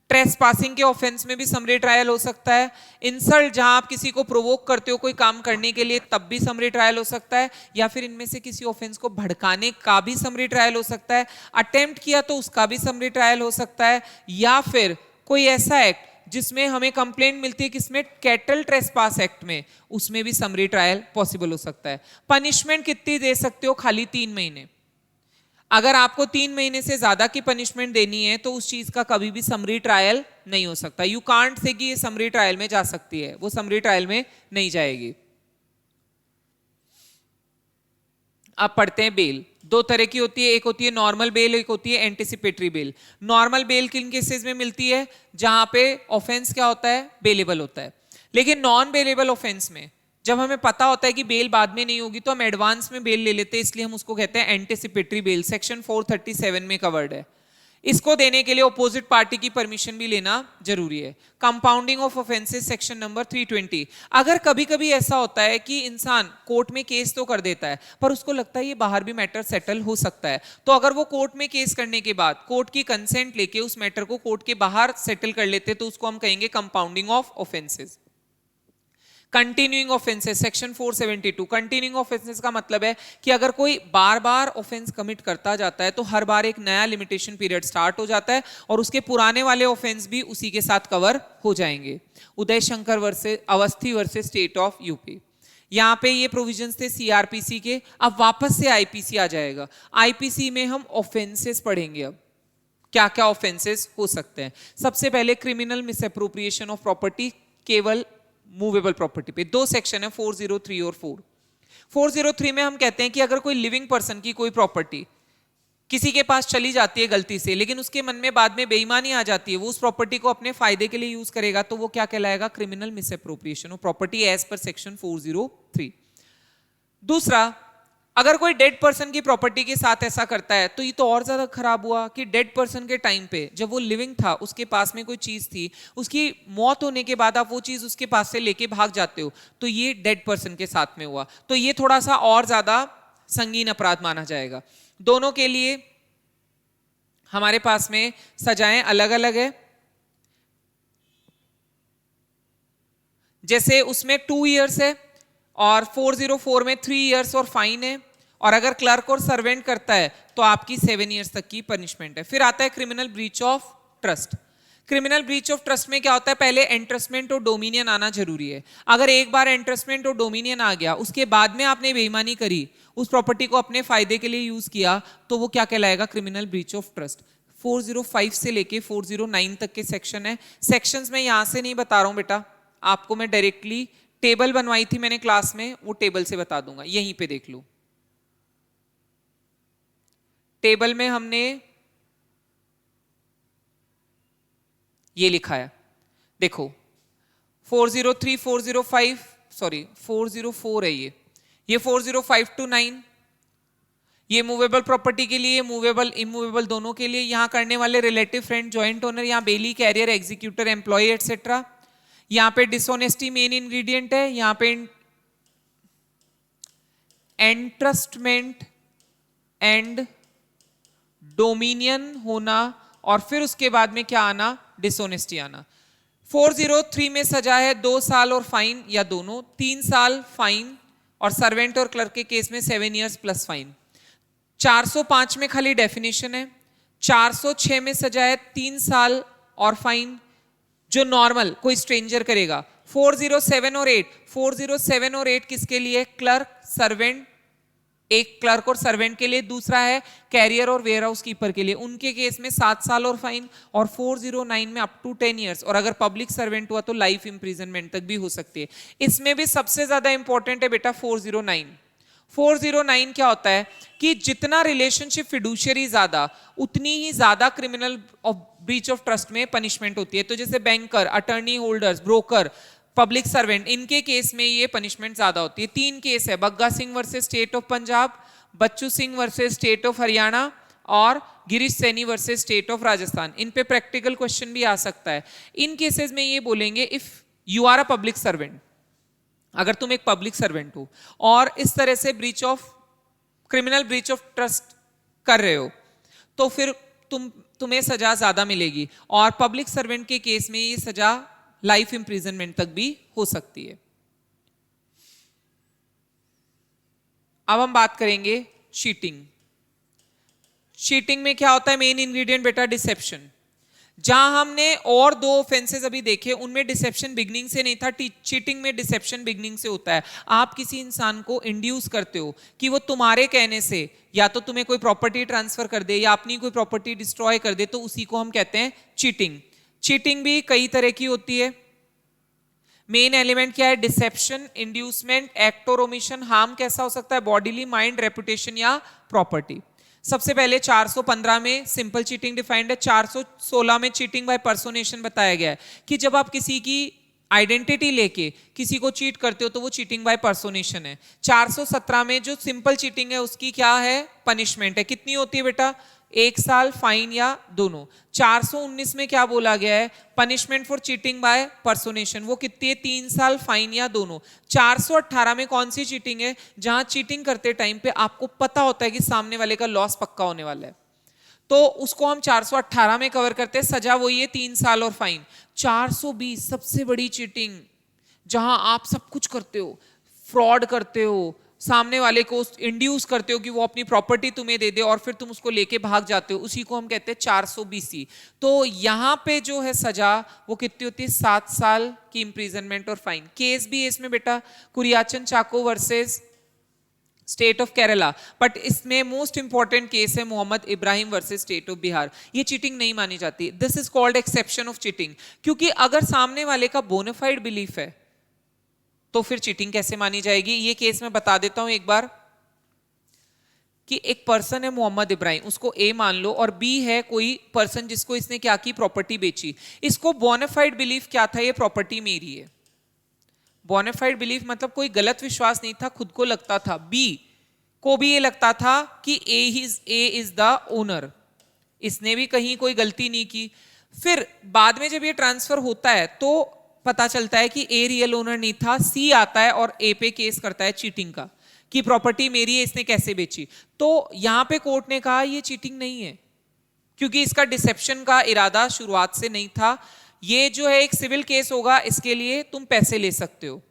ट्रेसपासिंग के ऑफेंस में भी समरी ट्रायल हो सकता है। इंसल्ट, जहां आप किसी को प्रोवोक करते हो कोई काम करने के लिए, तब भी समरी ट्रायल हो सकता है। या फिर इनमें से किसी ऑफेंस को भड़काने का भी समरी ट्रायल हो सकता है। अटेम्प्ट किया तो उसका भी समरी ट्रायल हो सकता है। या फिर कोई ऐसा एक्ट जिसमें हमें कंप्लेंट मिलती है किसमें? कैटल ट्रेसपास एक्ट में, उसमें भी समरी ट्रायल पॉसिबल हो सकता है। पनिशमेंट कितनी दे सकते हो? खाली 3 महीने। अगर आपको 3 महीने से ज्यादा की पनिशमेंट देनी है तो उस चीज का कभी भी समरी ट्रायल नहीं हो सकता। यू कांट से कि ये समरी ट्रायल में जा सकती है, वो समरी ट्रायल में नहीं जाएगी। अब पढ़ते हैं बेल। 2 तरह की होती है, एक होती है नॉर्मल बेल, एक होती है एंटिसिपेटरी बेल। नॉर्मल बेल किन केसेस में मिलती है? जहां पे ऑफेंस क्या होता है? बेलेबल होता है। लेकिन नॉन बेलेबल ऑफेंस में जब हमें पता होता है कि बेल बाद में नहीं होगी तो हम एडवांस में बेल ले लेते हैं, इसलिए हम उसको कहते हैं एंटिसिपेटरी बेल। सेक्शन 437 में कवर्ड है। इसको देने के लिए अपोजिट पार्टी की परमिशन भी लेना जरूरी है। Compounding of offences section number 320। अगर कभी कभी ऐसा होता है कि इंसान कोर्ट में केस तो कर देता है पर उसको लगता है ये बाहर भी मैटर सेटल हो सकता है, तो अगर वो कोर्ट में केस करने के बाद कोर्ट की कंसेंट लेके उस मैटर को कोर्ट के बाहर सेटल कर लेते तो उसको हम कहेंगे compounding of offences. Continuing offences section 472। Continuing offences का मतलब है कि अगर कोई बार बार ऑफेंस कमिट करता जाता है तो हर बार एक नया लिमिटेशन पीरियड स्टार्ट हो जाता है और उसके पुराने वाले ऑफेंस भी उसी के साथ कवर हो जाएंगे। Uday Shankar versus Awasthi versus state of UP. यहाँ पे ये प्रोविजंस थे सीआरपीसी के, अब वापस से आईपीसी आ जाएगा। आईपीसी में हम ऑफेंसेस पढ़ेंगे। अब क्या क्या ऑफेंसेस हो सकते हैं। सबसे पहले क्रिमिनल मिसअप्रोप्रिएशन ऑफ प्रॉपर्टी, केवल मूवेबल प्रॉपर्टी पे। दो सेक्शन है 403 और 4। 403 में हम कहते हैं कि अगर कोई लिविंग पर्सन की कोई प्रॉपर्टी किसी के पास चली जाती है गलती से, लेकिन उसके मन में बाद में बेईमानी आ जाती है, वो उस प्रॉपर्टी को अपने फायदे के लिए यूज करेगा, तो वो क्या कहलाएगा? Criminal misappropriation of property as per section 403। दूसरा, अगर कोई डेड पर्सन की प्रॉपर्टी के साथ ऐसा करता है तो ये तो और ज्यादा खराब हुआ कि डेड पर्सन के टाइम पे जब वो लिविंग था उसके पास में कोई चीज थी, उसकी मौत होने के बाद आप वो चीज उसके पास से लेके भाग जाते हो, तो ये डेड पर्सन के साथ में हुआ, तो ये थोड़ा सा और ज्यादा संगीन अपराध माना जाएगा। दोनों के लिए हमारे पास में सजाएं अलग अलग है। जैसे उसमें 2 इयर्स है और 404 में 3 इयर्स और फाइन है, और अगर क्लर्क और सर्वेंट करता है तो आपकी 7 इयर्स तक की पनिशमेंट है। फिर आता है criminal breach of trust. Criminal breach of trust में क्या होता है? पहले एंट्रस्टमेंट और डोमिनियन आना जरूरी है। अगर एक बार एंट्रस्टमेंट और डोमिनियन आ गया, उसके बाद में आपने बेईमानी करी, उस प्रॉपर्टी को अपने फायदे के लिए यूज किया, तो वो क्या कहलाएगा? Criminal breach of trust. 405 से लेके 409 तक के सेक्शन है। सेक्शंस में यहां से नहीं बता रहा हूं बेटा, आपको मैं डायरेक्टली टेबल बनवाई थी मैंने क्लास में, वो टेबल से बता दूंगा, यहीं पे देख लो। टेबल में हमने ये लिखा है, देखो 403, 405, सॉरी 404 है ये 405 to 9, ये मूवेबल प्रॉपर्टी के लिए, मूवेबल इमूवेबल दोनों के लिए। यहां करने वाले रिलेटिव फ्रेंड, जॉइंट ओनर, यहां बेली, कैरियर, एग्जीक्यूटर, एम्प्लॉय एटसेट्रा। यहां पे डिसऑनेस्टी मेन इंग्रेडिएंट है, यहां पे एंट्रस्टमेंट एंड डोमिनियन होना, और फिर उसके बाद में क्या आना? डिसऑनेस्टी आना। 403 में सजा है 2 साल और फाइन या दोनों, 3 साल फाइन, और सर्वेंट और क्लर्क के केस में 7 इयर्स प्लस फाइन। 405 में खाली डेफिनेशन है। 406 में सजा है 3 साल और फाइन, जो नॉर्मल कोई स्ट्रेंजर करेगा। 407 और 8, 407 और 8 किसके लिए? क्लर्क, सर्वेंट, एक क्लर्क और सर्वेंट के लिए, दूसरा है कैरियर और वेयर हाउस कीपर के लिए, उनके केस में 7 साल और फाइन, और 409 में अप टू 10 इयर्स, और अगर पब्लिक सर्वेंट हुआ तो लाइफ इंप्रिजनमेंट तक भी हो सकती है। इसमें भी सबसे ज्यादा इंपॉर्टेंट है बेटा 409। 409 क्या होता है कि जितना रिलेशनशिप फिडुशियरी ज्यादा, उतनी ही ज्यादा क्रिमिनल ब्रीच ऑफ ट्रस्ट में पनिशमेंट होती है। तो जैसे banker, attorney holders, broker, public servant, इनके केस में ये पनिशमेंट ज्यादा होती है। 3 केस है, Bagga Singh versus state of Punjab, Bachchu Singh versus state of Haryana, और Girish Saini versus state of Rajasthan. इन पे प्रैक्टिकल क्वेश्चन भी आ सकता है। इन केसेस में ये बोलेंगे if you are a public servant, अगर तुम एक पब्लिक सर्वेंट हो और इस तरह से breach of criminal breach of trust कर रहे हो, तो फिर तुम्हें सजा ज्यादा मिलेगी, और पब्लिक सर्वेंट के केस में ये सजा लाइफ इंप्रिजनमेंट तक भी हो सकती है। अब हम बात करेंगे चीटिंग। चीटिंग में क्या होता है? मेन इंग्रेडिएंट बेटा डिसेप्शन। जहां हमने और 2 ऑफेंसेस अभी देखे, उनमें डिसेप्शन बिगनिंग से नहीं था, चीटिंग में डिसेप्शन बिगनिंग से होता है। आप किसी इंसान को इंड्यूस करते हो कि वो तुम्हारे कहने से या तो तुम्हें कोई प्रॉपर्टी ट्रांसफर कर दे या अपनी कोई प्रॉपर्टी डिस्ट्रॉय कर दे, तो उसी को हम कहते हैं चीटिंग। चीटिंग भी कई तरह की होती है। मेन एलिमेंट क्या है? डिसेप्शन, इंड्यूसमेंट, एक्ट और ओमिशन। हार्म कैसा हो सकता है? बॉडीली, माइंड, रेपुटेशन या प्रॉपर्टी। सबसे पहले 415 में सिंपल चीटिंग डिफाइंड है। 416 में चीटिंग बाय पर्सोनेशन बताया गया है कि जब आप किसी की आइडेंटिटी लेके किसी को चीट करते हो तो वो चीटिंग बाय पर्सोनेशन है। 417 में जो सिंपल चीटिंग है उसकी क्या है, पनिशमेंट है, कितनी होती है बेटा, 1 साल, फाइन या दोनों। 419 में क्या बोला गया है, पनिशमेंट फॉर चीटिंग बाय पर्सोनेशन, वो कितनी है, 3 साल, फाइन या दोनों। 418 में कौन सी चीटिंग है, जहां चीटिंग करते टाइम पे आपको पता होता है कि सामने वाले का लॉस पक्का होने वाला है, तो उसको हम 418 में कवर करते हैं, सजा वही है 3 साल और फाइन। 420 सबसे बड़ी चीटिंग, जहां आप सब कुछ करते हो, फ्रॉड करते हो, सामने वाले को इंड्यूस करते हो कि वो अपनी प्रॉपर्टी तुम्हें दे दे और फिर तुम उसको लेके भाग जाते हो, उसी को हम कहते हैं 420। तो यहां पे जो है सजा वो कितनी होती है, 7 साल की इंप्रिजनमेंट और फाइन। केस भी है इसमें बेटा, Kuriachan Chacko versus state of Kerala, but इसमें मोस्ट इंपॉर्टेंट केस है Mohammed Ibrahim versus state of Bihar. ये चीटिंग नहीं मानी जाती, this is called exception of cheating, क्योंकि अगर सामने वाले का बोनाफाइड बिलीफ है तो फिर चीटिंग कैसे मानी जाएगी। ये केस मैं बता देता हूं एक बार, कि एक पर्सन है मोहम्मद इब्राहिम, उसको ए मान लो, और बी है कोई पर्सन जिसको इसने क्या की, प्रॉपर्टी बेची। इसको बोनाफाइड बिलीफ क्या था, ये प्रॉपर्टी मेरी है। बोनाफाइड बिलीफ मतलब कोई गलत विश्वास नहीं था, खुद को लगता था, बी को भी ये लगता था कि ए इज द ओनर, इसने भी कहीं कोई गलती नहीं की। फिर बाद में जब ये ट्रांसफर होता है तो पता चलता है कि ए रियल ओनर नहीं था, सी आता है और ए पे केस करता है चीटिंग का, कि प्रॉपर्टी मेरी है, इसने कैसे बेची। तो यहां पे कोर्ट ने कहा ये चीटिंग नहीं है, क्योंकि इसका डिसेप्शन का इरादा शुरुआत से नहीं था। ये जो है एक सिविल केस होगा, इसके लिए तुम पैसे ले सकते हो।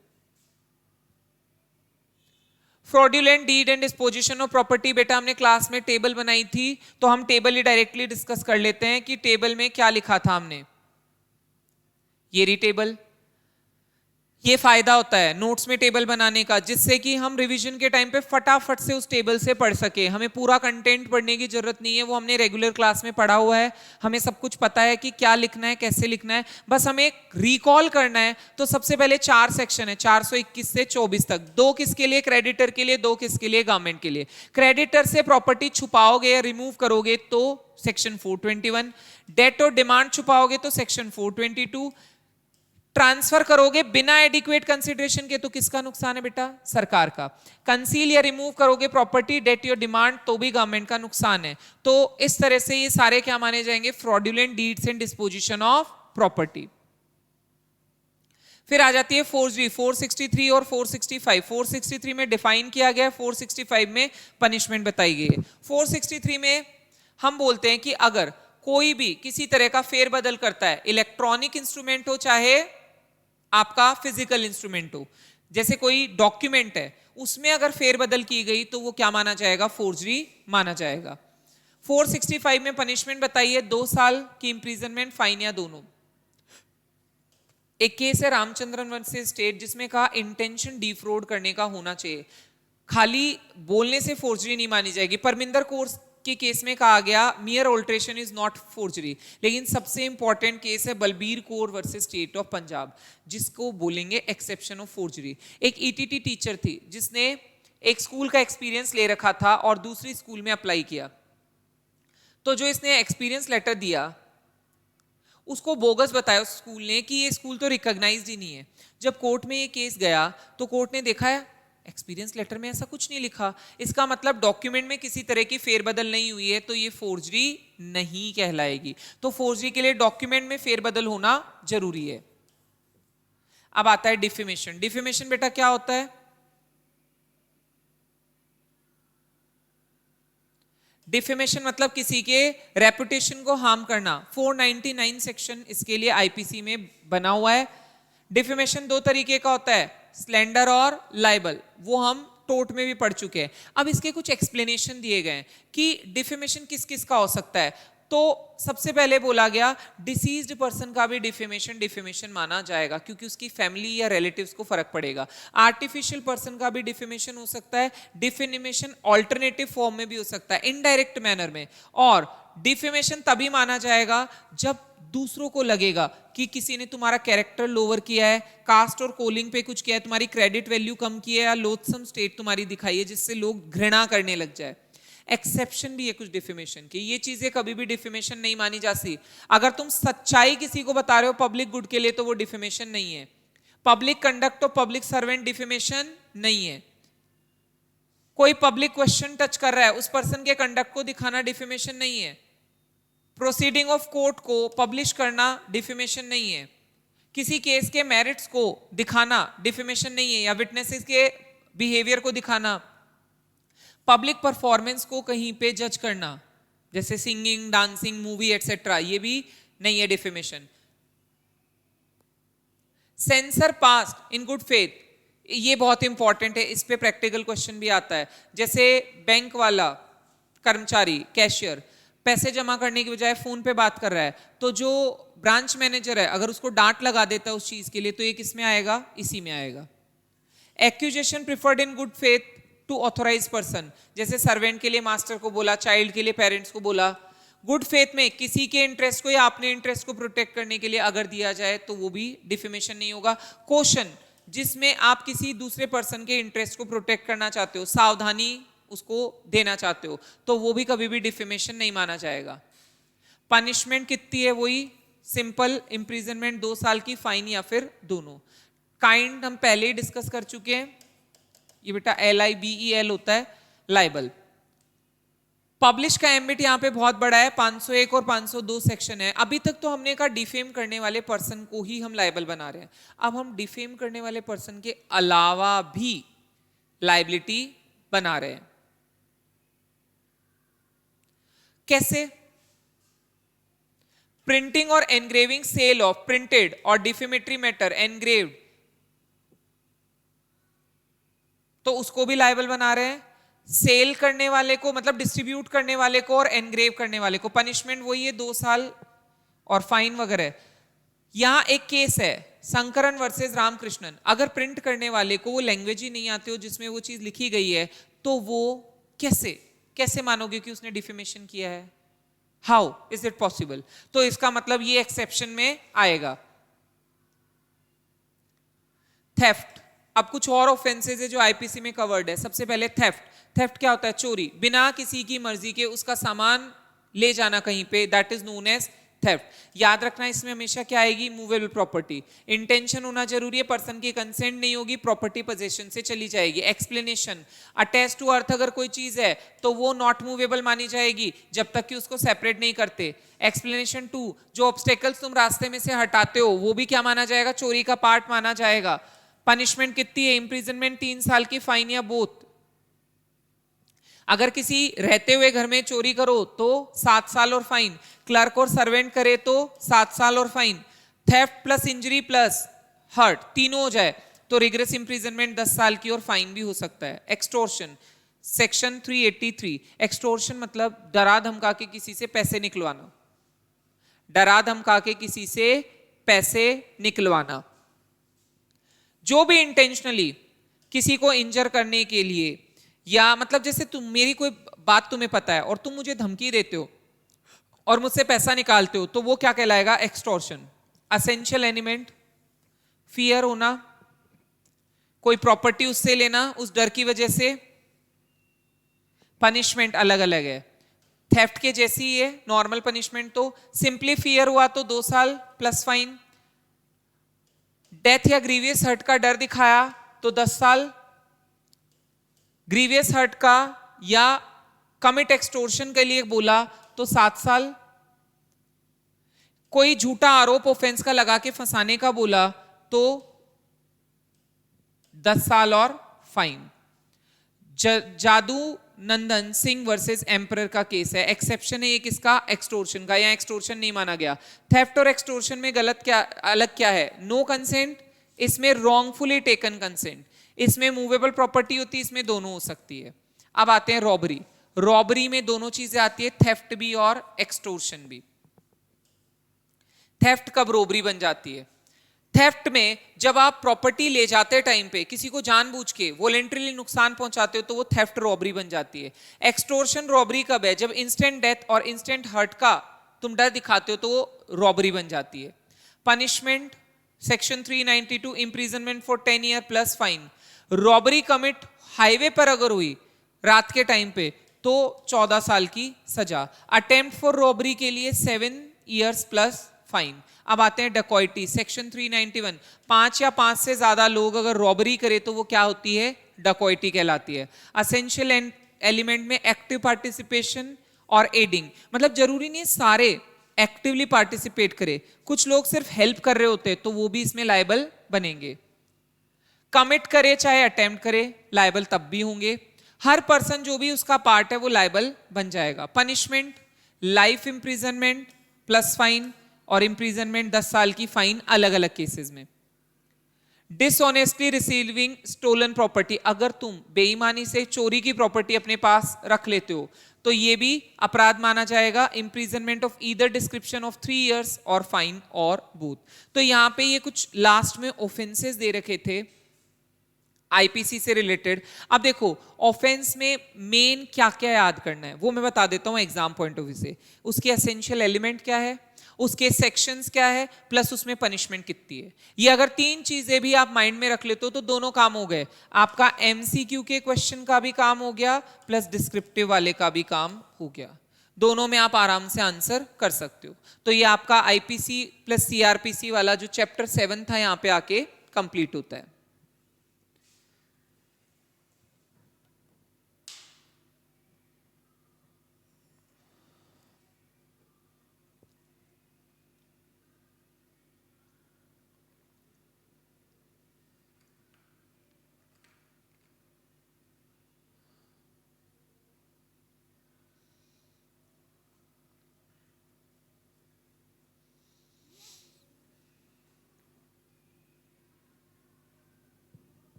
Fraudulent deed and disposition of property, बेटा हमने क्लास में टेबल बनाई थी, तो हम टेबल ही डायरेक्टली डिस्कस कर लेते हैं कि टेबल में क्या लिखा था हमने। ये रही टेबल, ये फायदा होता है नोट्स में टेबल बनाने का, जिससे कि हम रिवीजन के टाइम पे फटाफट से उस टेबल से पढ़ सके, हमें पूरा कंटेंट पढ़ने की जरूरत नहीं है, वो हमने रेगुलर क्लास में पढ़ा हुआ है, हमें सब कुछ पता है कि क्या लिखना है, कैसे लिखना है, बस हमें रिकॉल करना है। तो सबसे पहले 4 सेक्शन है, 421 से 24 तक, 2 किसके लिए, क्रेडिटर के लिए, 2 किसके लिए, गवर्नमेंट के लिए। क्रेडिटर से प्रॉपर्टी छुपाओगे या रिमूव करोगे तो सेक्शन 421, डेट और डिमांड छुपाओगे तो सेक्शन 422, ट्रांसफर करोगे बिना एडिक्वेट कंसिडरेशन के तो किसका नुकसान है बेटा, सरकार का। कंसील या रिमूव करोगे प्रॉपर्टी, डेट या डिमांड, तो भी गवर्नमेंट का नुकसान है। तो इस तरह से ये सारे क्या माने जाएंगे, fraudulent deeds and disposition of property. फिर आ जाती है फोर्जरी, 463 और 465। 463 में डिफाइन किया गया, 465 में पनिशमेंट बताई गई है। 463 में हम बोलते हैं कि अगर कोई भी किसी तरह का फेरबदल करता है, इलेक्ट्रॉनिक इंस्ट्रूमेंट हो चाहे आपका फिजिकल इंस्ट्रूमेंट हो, जैसे कोई डॉक्यूमेंट है उसमें अगर फेरबदल की गई तो वो क्या माना जाएगा, फोर्जरी माना जाएगा। 465 में पनिशमेंट बताई है 2 साल की इंप्रिजनमेंट, फाइन या दोनों। एक केस है रामचंद्रन वर्सेस स्टेट, जिसमें कहा इंटेंशन डिफ्रॉड करने का होना चाहिए, खाली बोलने से फोर्जरी नहीं मानी जाएगी। परमिंदर कोर्स के केस में कहा गया मियर ऑल्ट्रेशन इज नॉट फोर्जरी। लेकिन सबसे इंपॉर्टेंट केस है Balbir Kaur versus state of Punjab, जिसको बोलेंगे एक्सेप्शन ऑफ फोर्जरी। एक ईटीटी टीचर थी जिसने एक स्कूल का एक्सपीरियंस ले रखा था और दूसरी स्कूल में अप्लाई किया, तो जो इसने एक्सपीरियंस लेटर दिया उसको बोगस बताया उस स्कूल ने कि ये स्कूल तो रिकॉग्नाइज्ड ही नहीं है। जब कोर्ट में ये केस गया तो कोर्ट ने देखा है एक्सपीरियंस लेटर में ऐसा कुछ नहीं लिखा, इसका मतलब डॉक्यूमेंट में किसी तरह की फेरबदल नहीं हुई है, तो ये फोर्जरी नहीं कहलाएगी। तो फोर्जरी के लिए डॉक्यूमेंट में फेरबदल होना जरूरी है। अब आता है डिफेमेशन। डिफेमेशन बेटा क्या होता है, डिफेमेशन मतलब किसी के रेपुटेशन को हार्म करना। 499 सेक्शन इसके लिए आईपीसी में बना हुआ है। डिफेमेशन 2 तरीके का होता है, स्लैंडर और लाइबल, वो हम टोट में भी पढ़ चुके हैं। अब इसके कुछ एक्सप्लेनेशन दिए गए कि डिफेमेशन किस किस का हो सकता है। तो सबसे पहले बोला गया डिसीज्ड पर्सन का भी डिफेमेशन माना जाएगा, क्योंकि उसकी फैमिली या रिलेटिव्स को फर्क पड़ेगा। आर्टिफिशियल पर्सन का भी डिफेमेशन हो सकता है, डिफेमेशन ऑल्टरनेटिव फॉर्म में भी हो सकता है, इनडायरेक्ट मैनर में। और डिफेमेशन तभी माना जाएगा जब दूसरों को लगेगा कि किसी ने तुम्हारा कैरेक्टर लोअर किया है, कास्ट और कॉलिंग पे कुछ किया है, तुम्हारी क्रेडिट वैल्यू कम की है, या लोथसम स्टेट तुम्हारी दिखाई है जिससे लोग घृणा करने लग जाए। एक्सेप्शन भी है कुछ डिफेमेशन की, ये चीजें कभी भी डिफेमेशन नहीं मानी जा सकती। अगर तुम सच्चाई किसी को बता रहे हो पब्लिक गुड के लिए तो वो डिफेमेशन नहीं है। पब्लिक कंडक्ट और पब्लिक सर्वेंट डिफेमेशन नहीं है। कोई पब्लिक क्वेश्चन टच कर रहा है, उस पर्सन के कंडक्ट को दिखाना डिफेमेशन नहीं है। प्रोसीडिंग ऑफ कोर्ट को पब्लिश करना डिफेमेशन नहीं है। किसी केस के मेरिट्स को दिखाना डिफेमेशन नहीं है, या विटनेसेस के बिहेवियर को दिखाना। पब्लिक परफॉर्मेंस को कहीं पे जज करना, जैसे सिंगिंग, डांसिंग, मूवी एटसेट्रा, ये भी नहीं है डिफेमेशन। सेंसर पास्ट इन गुड फेथ, ये बहुत इंपॉर्टेंट है, इस पे प्रैक्टिकल क्वेश्चन भी आता है। जैसे बैंक वाला कर्मचारी, कैशियर, पैसे जमा करने की बजाय फोन पे बात कर रहा है, तो जो ब्रांच मैनेजर है अगर उसको डांट लगा देता है उस चीज के लिए, तो ये किस में आएगा? इसी में आएगा। Accusation preferred in good faith to authorise person, जैसे सर्वेंट के लिए मास्टर को बोला, चाइल्ड के लिए पेरेंट्स को बोला। गुड फेथ में किसी के इंटरेस्ट को या अपने इंटरेस्ट को प्रोटेक्ट करने के लिए अगर दिया जाए तो वो भी डिफेमेशन नहीं होगा। कोशन, जिसमें आप किसी दूसरे पर्सन के इंटरेस्ट को प्रोटेक्ट करना चाहते हो, सावधानी उसको देना चाहते हो, तो वो भी कभी भी डिफेमेशन नहीं माना जाएगा। पनिशमेंट कितनी है? वही सिंपल इम्प्रिजनमेंट 2 साल की, फाइन या फिर दोनों। काइंड हम पहले ही डिस्कस कर चुके हैं, ये बेटा LIBEL होता है, लाइबल। पब्लिश का एम्बिट यहाँ पे बहुत बड़ा है, 501 और 502 सेक्शन है। अभी तक तो हमने कहा डिफेम करने वाले पर्सन को ही हम लाइबल बना रहे हैं, अब हम डिफेम करने वाले पर्सन के अलावा भी लाइबिलिटी बना रहे हैं। कैसे? प्रिंटिंग और एनग्रेविंग सेल ऑफ प्रिंटेड और डिफेमेटरी मैटर एनग्रेव्ड, तो उसको भी लायबल बना रहे हैं। सेल करने वाले को, मतलब डिस्ट्रीब्यूट करने वाले को, और एनग्रेव करने वाले को पनिशमेंट वही है, 2 साल और फाइन वगैरह। यहां एक केस है शंकरन वर्सेस रामकृष्णन, अगर प्रिंट करने वाले को वो लैंग्वेज ही नहीं आती हो जिसमें वो चीज लिखी गई है, तो वो कैसे मानोगे कि उसने डिफेमेशन किया है? How is it possible? तो इसका मतलब ये एक्सेप्शन में आएगा। थेफ्ट, अब कुछ और ऑफेंसेस है जो आईपीसी में कवर्ड है। सबसे पहले थेफ्ट क्या होता है? चोरी, बिना किसी की मर्जी के उसका सामान ले जाना कहीं पे, that is known as theft. याद रखना इसमें हमेशा क्या आएगी? Movable property. इंटेंशन होना जरूरी है, पर्सन की कंसेंट नहीं होगी, प्रॉपर्टी पोजीशन से चली जाएगी। एक्सप्लेनेशन, अटैच टू अर्थ अगर कोई चीज है तो वो नॉट मूवेबल मानी जाएगी जब तक कि उसको सेपरेट नहीं करते। एक्सप्लेनेशन 2, जो ऑब्स्टेकल्स तुम रास्ते में से हटाते हो वो भी क्या माना जाएगा? चोरी का पार्ट माना जाएगा। पनिशमेंट कितनी है? इंप्रिजनमेंट 3 साल की, फाइन या बोथ। अगर किसी रहते हुए घर में चोरी करो तो 7 साल और फाइन, क्लर्क और सर्वेंट करे तो 7 साल और fine. Theft plus injury plus hurt तीनों हो जाए तो रिग्रेस इंप्रिजनमेंट 10 साल की और फाइन भी हो सकता है। एक्सटोर्शन, सेक्शन 383, एक्सटोर्शन मतलब डरा धमका के किसी से पैसे निकलवाना, डरा धमका के किसी से पैसे निकलवाना। जो भी इंटेंशनली किसी को इंजर करने के लिए, या मतलब जैसे तुम, मेरी कोई बात तुम्हें पता है और तुम मुझे धमकी देते हो और मुझसे पैसा निकालते हो, तो वो क्या कहलाएगा? एक्सटॉर्शन। असेंशियल एलिमेंट, फियर होना, कोई प्रॉपर्टी उससे लेना उस डर की वजह से। पनिशमेंट अलग अलग है, थेफ्ट के जैसी ही है नॉर्मल पनिशमेंट। तो सिंपली फियर हुआ तो 2 साल प्लस फाइन। डेथ या ग्रीवियस हर्ट का डर दिखाया तो 10 साल। ग्रीवियस हर्ट का या कमिट एक्सटोर्शन के लिए बोला तो 7 साल। कोई झूठा आरोप ऑफेंस का लगा के फंसाने का बोला तो 10 साल और फाइन। जादू नंदन सिंह वर्सेस एम्परर का केस है, एक्सेप्शन है ये किसका? एक्सटोर्शन का। या एक्सटोर्शन नहीं माना गया। थेफ्ट और एक्सटोर्शन में अलग क्या है? नो कंसेंट, इसमें रॉन्गफुली टेकन कंसेंट। इसमें मूवेबल प्रॉपर्टी होती है, इसमें दोनों हो सकती है। अब आते हैं रॉबरी। रॉबरी में दोनों चीजें आती है, थेफ्ट भी और एक्सटोर्शन भी। थेफ्ट कब रॉबरी बन जाती है? थेफ्ट में जब आप प्रॉपर्टी ले जाते टाइम पे किसी को जानबूझ के वॉलेंटरीली नुकसान पहुंचाते हो तो वो थेफ्ट रॉबरी बन जाती है। एक्सटोर्शन रॉबरी कब है? जब इंस्टेंट डेथ और इंस्टेंट हर्ट का तुम डर दिखाते हो तो वो रॉबरी बन जाती है। Punishment section 392, imprisonment for 10 year plus fine. Robbery commit highway पर अगर हुई रात के टाइम पे तो 14 साल की सजा। अटेम्प्ट फॉर रॉबरी के लिए 7 ईयर्स प्लस फाइन। अब आते हैं डकॉइटी, सेक्शन 391, 5 या 5 से ज्यादा लोग अगर रॉबरी करे तो वो क्या होती है, डकॉइटी कहलाती है। असेंशियल एलिमेंट में एक्टिव पार्टिसिपेशन और एडिंग, मतलब जरूरी नहीं सारे एक्टिवली पार्टिसिपेट करे, कुछ लोग सिर्फ हेल्प कर रहे होते हैं तो वो भी इसमें लायबल बनेंगे। कमिट करे चाहे अटेम्प्ट करे, लायबल तब भी होंगे। हर पर्सन जो भी उसका पार्ट है वो लायबल बन जाएगा। Punishment, life imprisonment plus fine और इंप्रिजनमेंट 10 साल की फाइन अलग अलग केसेस में। डिसऑनेस्टली रिसीविंग स्टोलन प्रॉपर्टी, अगर तुम बेईमानी से चोरी की प्रॉपर्टी अपने पास रख लेते हो तो ये भी अपराध माना जाएगा। Imprisonment of either description of 3 years और फाइन और बोथ। तो यहां पे ये कुछ लास्ट में ऑफेंसेस दे रखे थे आईपीसी से रिलेटेड। अब देखो ऑफेंस में मेन क्या क्या याद करना है वो मैं बता देता हूं एग्जाम पॉइंट ऑफ व्यू से। उसके एसेंशियल एलिमेंट क्या है, उसके सेक्शंस क्या है, प्लस उसमें पनिशमेंट कितनी है। ये अगर 3 चीजें भी आप माइंड में रख लेते हो तो दोनों काम हो गए। आपका एमसीक्यू के क्वेश्चन का भी काम हो गया प्लस डिस्क्रिप्टिव वाले का भी काम हो गया। दोनों में आप आराम से आंसर कर सकते हो। तो ये आपका आईपीसी प्लस सीआरपीसी वाला जो चैप्टर 7 था यहां पे आके कंप्लीट होता है।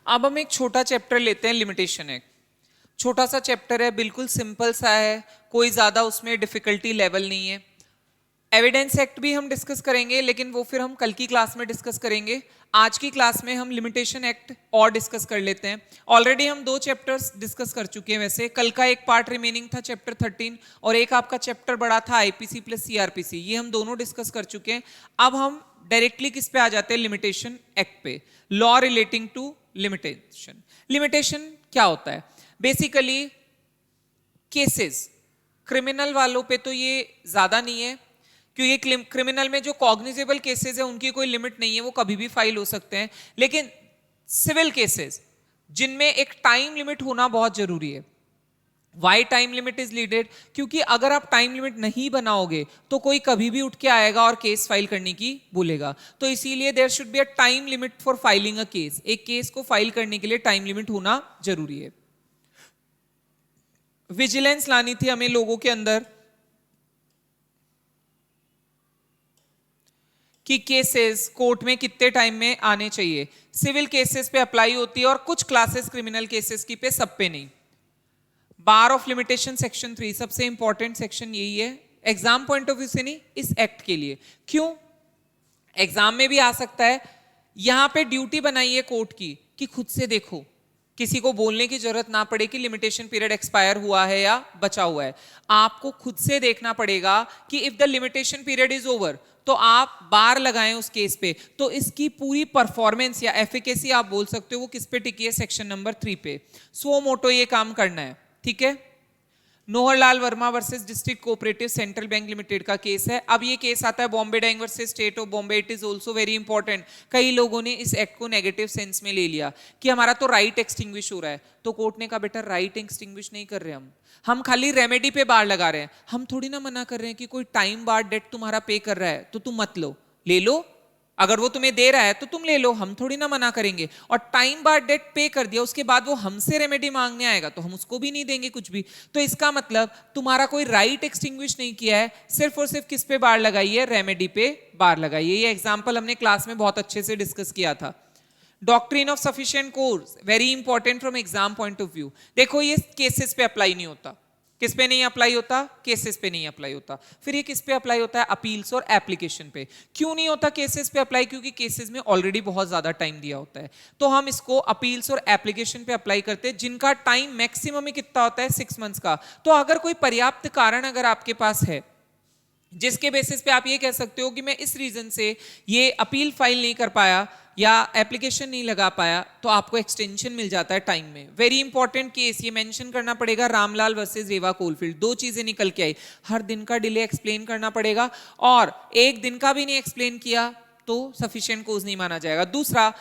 अब हम एक छोटा चैप्टर लेते हैं, लिमिटेशन एक्ट। छोटा सा चैप्टर है, बिल्कुल सिंपल सा है, कोई ज्यादा उसमें डिफिकल्टी लेवल नहीं है। एविडेंस एक्ट भी हम डिस्कस करेंगे लेकिन वो फिर हम कल की क्लास में डिस्कस करेंगे। आज की क्लास में हम लिमिटेशन एक्ट और डिस्कस कर लेते हैं। ऑलरेडी हम 2 चैप्टर्स डिस्कस कर चुके हैं। वैसे कल का एक पार्ट रिमेनिंग था चैप्टर 13 और एक आपका चैप्टर बड़ा था आईपीसी प्लस सीआरपीसी, ये हम दोनों डिस्कस कर चुके हैं। अब हम डायरेक्टली किस पे आ जाते हैं, लिमिटेशन एक्ट पे। Law relating to limitation. Limitation क्या होता है, बेसिकली केसेस क्रिमिनल वालों पे तो ये ज्यादा नहीं है क्योंकि क्रिमिनल में जो कॉग्निजेबल केसेस है उनकी कोई लिमिट नहीं है, वो कभी भी फाइल हो सकते हैं। लेकिन सिविल केसेस जिनमें एक टाइम लिमिट होना बहुत जरूरी है। Why time limit is needed, क्योंकि अगर आप टाइम लिमिट नहीं बनाओगे तो कोई कभी भी उठ के आएगा और केस फाइल करने की बोलेगा। तो इसीलिए there should be a time limit for filing a case. एक केस को फाइल करने के लिए टाइम लिमिट होना जरूरी है। विजिलेंस लानी थी हमें लोगों के अंदर कि केसेस कोर्ट में कितने टाइम में आने चाहिए। सिविल केसेस पे अप्लाई होती है और कुछ क्लासेस क्रिमिनल केसेस की पे, सब पे नहीं। बार ऑफ लिमिटेशन सेक्शन 3 सबसे इंपॉर्टेंट सेक्शन यही है, एग्जाम पॉइंट ऑफ व्यू से नहीं, इस एक्ट के लिए। क्यों, एग्जाम में भी आ सकता है। यहां पे ड्यूटी बनाई है कोर्ट की कि खुद से देखो, किसी को बोलने की जरूरत ना पड़े कि लिमिटेशन पीरियड एक्सपायर हुआ है या बचा हुआ है। आपको खुद से देखना पड़ेगा कि if the limitation period is over तो आप बार लगाएं उस केस पे। तो इसकी पूरी परफॉर्मेंस या एफिकेसी आप बोल सकते हो वो किस पे टिकी है, सेक्शन नंबर 3 पे। सो मोटो ये काम करना है, ठीक है। Noharlal Verma versus district cooperative central bank limited का केस है। अब ये केस आता है Bombay dyeing versus state of Bombay. It is also very important. कई लोगों ने इस एक्ट को नेगेटिव सेंस में ले लिया कि हमारा तो राइट एक्सटिंग्विश हो रहा है। तो कोर्ट ने कहा बेटा राइट एक्सटिंग्विश नहीं कर रहे हम खाली रेमेडी पे बार लगा रहे हैं। हम थोड़ी ना मना कर रहे हैं कि कोई टाइम बार डेट तुम्हारा पे कर रहा है तो तुम मत लो, ले लो, अगर वो तुम्हें दे रहा है तो तुम ले लो, हम थोड़ी ना मना करेंगे। और टाइम बार डेट पे कर दिया उसके बाद वो हमसे रेमेडी मांगने आएगा तो हम उसको भी नहीं देंगे कुछ भी। तो इसका मतलब तुम्हारा कोई राइट एक्सटिंग्विश नहीं किया है, सिर्फ और सिर्फ किस पे बार लगाई है, रेमेडी पे बार लगाई है। ये एग्जांपल हमने क्लास में बहुत अच्छे से डिस्कस किया था। Doctrine of sufficient course very important from exam point of view. देखो ये केसेस पे अप्लाई नहीं होता, किस पे नहीं अप्लाई होता? केसेस पे नहीं अप्लाई होता। फिर ये किस पे अप्लाई होता है? अपील्स और एप्लीकेशन पे। क्यों नहीं होता केसेस पे अप्लाई? क्योंकि केसेस में ऑलरेडी बहुत ज्यादा टाइम दिया होता है। तो हम इसको अपील्स और एप्लीकेशन पे अप्लाई करते हैं, जिनका टाइम मैक्सिमम में कितना होता है? 6 मंथ्स का। तो अगर कोई पर्याप्त कारण अगर आपके पास है जिसके बेसिस पे आप ये कह सकते हो कि मैं इस रीजन से ये अपील फाइल नहीं कर पाया या एप्लीकेशन नहीं लगा पाया, तो आपको एक्सटेंशन मिल जाता है टाइम में। वेरी इंपॉर्टेंट केस ये मेंशन करना पड़ेगा, रामलाल वर्सेस रेवा कोलफील्ड। दो चीजें निकल के आई, हर दिन का डिले एक्सप्लेन करना पड़ेगा, और एक दिन का भी नहीं एक्सप्लेन किया तो सफिशिएंट कोज नहीं माना जाएगा। दूसरा,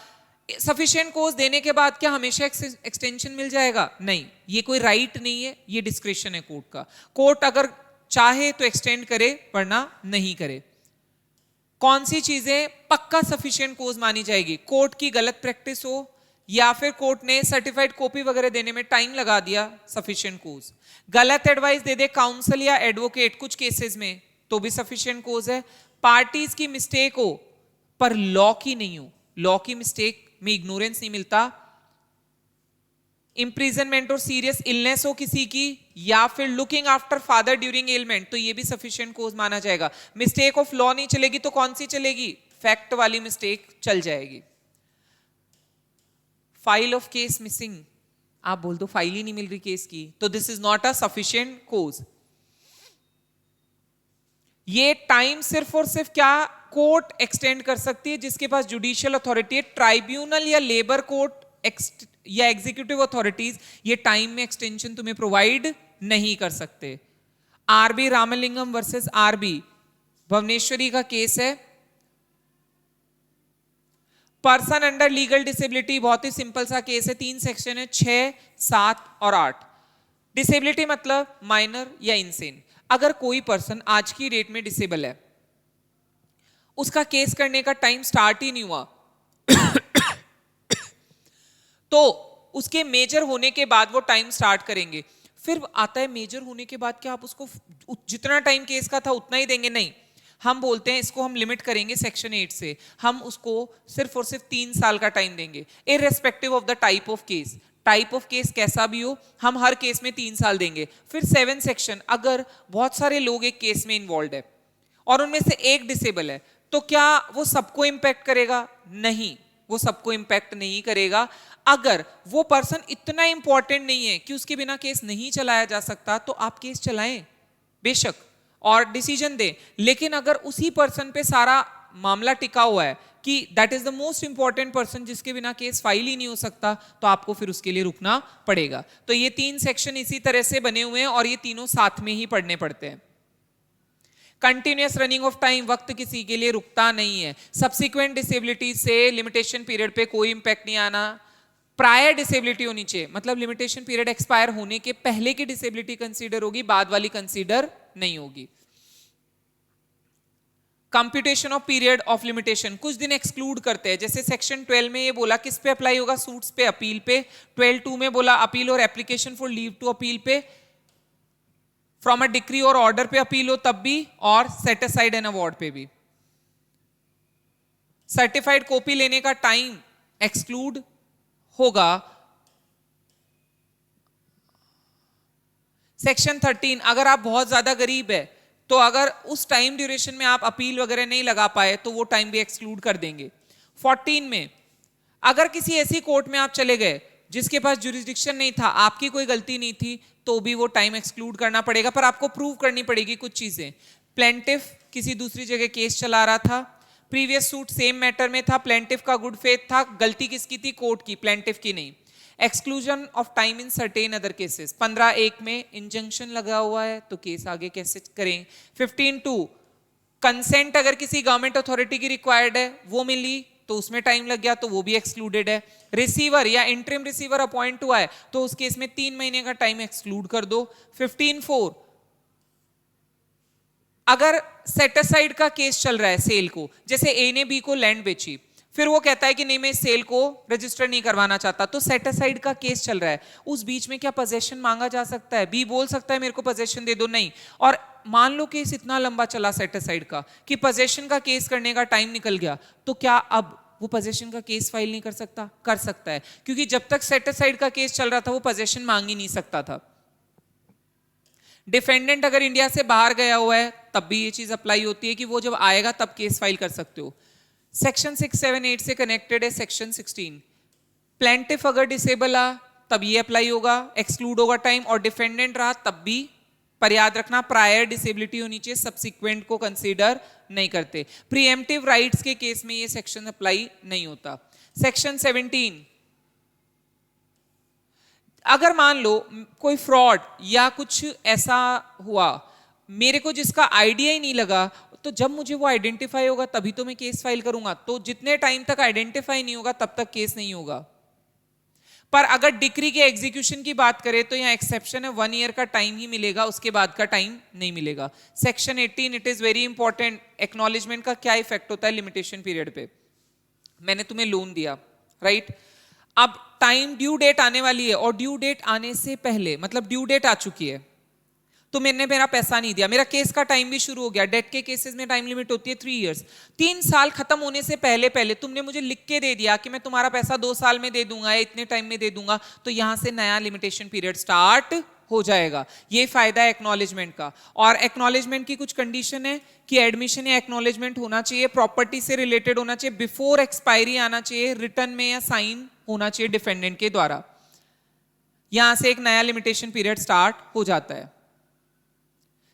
सफिशिएंट कोज देने के बाद क्या हमेशा एक्सटेंशन मिल जाएगा? नहीं, ये कोई राइट नहीं है, ये डिस्क्रिप्शन है कोर्ट का। कोर्ट अगर चाहे तो एक्सटेंड करे, वरना नहीं करे। कौन सी चीजें पक्का सफिशिएंट कोज मानी जाएगी? कोर्ट की गलत प्रैक्टिस हो, या फिर कोर्ट ने सर्टिफाइड कॉपी वगैरह देने में टाइम लगा दिया, सफिशिएंट कोज। गलत एडवाइस दे दे काउंसिल या एडवोकेट कुछ केसेस में, तो भी सफिशिएंट कोज है। पार्टीज की मिस्टेक हो पर लॉ की नहीं हो, लॉ की मिस्टेक में इग्नोरेंस नहीं मिलता। इंप्रिजनमेंट और सीरियस इलनेस हो किसी की, या फिर looking after father during ailment, तो ये भी सफिशिएंट कोज माना जाएगा। मिस्टेक ऑफ लॉ नहीं चलेगी तो कौन सी चलेगी? फैक्ट वाली मिस्टेक चल जाएगी। फाइल ऑफ केस मिसिंग, आप बोल दो फाइल ही नहीं मिल रही केस की, तो this is not a sufficient cause. ये टाइम सिर्फ और सिर्फ क्या कोर्ट एक्सटेंड कर सकती है? जिसके पास जुडिशियल अथॉरिटी है। ट्राइब्यूनल या लेबर कोर्ट या एग्जीक्यूटिव अथॉरिटीज ये टाइम में एक्सटेंशन तुम्हें प्रोवाइड नहीं कर सकते। R B Ramalingam versus R B Bhuvaneshwari का केस है। पर्सन अंडर लीगल डिसेबिलिटी, बहुत ही सिंपल सा केस है। 3 सेक्शन है, 6, 7 और 8। डिसेबिलिटी मतलब माइनर या इंसेन। अगर कोई पर्सन आज की डेट में डिसेबल है, उसका केस करने का टाइम स्टार्ट ही नहीं हुआ तो उसके मेजर होने के बाद वो टाइम स्टार्ट करेंगे। फिर आता है मेजर होने के बाद क्या आप उसको जितना टाइम केस का था उतना ही देंगे? नहीं, हम बोलते हैं इसको हम लिमिट करेंगे सेक्शन 8 से, हम उसको सिर्फ और सिर्फ 3 साल का टाइम देंगे, irrespective of the type of case. Type of case कैसा भी हो, हम हर केस में 3 साल देंगे। फिर 7 सेक्शन, अगर बहुत सारे लोग एक केस में इन्वॉल्व है और उनमें से एक डिसेबल है, तो क्या वो सबको इंपैक्ट करेगा? नहीं, वो सबको इंपैक्ट नहीं करेगा। अगर वो पर्सन इतना इंपॉर्टेंट नहीं है कि उसके बिना केस नहीं चलाया जा सकता, तो आप केस चलाएं बेशक और डिसीजन दें। लेकिन अगर उसी पर्सन पे सारा मामला टिका हुआ है कि that is the most important person जिसके बिना केस फाइल ही नहीं हो सकता, तो आपको फिर उसके लिए रुकना पड़ेगा। तो ये 3 सेक्शन इसी तरह से बने हुए हैं और ये तीनों साथ में ही पढ़ने पड़ते हैं। कंटिन्यूअस रनिंग ऑफ टाइम, वक्त किसी के लिए रुकता नहीं है। सब्सिक्वेंट डिसेबिलिटी से लिमिटेशन पीरियड पे कोई इंपैक्ट नहीं आना। प्रायर डिसेबिलिटी होनी चाहिए, मतलब लिमिटेशन पीरियड एक्सपायर होने के पहले की डिसेबिलिटी कंसीडर होगी, बाद वाली कंसीडर नहीं होगी। Computation of period of limitation, कुछ दिन एक्सक्लूड करते हैं। जैसे सेक्शन 12 में ये बोला किस पे अप्लाई होगा? सूट्स पे, अपील पे। 12(2) में बोला अपील और application for leave to appeal पे, फ्रॉम अ डिक्री और ऑर्डर पे अपील हो तब भी, और सेट असाइड एन अवार्ड पे भी। सर्टिफाइड कॉपी लेने का टाइम एक्सक्लूड होगा। सेक्शन 13, अगर आप बहुत ज्यादा गरीब है तो अगर उस टाइम ड्यूरेशन में आप अपील वगैरह नहीं लगा पाए तो वो टाइम भी एक्सक्लूड कर देंगे। 14 में अगर किसी ऐसी कोर्ट में आप चले गए जिसके पास जुरिस्डिक्शन नहीं था, आपकी कोई गलती नहीं थी, तो भी वो टाइम एक्सक्लूड करना पड़ेगा, पर आपको प्रूव करनी पड़ेगी कुछ चीजें। प्लेंटिफ किसी दूसरी जगह केस चला रहा था, प्रीवियस सूट सेम मैटर में था, प्लेंटिफ का गुड फेथ था, गलती किसकी थी? कोर्ट की, प्लेंटिफ की नहीं। Exclusion of time in certain other cases, 15(1) में इंजंक्शन लगा हुआ है तो केस आगे कैसे करें। 15(2) कंसेंट अगर किसी गवर्नमेंट अथॉरिटी की रिक्वायर्ड है, वो मिली तो उसमें टाइम लग गया तो वो भी एक्सक्लूडेड है। रिसीवर या इंटरिम रिसीवर अपॉइंट हुआ है तो उस केस में 3 महीने का टाइम एक्सक्लूड कर दो। 15(4) अगर सेट-असाइड का केस चल रहा है सेल को, जैसे ए ने बी को लैंड बेची, फिर वो कहता है कि नहीं मैं इस सेल को रजिस्टर नहीं करवाना चाहता, तो सेट असाइड का केस चल रहा है, उस बीच में क्या पोजेशन मांगा जा सकता है? बी बोल सकता है मेरे को पोजेशन दे दो, नहीं। और मान लो केस इतना लंबा चला सेट असाइड का कि पोजेशन का केस करने का टाइम निकल गया, तो क्या अब वो पोजेशन का केस फाइल नहीं कर सकता? कर सकता है, क्योंकि जब तक सेट असाइड का केस चल रहा था वो पोजेशन मांग ही नहीं सकता था। डिफेंडेंट अगर इंडिया से बाहर गया हुआ है तब भी ये चीज अप्लाई होती है कि वो जब आएगा तब केस फाइल कर सकते हो। सेक्शन 678 से कनेक्टेड है सेक्शन 16। प्लेंटिफ अगर डिसेबल आ तब ये अप्लाई होगा, एक्सक्लूड होगा टाइम, और डिफेंडेंट रहा तब भी। पर याद रखना प्रायर डिसेबिलिटी होनी चाहिए, सब्सिक्वेंट को कंसीडर नहीं करते। प्रीएम्प्टिव राइट्स के केस में ये सेक्शन अप्लाई नहीं होता। सेक्शन 17, अगर मान लो कोई फ्रॉड या कुछ ऐसा हुआ मेरे को जिसका आइडिया ही नहीं लगा, तो जब मुझे वो आइडेंटिफाई होगा तभी तो मैं केस फाइल करूंगा। तो जितने टाइम तक आइडेंटिफाई नहीं होगा तब तक केस नहीं होगा। पर अगर डिक्री के एग्जीक्यूशन की बात करें तो यहाँ एक्सेप्शन है, 1 ईयर का टाइम ही मिलेगा, उसके बाद का टाइम नहीं मिलेगा। Section 18, it is very important, acknowledgement का क्या इफेक्ट होता है लिमिटेशन पीरियड पे। मैंने तुम्हें लोन दिया, राइट? अब टाइम ड्यू डेट आने वाली है और ड्यू डेट आने से पहले, मतलब ड्यू डेट आ चुकी है तो मैंने मेरा पैसा नहीं दिया, मेरा केस का टाइम भी शुरू हो गया। डेट के केसेस में टाइम लिमिट होती है 3 इयर्स। 3 साल खत्म होने से पहले पहले तुमने मुझे लिख के दे दिया कि मैं तुम्हारा पैसा 2 साल में दे दूंगा या इतने टाइम में दे दूंगा, तो यहां से नया लिमिटेशन पीरियड स्टार्ट हो जाएगा। ये फायदा है एक्नॉलेजमेंट का। और एक्नॉलेजमेंट की कुछ कंडीशन है कि एडमिशन या एक्नॉलेजमेंट होना चाहिए, प्रॉपर्टी से रिलेटेड होना चाहिए, बिफोर एक्सपायरी आना चाहिए, रिटर्न में या साइन होना चाहिए डिफेंडेंट के द्वारा। यहां से एक नया लिमिटेशन पीरियड स्टार्ट हो जाता है।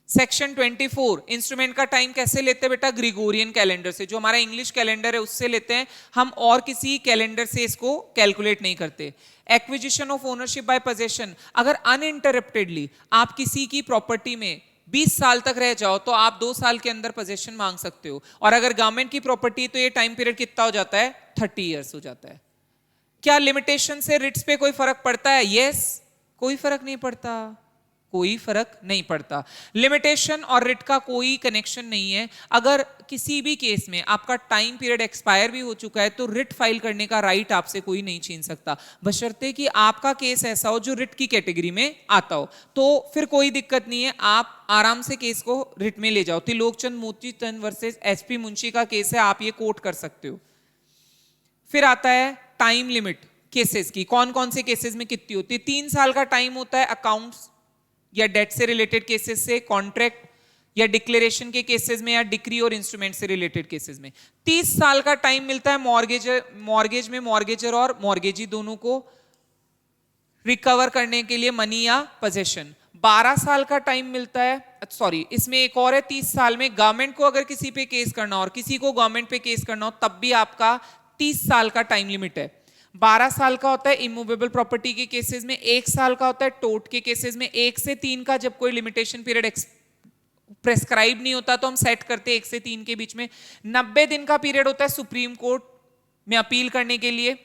सेक्शन 24, इंस्ट्रूमेंट का टाइम कैसे लेते हैं बेटा? ग्रिगोरियन कैलेंडर से, जो हमारा इंग्लिश कैलेंडर है उससे लेते हैं हम, और किसी कैलेंडर से इसको कैलकुलेट नहीं करते। Acquisition of ownership by possession, अगर अनइंटरप्टेडली आप किसी की प्रॉपर्टी में 20 साल तक रह जाओ तो आप 2 साल के अंदर पोजेशन मांग सकते हो, और अगर गवर्नमेंट की प्रॉपर्टी तो ये टाइम पीरियड कितना हो जाता है? 30 ईयर्स हो जाता है। क्या लिमिटेशन से रिट्स पे कोई फर्क पड़ता है? यस, कोई फर्क नहीं पड़ता, कोई फर्क नहीं पड़ता। लिमिटेशन और रिट का कोई कनेक्शन नहीं है। अगर किसी भी केस में आपका टाइम पीरियड एक्सपायर भी हो चुका है तो रिट फाइल करने का राइट आपसे कोई नहीं छीन सकता, बशर्ते कि आपका केस ऐसा हो जो रिट की कैटेगरी में आता हो, तो फिर कोई दिक्कत नहीं है, आप आराम से केस को रिट में ले जाओ। त्रिलोकचंद मोती चंद वर्सेस एचपी मुंशी का केस है, आप ये कोट कर सकते हो। फिर आता है टाइम लिमिट केसेस की, कौन कौन से केसेस में कितनी होती है? 3 साल का टाइम होता है अकाउंट्स या डेट से रिलेटेड केसेस से, कॉन्ट्रैक्ट या डिक्लेरेशन के केसेस में, या डिक्री और इंस्ट्रूमेंट से रिलेटेड केसेस में। 30 साल का टाइम मिलता है मॉर्गेज में मॉर्गेजर और मॉर्गेजी दोनों को रिकवर करने के लिए मनी या पोजेशन। 12 साल का टाइम मिलता है, सॉरी इसमें एक और है, 30 साल में गवर्नमेंट को अगर किसी पे केस करना हो और किसी को गवर्नमेंट पे केस करना हो तब भी आपका 30 साल का टाइम लिमिट है। 12 साल का होता है इमूवेबल प्रॉपर्टी के केसेस में, 1 साल का होता है टोट के केसेस में, 1 से 3 का जब कोई लिमिटेशन पीरियड प्रेस्क्राइब नहीं होता तो हम सेट करते हैं 1 से 3 के बीच में। 90 दिन का पीरियड होता है सुप्रीम कोर्ट में अपील करने के लिए,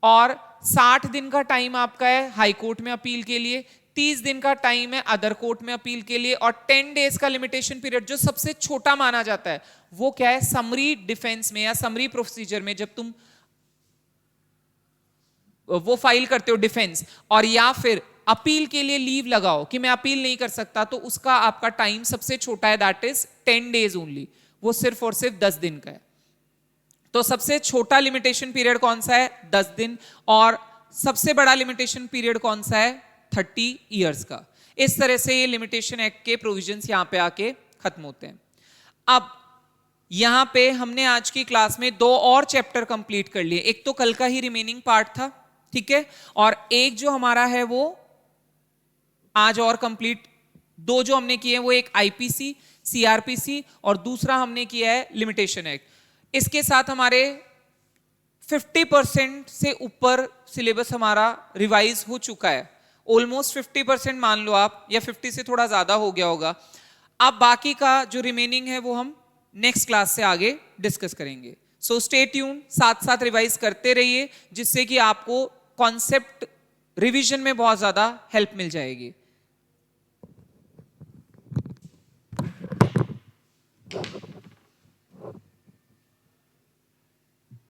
और 60 दिन का टाइम आपका है हाई कोर्ट में अपील के लिए, 30 दिन का टाइम है अदर कोर्ट में अपील के लिए, और 10 डेज का लिमिटेशन पीरियड जो सबसे छोटा माना जाता है वो क्या है? समरी डिफेंस में या समरी प्रोसीजर में, जब तुम वो फाइल करते हो डिफेंस, और या फिर अपील के लिए लीव लगाओ कि मैं अपील नहीं कर सकता, तो उसका आपका टाइम सबसे छोटा है, दैट इज 10 डेज ओनली, वो सिर्फ और सिर्फ 10 दिन का है। तो सबसे छोटा लिमिटेशन पीरियड कौन सा है? 10 दिन। और सबसे बड़ा लिमिटेशन पीरियड कौन सा है? 30 ईयर्स का। इस तरह से ये लिमिटेशन एक्ट के प्रोविजंस यहां पे आके खत्म होते हैं। अब यहां पे हमने आज की क्लास में 2 और चैप्टर कंप्लीट कर लिए, एक तो कल का ही रिमेनिंग पार्ट था, ठीक है, और एक जो हमारा है वो आज और कंप्लीट, 2 जो हमने किए हैं वो एक आईपीसी सीआरपीसी और दूसरा हमने किया है लिमिटेशन एक्ट। इसके साथ हमारे 50% से ऊपर सिलेबस हमारा रिवाइज हो चुका है, ऑलमोस्ट 50% मान लो आप, या 50 से थोड़ा ज्यादा हो गया होगा। अब बाकी का जो रिमेनिंग है वो हम नेक्स्ट क्लास से आगे डिस्कस करेंगे। सो स्टे ट्यून, साथ साथ रिवाइज करते रहिए जिससे कि आपको कॉन्सेप्ट रिवीजन में बहुत ज्यादा हेल्प मिल जाएगी।